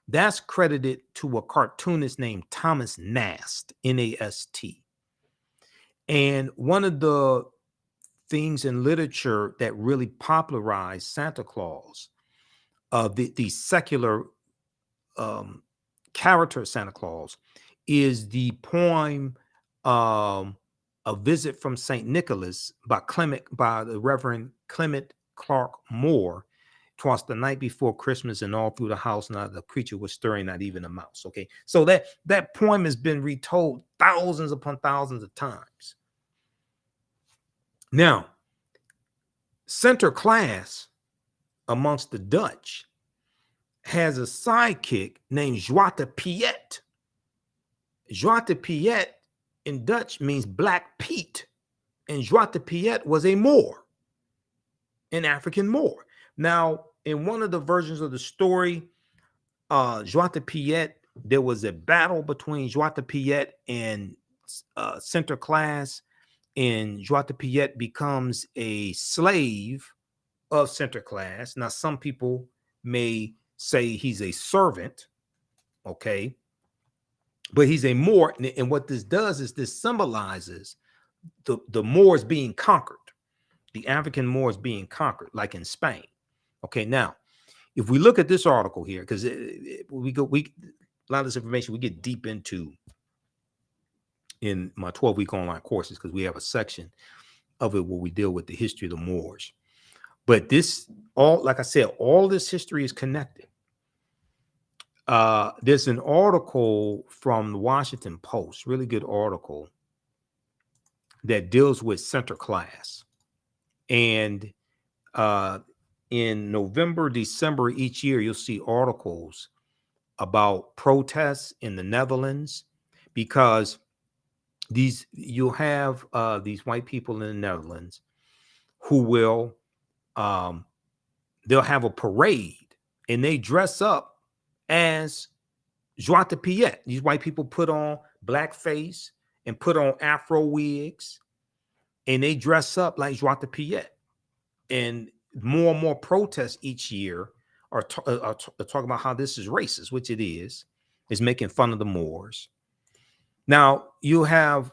that's credited to a cartoonist named Thomas Nast, N-A-S-T. And one of the things in literature that really popularized Santa Claus, the secular character of Santa Claus, is the poem A Visit from St. Nicholas by the Reverend Clement Clark Moore. 'Twas the night before Christmas, and all through the house not a creature was stirring, not even a mouse. Okay, so that poem has been retold thousands upon thousands of times. Now, Sinterklaas amongst the Dutch has a sidekick named Zwarte Piet. Zwarte Piet in Dutch means Black Pete, and Zwarte Piet was a Moor, an African Moor. Now, in one of the versions of the story, Zwarte Piet, there was a battle between Zwarte Piet and Sinterklaas, and Zwarte Piet becomes a slave of Sinterklaas. Now, some people may say he's a servant, okay, but he's a Moor. And what this does is this symbolizes the Moors being conquered, the African Moors being conquered, like in Spain. Okay, now, if we look at this article here, because a lot of this information we get deep into in my 12-week online courses, because we have a section of it where we deal with the history of the Moors. But this, like I said, all this history is connected. There's an article from the Washington Post, really good article, that deals with Sinterklaas. And in November, December each year, you'll see articles about protests in the Netherlands, because you'll have these white people in the Netherlands who will they'll have a parade, and they dress up as Zwarte Piet. These white people put on blackface and put on Afro wigs, and they dress up like Zwarte Piet. And more and more protests each year are talking about how this is racist, which it is making fun of the Moors. Now, you have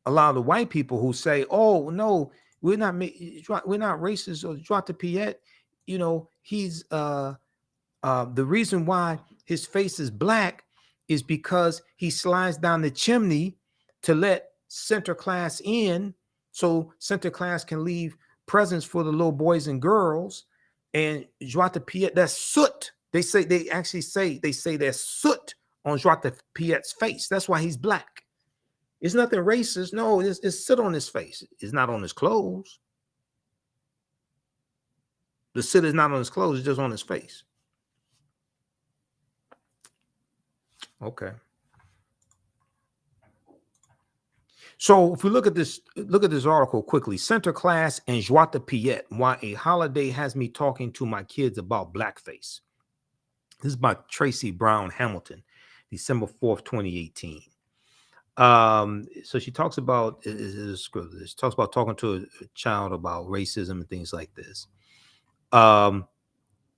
a lot of the white people who say, "Oh no, we're not racist," or Joie de Piet, you know, he's the reason why his face is black is because he slides down the chimney to let center class in, so center class can leave presents for the little boys and girls. And Joie de Piet, that's soot. They say there's soot on Joie de Piet's face. That's why he's black. It's nothing racist. No, it's soot on his face. It's not on his clothes. The soot is not on his clothes. It's just on his face. Okay. So if we look at this article quickly, Center Class and Joie de Piet, why a holiday has me talking to my kids about blackface. This is by Tracy Brown Hamilton, December 4th, 2018. So she talks about talking to a child about racism and things like this.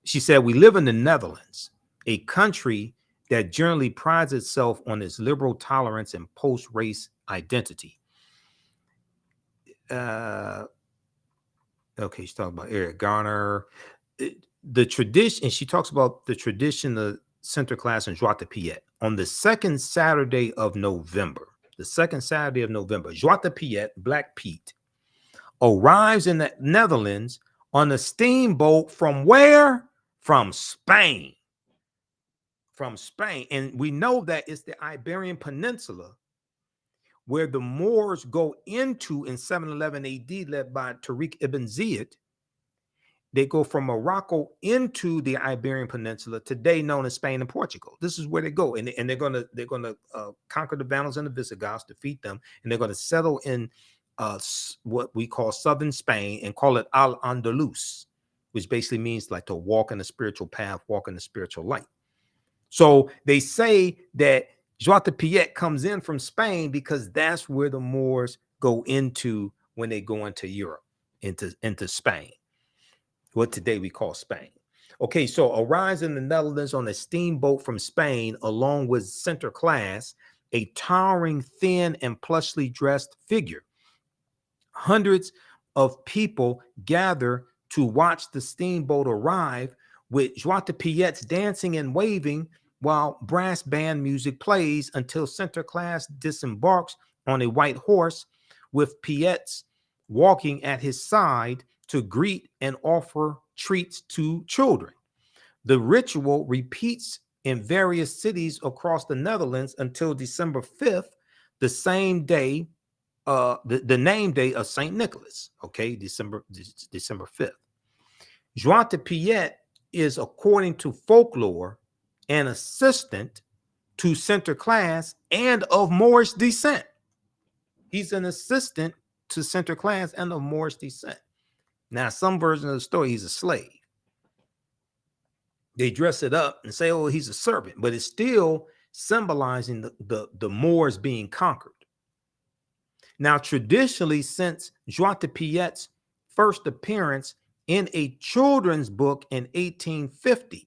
She said, we live in the Netherlands, a country that generally prides itself on its liberal tolerance and post-race identity. Okay, she's talking about Eric Garner. The tradition, and she talks about the tradition of Center Class and Joie de Piet. On the second Saturday of November, Joie de Piet, Black Pete, arrives in the Netherlands on a steamboat from where? From Spain. And we know that it's the Iberian Peninsula where the Moors go into in 711 AD, led by Tariq ibn Ziyad. They go from Morocco into the Iberian Peninsula, today known as Spain and Portugal. This is where they go, and they're gonna conquer the Vandals and the Visigoths, defeat them, and they're gonna settle in what we call southern Spain and call it Al-Andalus, which basically means like to walk in the spiritual path, walk in the spiritual light. So they say that Joie de Piet comes in from Spain because that's where the Moors go into when they go into Europe, into Spain, what today we call Spain. Okay, so arrives in the Netherlands on a steamboat from Spain, along with Center Class, a towering, thin, and plushly dressed figure. Hundreds of people gather to watch the steamboat arrive, with Joie de Piet's dancing and waving while brass band music plays until Center Class disembarks on a white horse, with Piet's walking at his side to greet and offer treats to children. The ritual repeats in various cities across the Netherlands until December 5th, the same day, the name day of St. Nicholas. Okay, December 5th. Joie de Piet is, according to folklore, an assistant to Center Class and of Moorish descent. He's an assistant to Center Class and of Moorish descent. Now, some version of the story, he's a slave. They dress it up and say, oh, he's a servant, but it's still symbolizing the Moors being conquered. Now, traditionally, since Joie de Piet's first appearance in a children's book in 1850,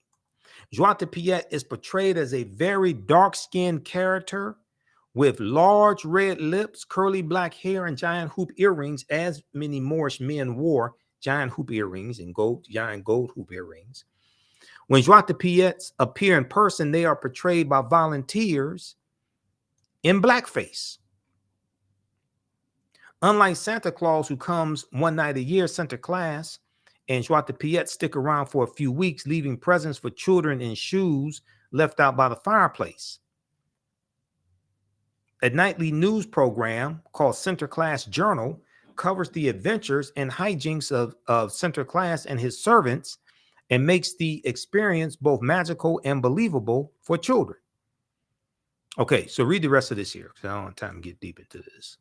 Joie de Piet is portrayed as a very dark-skinned character with large red lips, curly black hair, and giant hoop earrings, as many Moorish men wore giant hoop earrings and giant gold hoop earrings. When Joie de Piets appear in person, they are portrayed by volunteers in blackface. Unlike Santa Claus, who comes one night a year, Center Class and Joie de Piet stick around for a few weeks, leaving presents for children in shoes left out by the fireplace. A nightly news program called Center Class Journal covers the adventures and hijinks of Center Class and his servants and makes the experience both magical and believable for children. Okay, so read the rest of this here, because I don't have time to get deep into this.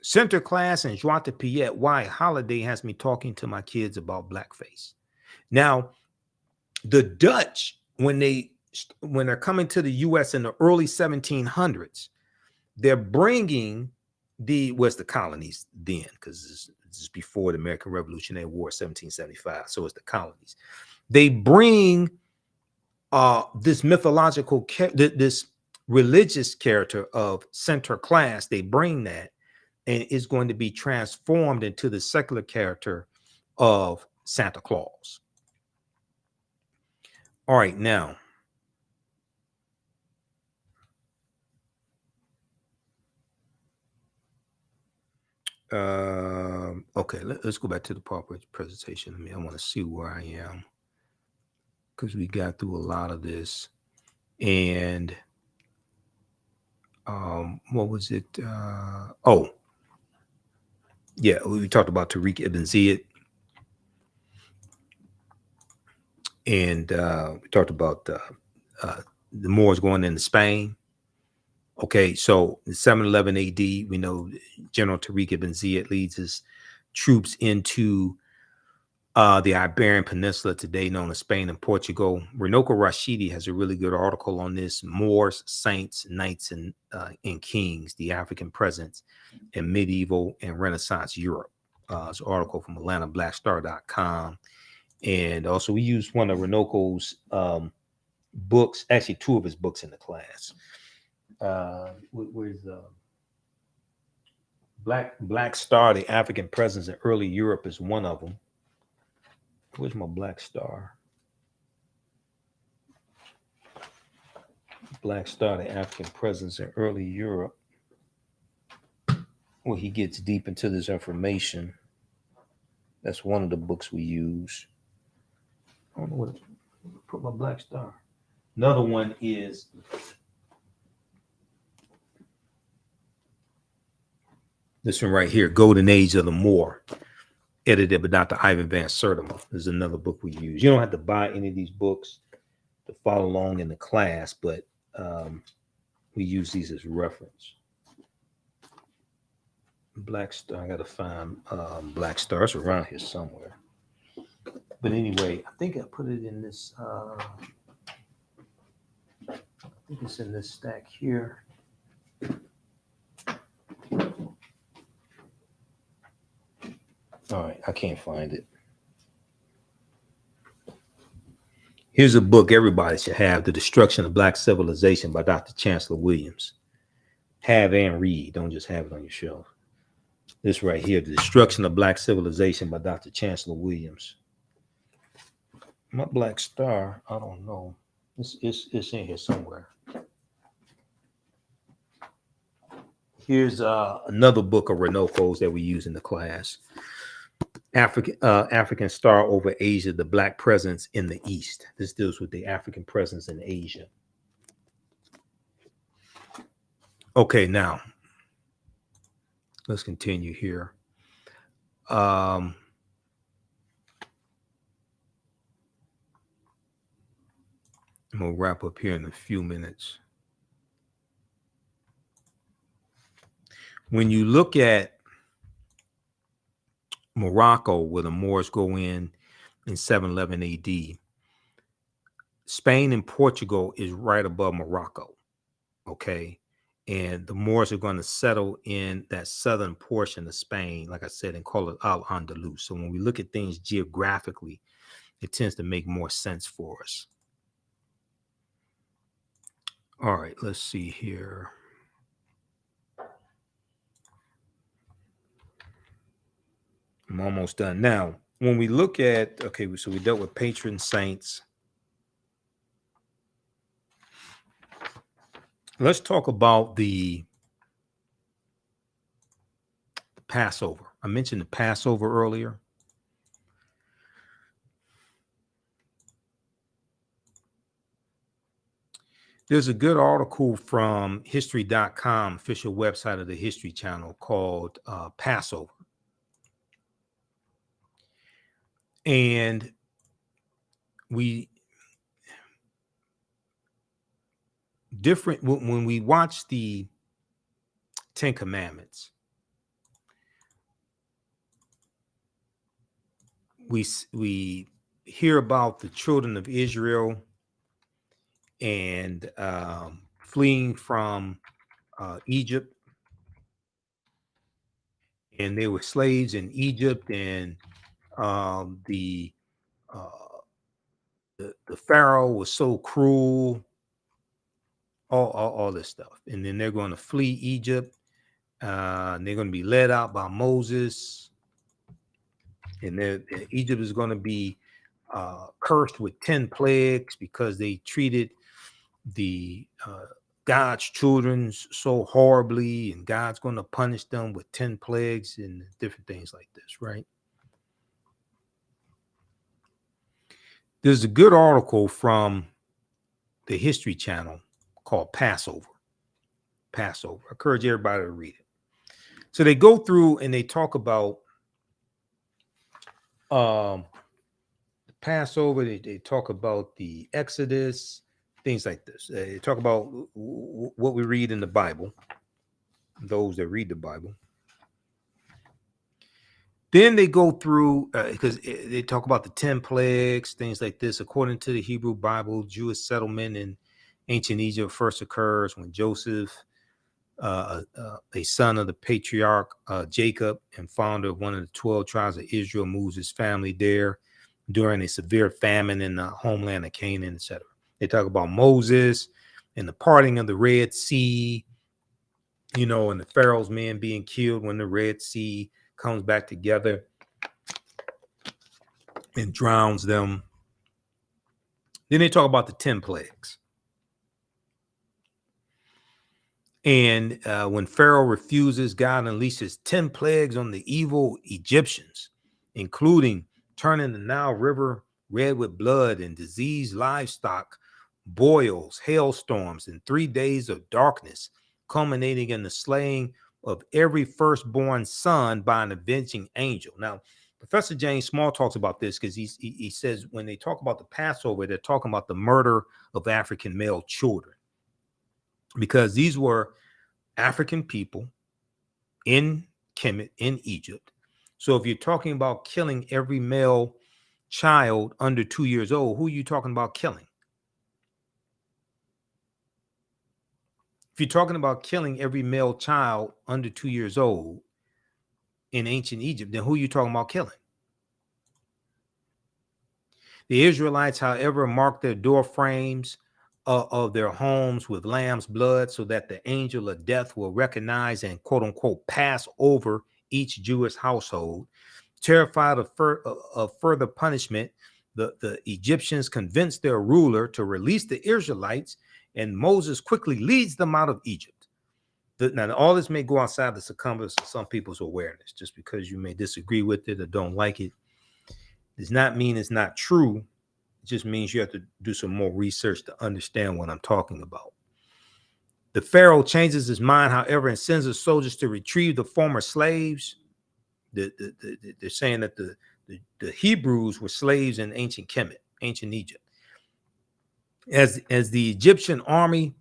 Center Class and Joie de Piet, why holiday has me talking to my kids about blackface. Now, the Dutch, when they're coming to the U.S. in the early 1700s, they're bringing the colonies then, because this is before the American Revolutionary War, 1775. So it's the colonies. They bring this mythological, this religious character of center class, they bring that, and it's going to be transformed into the secular character of Santa Claus. All right, now, okay, let's go back to the PowerPoint presentation. I want to see where I am, because we got through a lot of this. And what was it? Oh, yeah, we talked about Tariq Ibn Ziyad, and we talked about the Moors going into Spain. Okay, so in 711 AD, we know General Tariq Ibn Ziyad leads his troops into the Iberian Peninsula, today known as Spain and Portugal. Renoko Rashidi has a really good article on this: Moors, Saints, Knights, and Kings, the African Presence in Medieval and Renaissance Europe. It's an article from AtlantaBlackStar.com. And also we used one of Renoko's books, actually two of his books in the class. Where's Black Star, the African Presence in Early Europe is one of them. Where's my Black Star? Black Star, the African Presence in Early Europe, where he gets deep into this information. That's one of the books we use. I don't know what to put my Black Star. Another one is this one right here, Golden Age of the Moor, edited by Dr. Ivan Van Sertima. This is another book we use. You don't have to buy any of these books to follow along in the class, but we use these as reference. Black Star, I gotta find Black Star. It's around here somewhere. But anyway, I think I put it in this, I think it's in this stack here. All right, I can't find it. Here's a book everybody should have: The Destruction of Black Civilization by Dr. Chancellor Williams. Have and read. Don't just have it on your shelf. This right here, The Destruction of Black Civilization by Dr. Chancellor Williams. My Black Star, I don't know. It's in here somewhere. Here's another book of Renoko's that we use in the class. African Star over Asia, the Black Presence in the East. This deals with the African presence in Asia. Okay, now let's continue here. I'm gonna wrap up here in a few minutes. When you look at Morocco, where the Moors go in 711 AD, Spain and Portugal is right above Morocco. Okay, and the Moors are going to settle in that southern portion of Spain, like I said, and call it Al-Andalus. So when we look at things geographically, it tends to make more sense for us. All right, let's see here. I'm almost done. Now, when we look at, okay, so we dealt with patron saints. Let's talk about the Passover. I mentioned the Passover earlier. There's a good article from history.com, official website of the History Channel, called Passover. And when we watch the Ten Commandments, we hear about the children of Israel and fleeing from Egypt, and they were slaves in Egypt, and the Pharaoh was so cruel all this stuff. And then they're going to flee Egypt. They're going to be led out by Moses. And Egypt is going to be cursed with 10 plagues because they treated the God's children so horribly, and God's going to punish them with 10 plagues and different things like this, right? There's a good article from the History Channel called Passover. I encourage everybody to read it. So they go through and they talk about the Passover. They talk about the Exodus, things like this. They talk about what we read in the Bible, those that read the Bible. Then they go through, because they talk about the 10 plagues, things like this. According to the Hebrew Bible, Jewish settlement in ancient Egypt first occurs when Joseph, a son of the patriarch Jacob and founder of one of the 12 tribes of Israel, moves his family there during a severe famine in the homeland of Canaan, etc. They talk about Moses and the parting of the Red Sea, and the Pharaoh's men being killed when the Red Sea comes back together and drowns them. Then they talk about the 10 plagues. And when Pharaoh refuses, God unleashes 10 plagues on the evil Egyptians, including turning the Nile River red with blood and diseased livestock, boils, hailstorms, and 3 days of darkness, culminating in the slaying of every firstborn son by an avenging angel. Now, Professor James Small talks about this because he says when they talk about the Passover, they're talking about the murder of African male children, because these were African people in Kemet, in Egypt. So if you're talking about killing every male child under 2 years old, who are you talking about killing? If you're talking about killing every male child under 2 years old in ancient Egypt, then who are you talking about killing? The Israelites, however, marked their door frames of their homes with lamb's blood so that the angel of death will recognize and quote unquote pass over each Jewish household. Terrified of further punishment, the Egyptians convinced their ruler to release the Israelites, and Moses quickly leads them out of Egypt. Now, all this may go outside the circumference of some people's awareness. Just because you may disagree with it or don't like it does not mean it's not true. It just means you have to do some more research to understand what I'm talking about. The Pharaoh changes his mind, however, and sends his soldiers to retrieve the former slaves. They're saying that the Hebrews were slaves in ancient Kemet, ancient Egypt. As the Egyptian army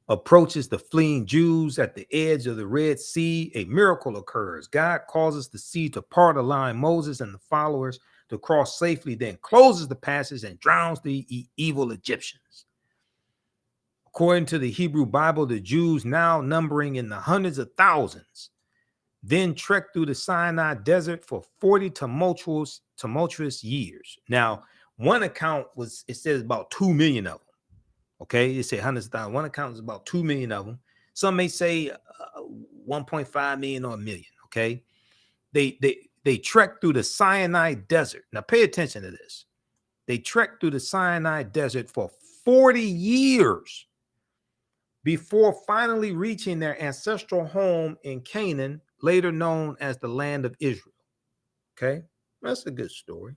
approaches the fleeing Jews at the edge of the Red Sea, a miracle occurs. God causes the sea to part, allowing Moses and the followers to cross safely, then closes the passage and drowns the evil Egyptians. According to the Hebrew Bible, the Jews, now numbering in the hundreds of thousands, then trekked through the Sinai desert for 40 tumultuous years. Now, one account it says about 2 million of them. Okay, they say hundreds of thousands. One account is about 2 million of them. Some may say 1.5 million or a million. Okay, they trekked through the Sinai desert. Now, pay attention to this. They trekked through the Sinai desert for 40 years before finally reaching their ancestral home in Canaan, later known as the land of Israel. Okay, that's a good story.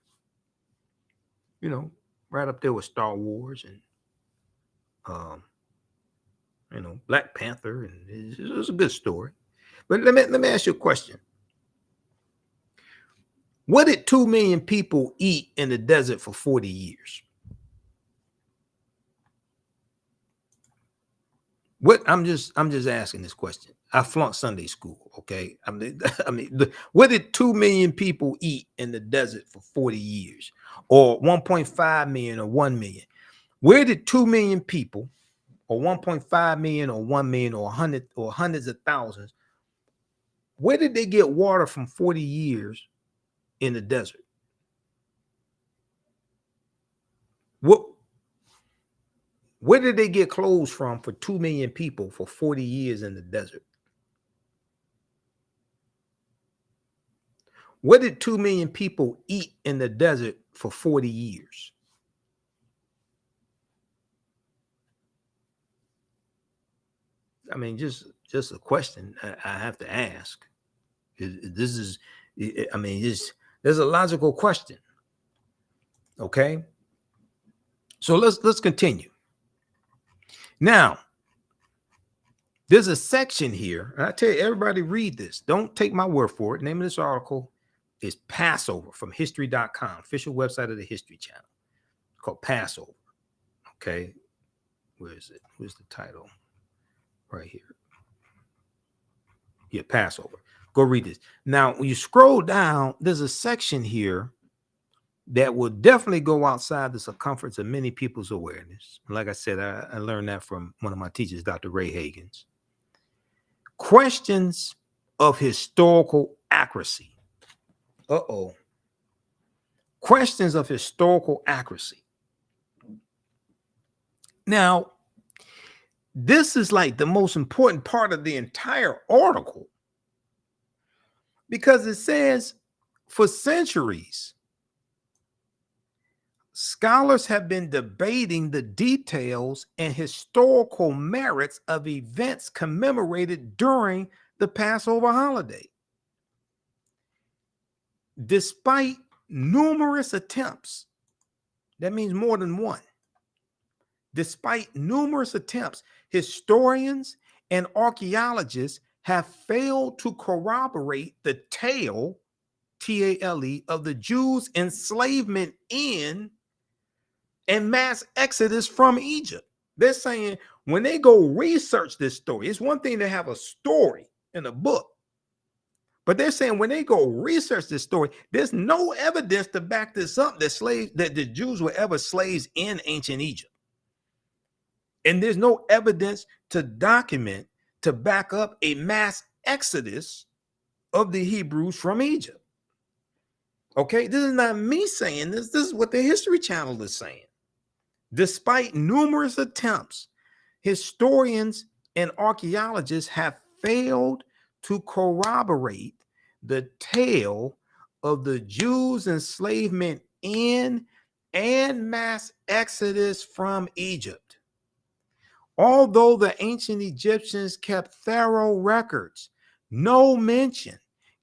Right up there with Star Wars and Black Panther, and it's a good story. But let me ask you a question. What did 2 million people eat in the desert for 40 years? What I'm just asking this question. I flunked Sunday school, okay? What did 2 million people eat in the desert for 40 years? Or 1.5 million or 1 million? Where did 2 million people or 1.5 million or 1 million or 100 or hundreds of thousands, where did they get water from 40 years in the desert? Where did they get clothes from for 2 million people for 40 years in the desert? What did 2 million people eat in the desert for 40 years? I mean, just a question I have to ask. This is, I mean, there's a logical question. Okay, so let's continue. Now, there's a section here, and I tell you, everybody read this. Don't take my word for it. Name of this article is Passover from history.com, official website of the History Channel. It's called Passover. Okay, where is it? Where's the title? Right here. Yeah, Passover. Go read this. Now, when you scroll down, there's a section here that will definitely go outside the circumference of many people's awareness. Like I said, I learned that from one of my teachers, Dr. Ray Hagins. Questions of historical accuracy. Questions of historical accuracy. Now, this is like the most important part of the entire article, because it says for centuries, scholars have been debating the details and historical merits of events commemorated during the Passover holiday. Despite numerous attempts, that means more than one. Despite numerous attempts, historians and archaeologists have failed to corroborate the tale, T-A-L-E, of the Jews' enslavement in and mass exodus from Egypt. They're saying when they go research this story, it's one thing to have a story in a book, but they're saying when they go research this story, there's no evidence to back this up that the Jews were ever slaves in ancient Egypt. And there's no evidence to document, to back up a mass exodus of the Hebrews from Egypt. Okay, this is not me saying this. This is what the History Channel is saying. Despite numerous attempts, historians and archaeologists have failed to corroborate the tale of the Jews' enslavement in and mass exodus from Egypt. Although the ancient Egyptians kept thorough records, no mention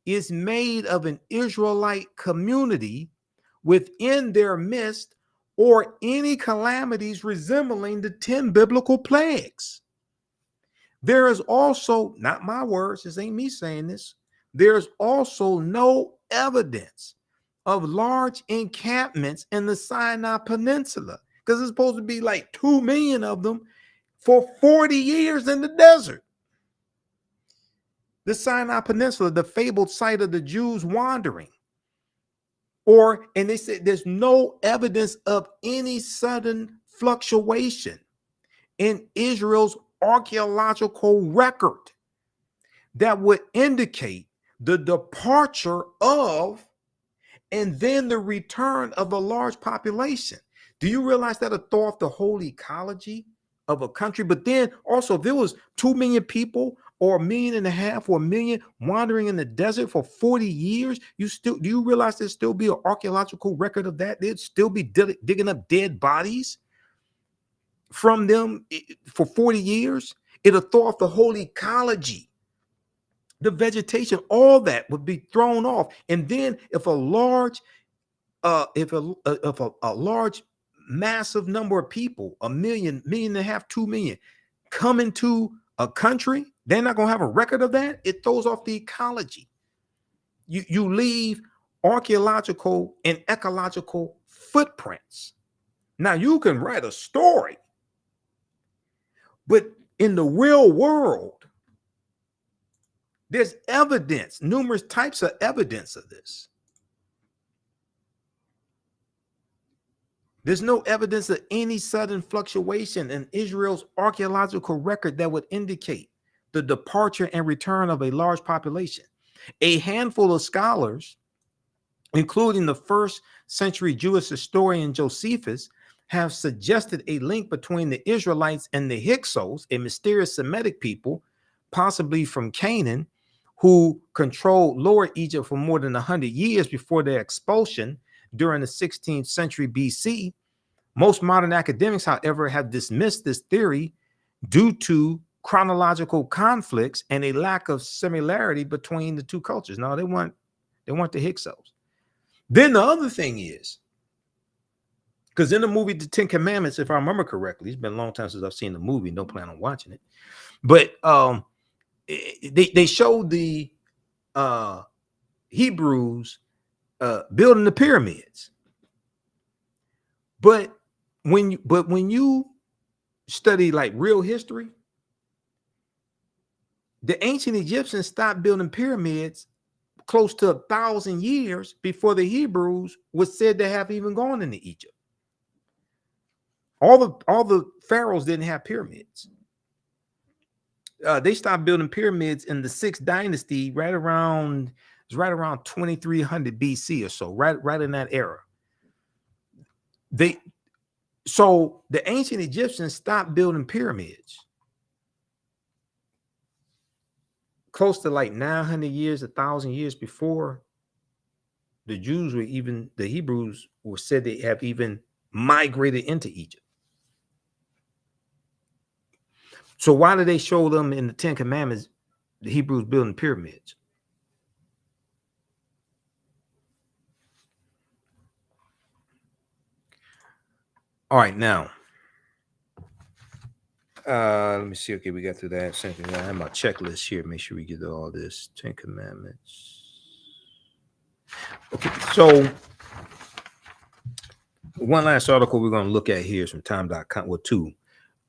is made of an Israelite community within their midst or any calamities resembling the 10 biblical plagues. There is also, not my words, this ain't me saying this, there's also no evidence of large encampments in the Sinai Peninsula, because it's supposed to be like 2 million of them for 40 years in the desert. The Sinai Peninsula, the fabled site of the Jews wandering. And they said there's no evidence of any sudden fluctuation in Israel's archaeological record that would indicate the departure of and then the return of a large population. Do you realize that'll throw off the whole ecology of a country? But then also, if there was 2 million people or 1.5 million or 1 million wandering in the desert for 40 years, do you realize there'd still be an archaeological record of that? They'd still be digging up dead bodies from them for 40 years. It'll throw off the whole ecology, the vegetation, all that would be thrown off. And then if a large massive number of people, 1 million, 1.5 million, 2 million, come into a country, they're not going to have a record of that. It throws off the ecology. You leave archaeological and ecological footprints. Now, you can write a story, but in the real world, there's evidence, numerous types of evidence of this. There's no evidence of any sudden fluctuation in Israel's archaeological record that would indicate the departure and return of a large population. A handful of scholars, including the first century Jewish historian Josephus, have suggested a link between the Israelites and the Hyksos, a mysterious Semitic people, possibly from Canaan, who controlled Lower Egypt for more than 100 years before their expulsion during the 16th century BC. Most modern academics, however, have dismissed this theory due to chronological conflicts and a lack of similarity between the two cultures. Now, they want the Hyksos. Then the other thing is, because in the movie The Ten Commandments, if I remember correctly, it's been a long time since I've seen the movie, no plan on watching it, but they showed the Hebrews building the pyramids. But when you study like real history, the ancient Egyptians stopped building pyramids close to 1,000 years before the Hebrews was said to have even gone into Egypt. All the pharaohs didn't have pyramids. They stopped building pyramids in the 6th dynasty, right around 2300 BC or so, right in that era. So the ancient Egyptians stopped building pyramids close to like 900 years, 1,000 years before the Hebrews were said to have even migrated into Egypt. So why did they show them in the Ten Commandments, the Hebrews building pyramids? All right, now, let me see. Okay, we got through that. Same thing. I have my checklist here. Make sure we get all this. Ten Commandments. Okay, so one last article we're going to look at here is from time.com, well, two,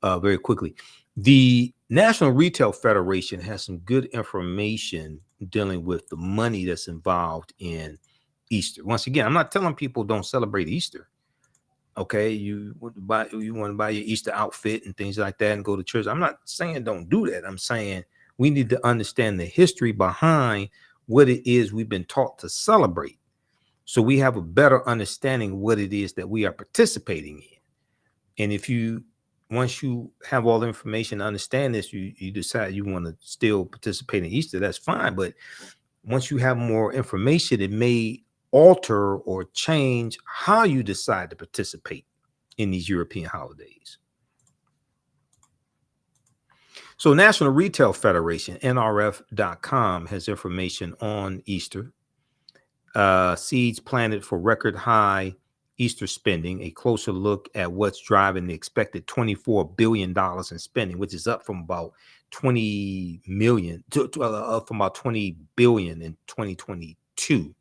very quickly. The National Retail Federation has some good information dealing with the money that's involved in Easter. Once again, I'm not telling people don't celebrate Easter. Okay, you want to buy your Easter outfit and things like that and go to church. I'm not saying don't do that. I'm saying we need to understand the history behind what it is we've been taught to celebrate, so we have a better understanding of what it is that we are participating in. And once you have all the information to understand this, you decide you want to still participate in Easter, that's fine. But once you have more information, it may alter or change how you decide to participate in these European holidays. So National Retail Federation, NRF.com, has information on Easter. Seeds planted for record high Easter spending, a closer look at what's driving the expected $24 billion in spending, which is up from about 20 million from about 20 billion in 2022.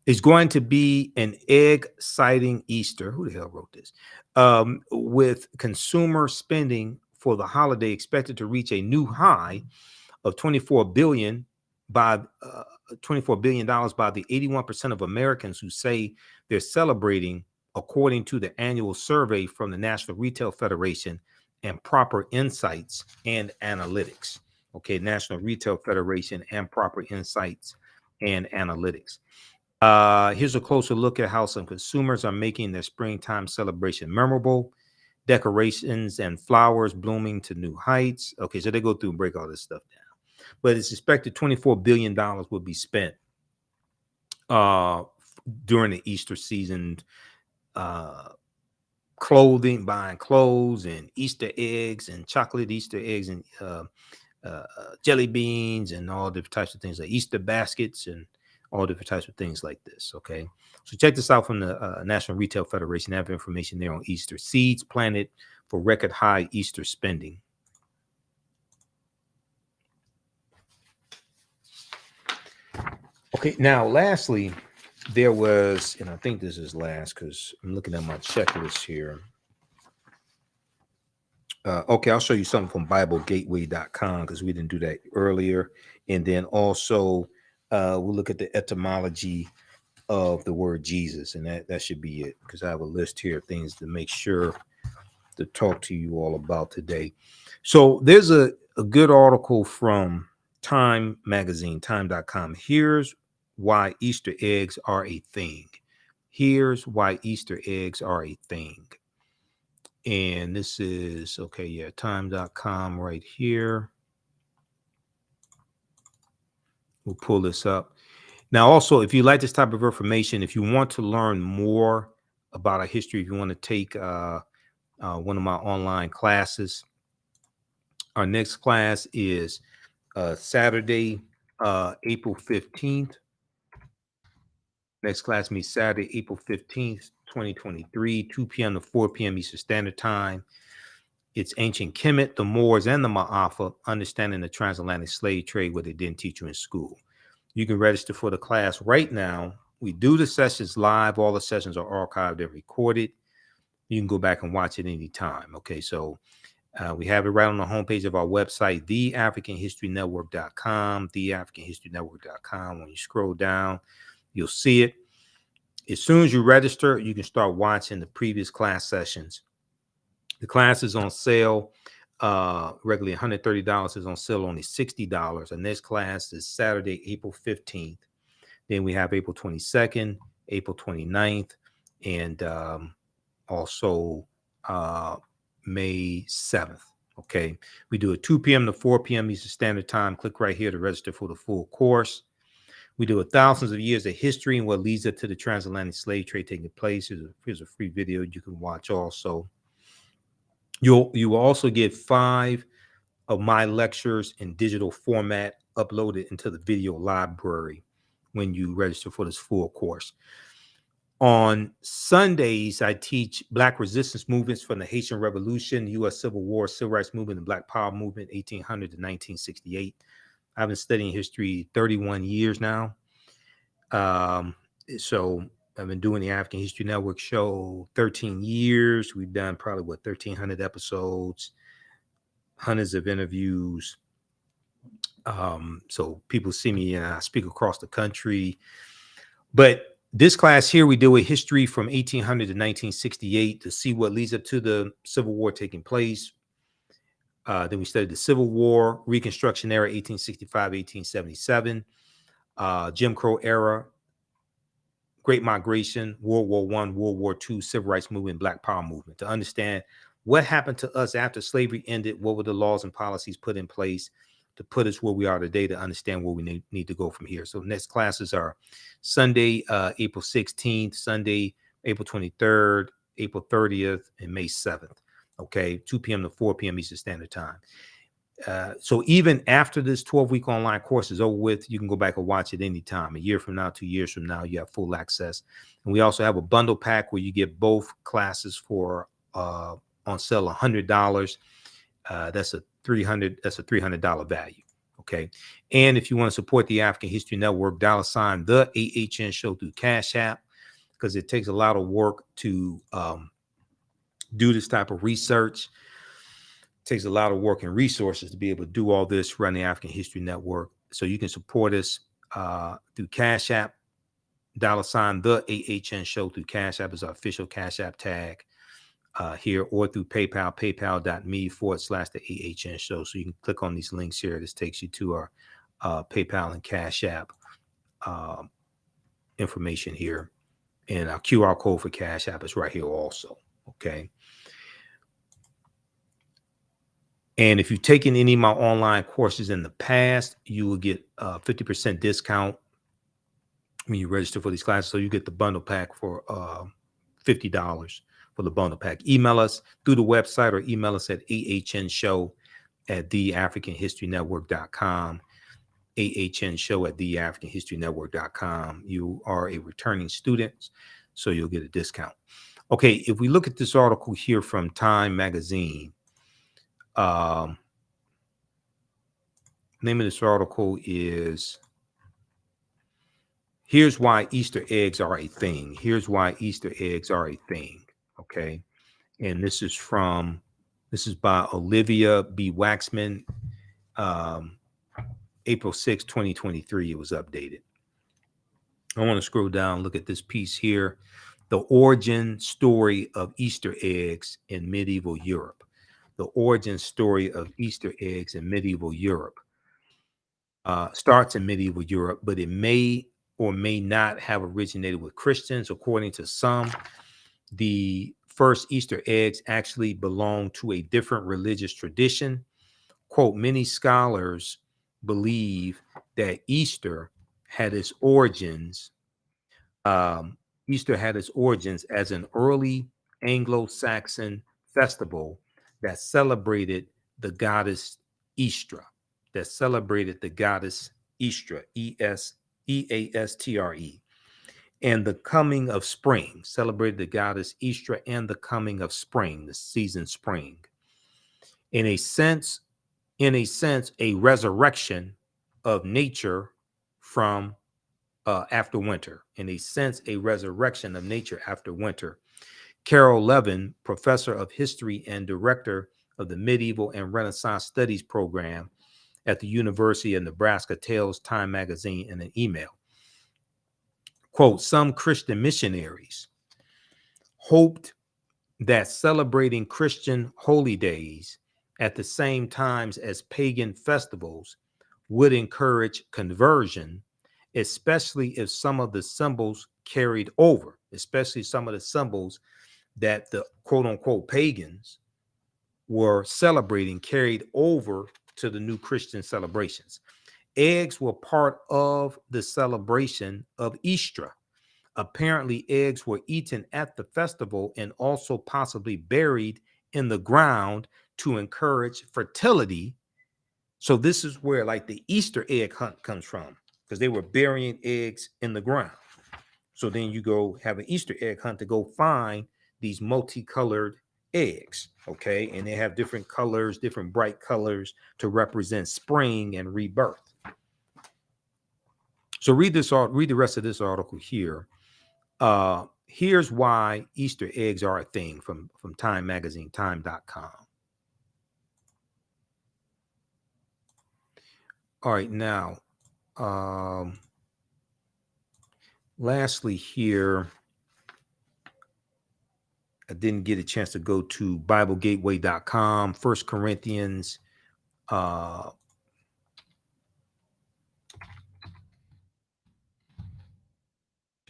Is going to be an egg-citing Easter. Who the hell wrote this? With consumer spending for the holiday expected to reach a new high of $24 billion by the 81% of Americans who say they're celebrating, according to the annual survey from the National Retail Federation and Proper Insights and Analytics. Okay, National Retail Federation and Proper Insights and Analytics. Here's a closer look at how some consumers are making their springtime celebration memorable. Decorations and flowers blooming to new heights. Okay, so they go through and break all this stuff down. But it's expected $24 billion will be spent during the Easter season, buying clothes and Easter eggs and chocolate Easter eggs and jelly beans and all different types of things, like Easter baskets and all different types of things like this. Okay, so check this out from the National Retail Federation. They have information there on Easter. Seeds planted for record high Easter spending. Okay, now lastly, there was, and I think this is last because I'm looking at my checklist here. Okay, I'll show you something from BibleGateway.com because we didn't do that earlier. And then also we'll look at the etymology of the word Jesus, and that should be it, because I have a list here of things to make sure to talk to you all about today. So there's a good article from Time magazine, time.com. Here's why Easter eggs are a thing. Here's why Easter eggs are a thing. And this is, okay, yeah, time.com right here. We'll pull this up. Now, also, if you like this type of information, if you want to learn more about our history, if you want to take one of my online classes, our next class is Saturday, April 15th. Next class meets Saturday, April 15th, 2023, 2 p.m. to 4 p.m. Eastern Standard Time. It's ancient Kemet, the Moors, and the Maafa, understanding the transatlantic slave trade, what they didn't teach you in school. You can register for the class right now. We do the sessions live. All the sessions are archived and recorded. You can go back and watch it anytime. Okay, so we have it right on the homepage of our website, theafricanhistorynetwork.com, theafricanhistorynetwork.com. When you scroll down, you'll see it. As soon as you register, you can start watching the previous class sessions. The class is on sale. Regularly $130 is on sale, only $60. Our next class is Saturday, April 15th. Then we have April 22nd, April 29th, and also May 7th. Okay. We do it 2 p.m. to 4 p.m. Eastern Standard Time. Click right here to register for the full course. We do thousands of years of history and what leads up to the transatlantic slave trade taking place. Here's a free video you can watch also. You will also get 5 of my lectures in digital format uploaded into the video library when you register for this full course. On Sundays, I teach Black resistance movements from the Haitian Revolution, the U.S. Civil War, Civil Rights Movement, and Black Power Movement, 1800 to 1968. I've been studying history 31 years now. So I've been doing the African History Network show 13 years. We've done probably, 1,300 episodes, hundreds of interviews. So people see me and I speak across the country. But this class here, we do a history from 1800 to 1968 to see what leads up to the Civil War taking place. Then we studied the Civil War, Reconstruction era, 1865, 1877, Jim Crow era, Great Migration, World War I, World War II, Civil Rights Movement, Black Power Movement, to understand what happened to us after slavery ended, what were the laws and policies put in place to put us where we are today, to understand where we need to go from here. So next classes are Sunday, April 16th, Sunday, April 23rd, April 30th, and May 7th. Okay, 2 p.m. to 4 p.m. Eastern Standard Time. So even after this 12-week online course is over with, you can go back and watch it anytime. A year from now, 2 years from now, you have full access. And we also have a bundle pack where you get both classes for on sale $100. That's a $300 value. Okay. And if you want to support the African History Network, $ the AHN show through Cash App, because it takes a lot of work to do this type of research. It takes a lot of work and resources to be able to do all this, run the African History Network. So you can support us through Cash App, $ the AHN show through Cash App is our official Cash App tag here, or through PayPal, paypal.me/the AHN show. So you can click on these links here. This takes you to our PayPal and Cash App information here. And our QR code for Cash App is right here also. Okay. And if you've taken any of my online courses in the past, you will get a 50% discount when you register for these classes. So you get the bundle pack for $50 for the bundle pack. Email us through the website or email us at ahnshow@theafricanhistorynetwork.com. ahnshow@theafricanhistorynetwork.com. You are a returning student, so you'll get a discount. Okay, if we look at this article here from Time Magazine, name of this article is Here's Why Easter Eggs Are a Thing. Here's why Easter eggs are a thing. Okay. And this is by Olivia B. Waxman, April 6, 2023. It was updated. I want to scroll down, look at this piece here. The origin story of Easter eggs in medieval Europe. The origin story of Easter eggs in medieval Europe starts in medieval Europe, but it may or may not have originated with Christians. According to some, the first Easter eggs actually belong to a different religious tradition. Quote, many scholars believe that Easter had its origins as an early Anglo-Saxon festival that celebrated the goddess Eastre, Eastre, and the coming of spring, celebrated the goddess Eastre and the coming of spring, the season spring. In a sense, a resurrection of nature from after winter. In a sense, a resurrection of nature after winter. Carol Levin, professor of history and director of the Medieval and Renaissance Studies program at the University of Nebraska, tells Time magazine in an email. Quote, some Christian missionaries hoped that celebrating Christian holy days at the same times as pagan festivals would encourage conversion, especially if some of the symbols carried over, especially some of the symbols that the quote unquote pagans were celebrating carried over to the new Christian celebrations. Eggs were part of the celebration of Easter. Apparently, eggs were eaten at the festival and also possibly buried in the ground to encourage fertility. So this is where like the Easter egg hunt comes from, because they were burying eggs in the ground. So then you go have an Easter egg hunt to go find these multicolored eggs, okay? And they have different colors, different bright colors to represent spring and rebirth. So read the rest of this article here. Here's why Easter eggs are a thing from Time magazine, time.com. All right, now, lastly here, I didn't get a chance to go to BibleGateway.com, First Corinthians,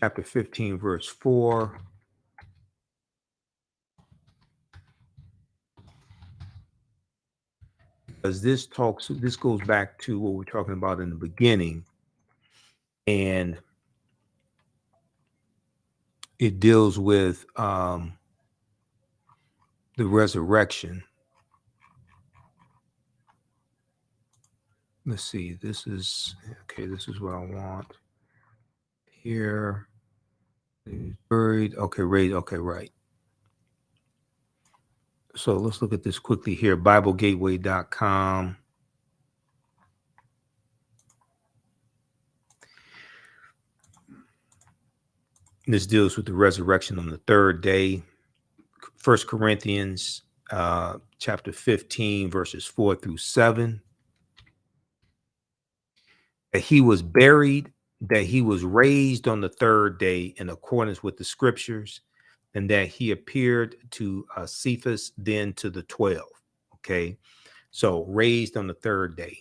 chapter 15, verse 4. Because this goes back to what we're talking about in the beginning, and it deals with the resurrection. Let's see, this is what I want here. Buried, okay, raised, okay, right. So let's look at this quickly here, BibleGateway.com. This deals with the resurrection on the third day. First Corinthians chapter 15, verses 4 through 7. That he was buried, that he was raised on the third day in accordance with the scriptures, and that he appeared to Cephas, then to the 12. Okay, so raised on the third day.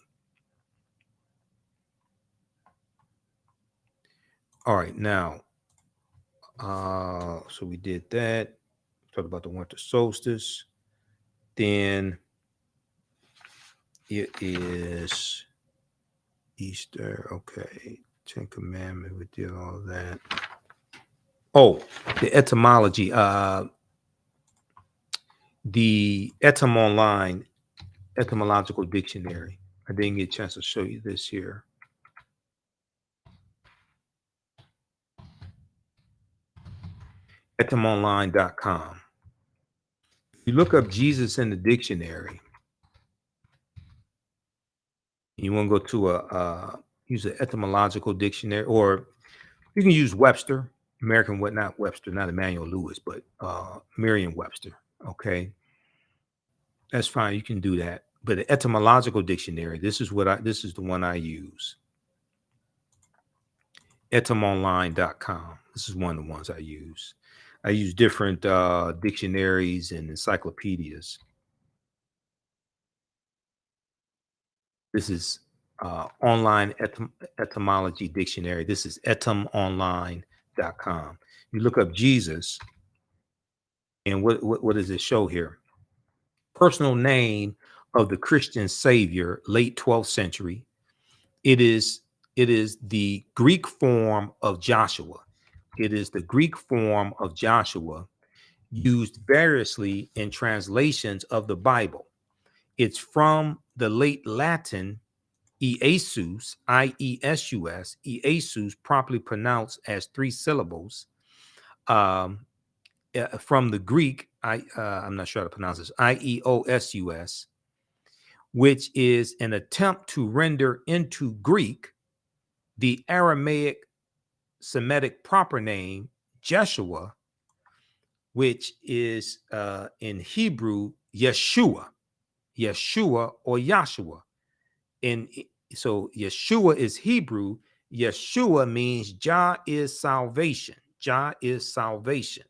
All right, now, so we did that. Talked about the winter solstice. Then it is Easter. Okay, Ten Commandments. We did all of that. Oh, the etymology. The Etym Online etymological dictionary. I didn't get a chance to show you this here. etymonline.com. If you look up Jesus in the dictionary, you want to go to use an etymological dictionary, or you can use Webster, not Webster, not Emmanuel Lewis, but Merriam-Webster. Okay, that's fine. You can do that. But the etymological dictionary, this is the one I use. etymonline.com. This is one of the ones I use. I use different dictionaries and encyclopedias. This is online etymology dictionary. This is etymonline.com. You look up Jesus, And what does it show here? Personal name of the Christian Savior, late 12th century. It is the Greek form of Joshua. It is the Greek form of Joshua used variously in translations of the Bible. It's from the late Latin Iesus, I-E-S-U-S, Iesus, properly pronounced as 3 syllables. From the Greek, I'm not sure how to pronounce this, I-E-O-S-U-S, which is an attempt to render into Greek the Aramaic Semitic proper name, Jeshua, which is in Hebrew, Yeshua or Yahshua. So Yeshua is Hebrew. Yeshua means Jah is salvation. Jah is salvation.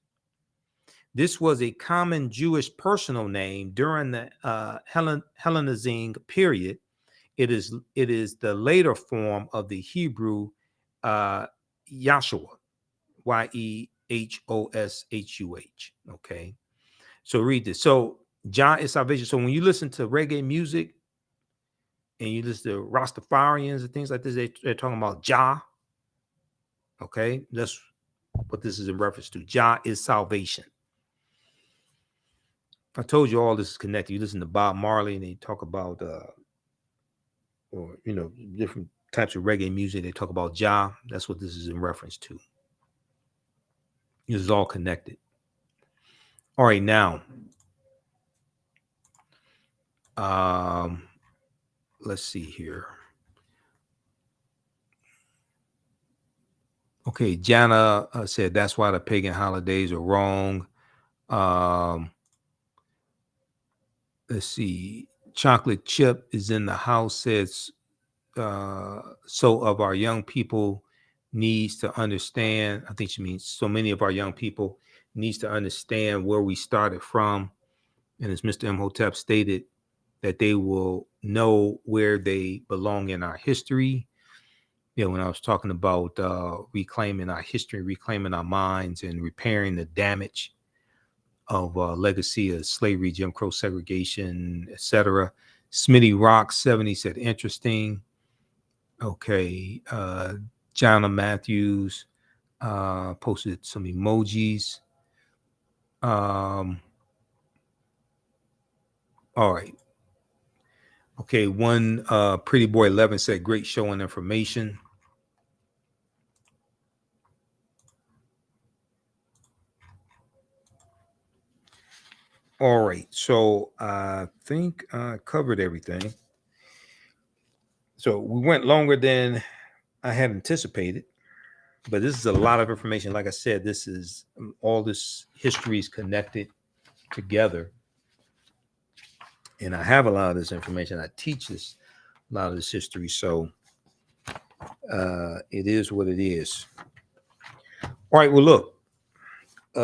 This was a common Jewish personal name during the Hellenizing period. It is the later form of the Hebrew Yahshua, Y-E-H-O-S-H-U-H. Okay, so read this. So Jah is salvation. So when you listen to reggae music and you listen to Rastafarians and things like this, they're talking about Jah. Okay, that's what this is in reference to. Jah is salvation. I told you all this is connected. You listen to Bob Marley and they talk about, or different types of reggae music. They talk about Jah. That's what this is in reference to. This is all connected. All right, now, let's see here. Okay, Jana said that's why the pagan holidays are wrong. Let's see. Chocolate Chip is in the house, says, so of our young people needs to understand. I think she means so many of our young people needs to understand where we started from. And as Mr. Imhotep stated, that they will know where they belong in our history. When I was talking about reclaiming our history, reclaiming our minds, and repairing the damage of legacy of slavery, Jim Crow segregation, etc. Smitty Rock 70 said, interesting. Okay. Jana Matthews posted some emojis. All right. Okay. One Pretty Boy 11 said, great show and information. All right, so I think I covered everything. So we went longer than I had anticipated, but this is a lot of information. Like I said, this is all this history is connected together. And I have a lot of this information. I teach a lot of this history. So it is what it is. All right, well, look,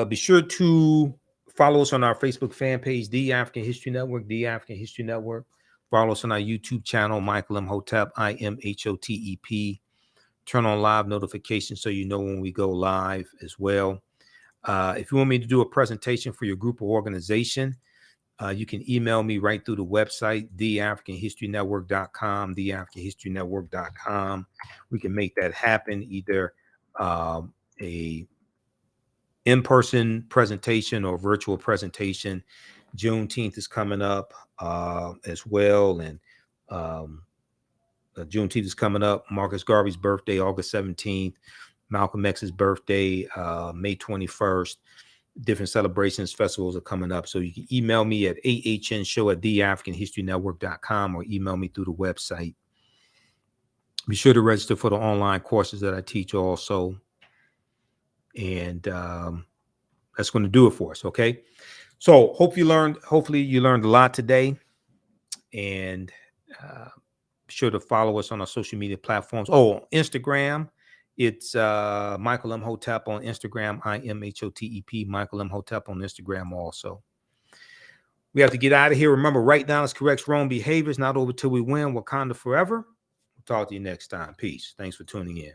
be sure to follow us on our Facebook fan page, The African History Network, The African History Network. Follow us on our YouTube channel, Michael Imhotep, I-M-H-O-T-E-P. Turn on live notifications so you know when we go live as well. If you want me to do a presentation for your group or organization, you can email me right through the website, theafricanhistorynetwork.com, theafricanhistorynetwork.com. We can make that happen, either a in-person presentation or virtual presentation. Juneteenth is coming up as well, and Juneteenth is coming up. Marcus Garvey's birthday, August 17th. Malcolm X's birthday, May 21st. Different celebrations, festivals are coming up. So you can email me at ahnshow@theafricanhistorynetwork.com or email me through the website. Be sure to register for the online courses that I teach also. And that's going to do it for us. Okay. So hopefully you learned a lot today. And be sure to follow us on our social media platforms. Oh, Instagram. It's Michael Imhotep on Instagram, I-M-H-O-T-E-P, Michael Imhotep on Instagram also. We have to get out of here. Remember, write down is correct wrong behaviors, not over till we win. Wakanda forever. We'll talk to you next time. Peace. Thanks for tuning in.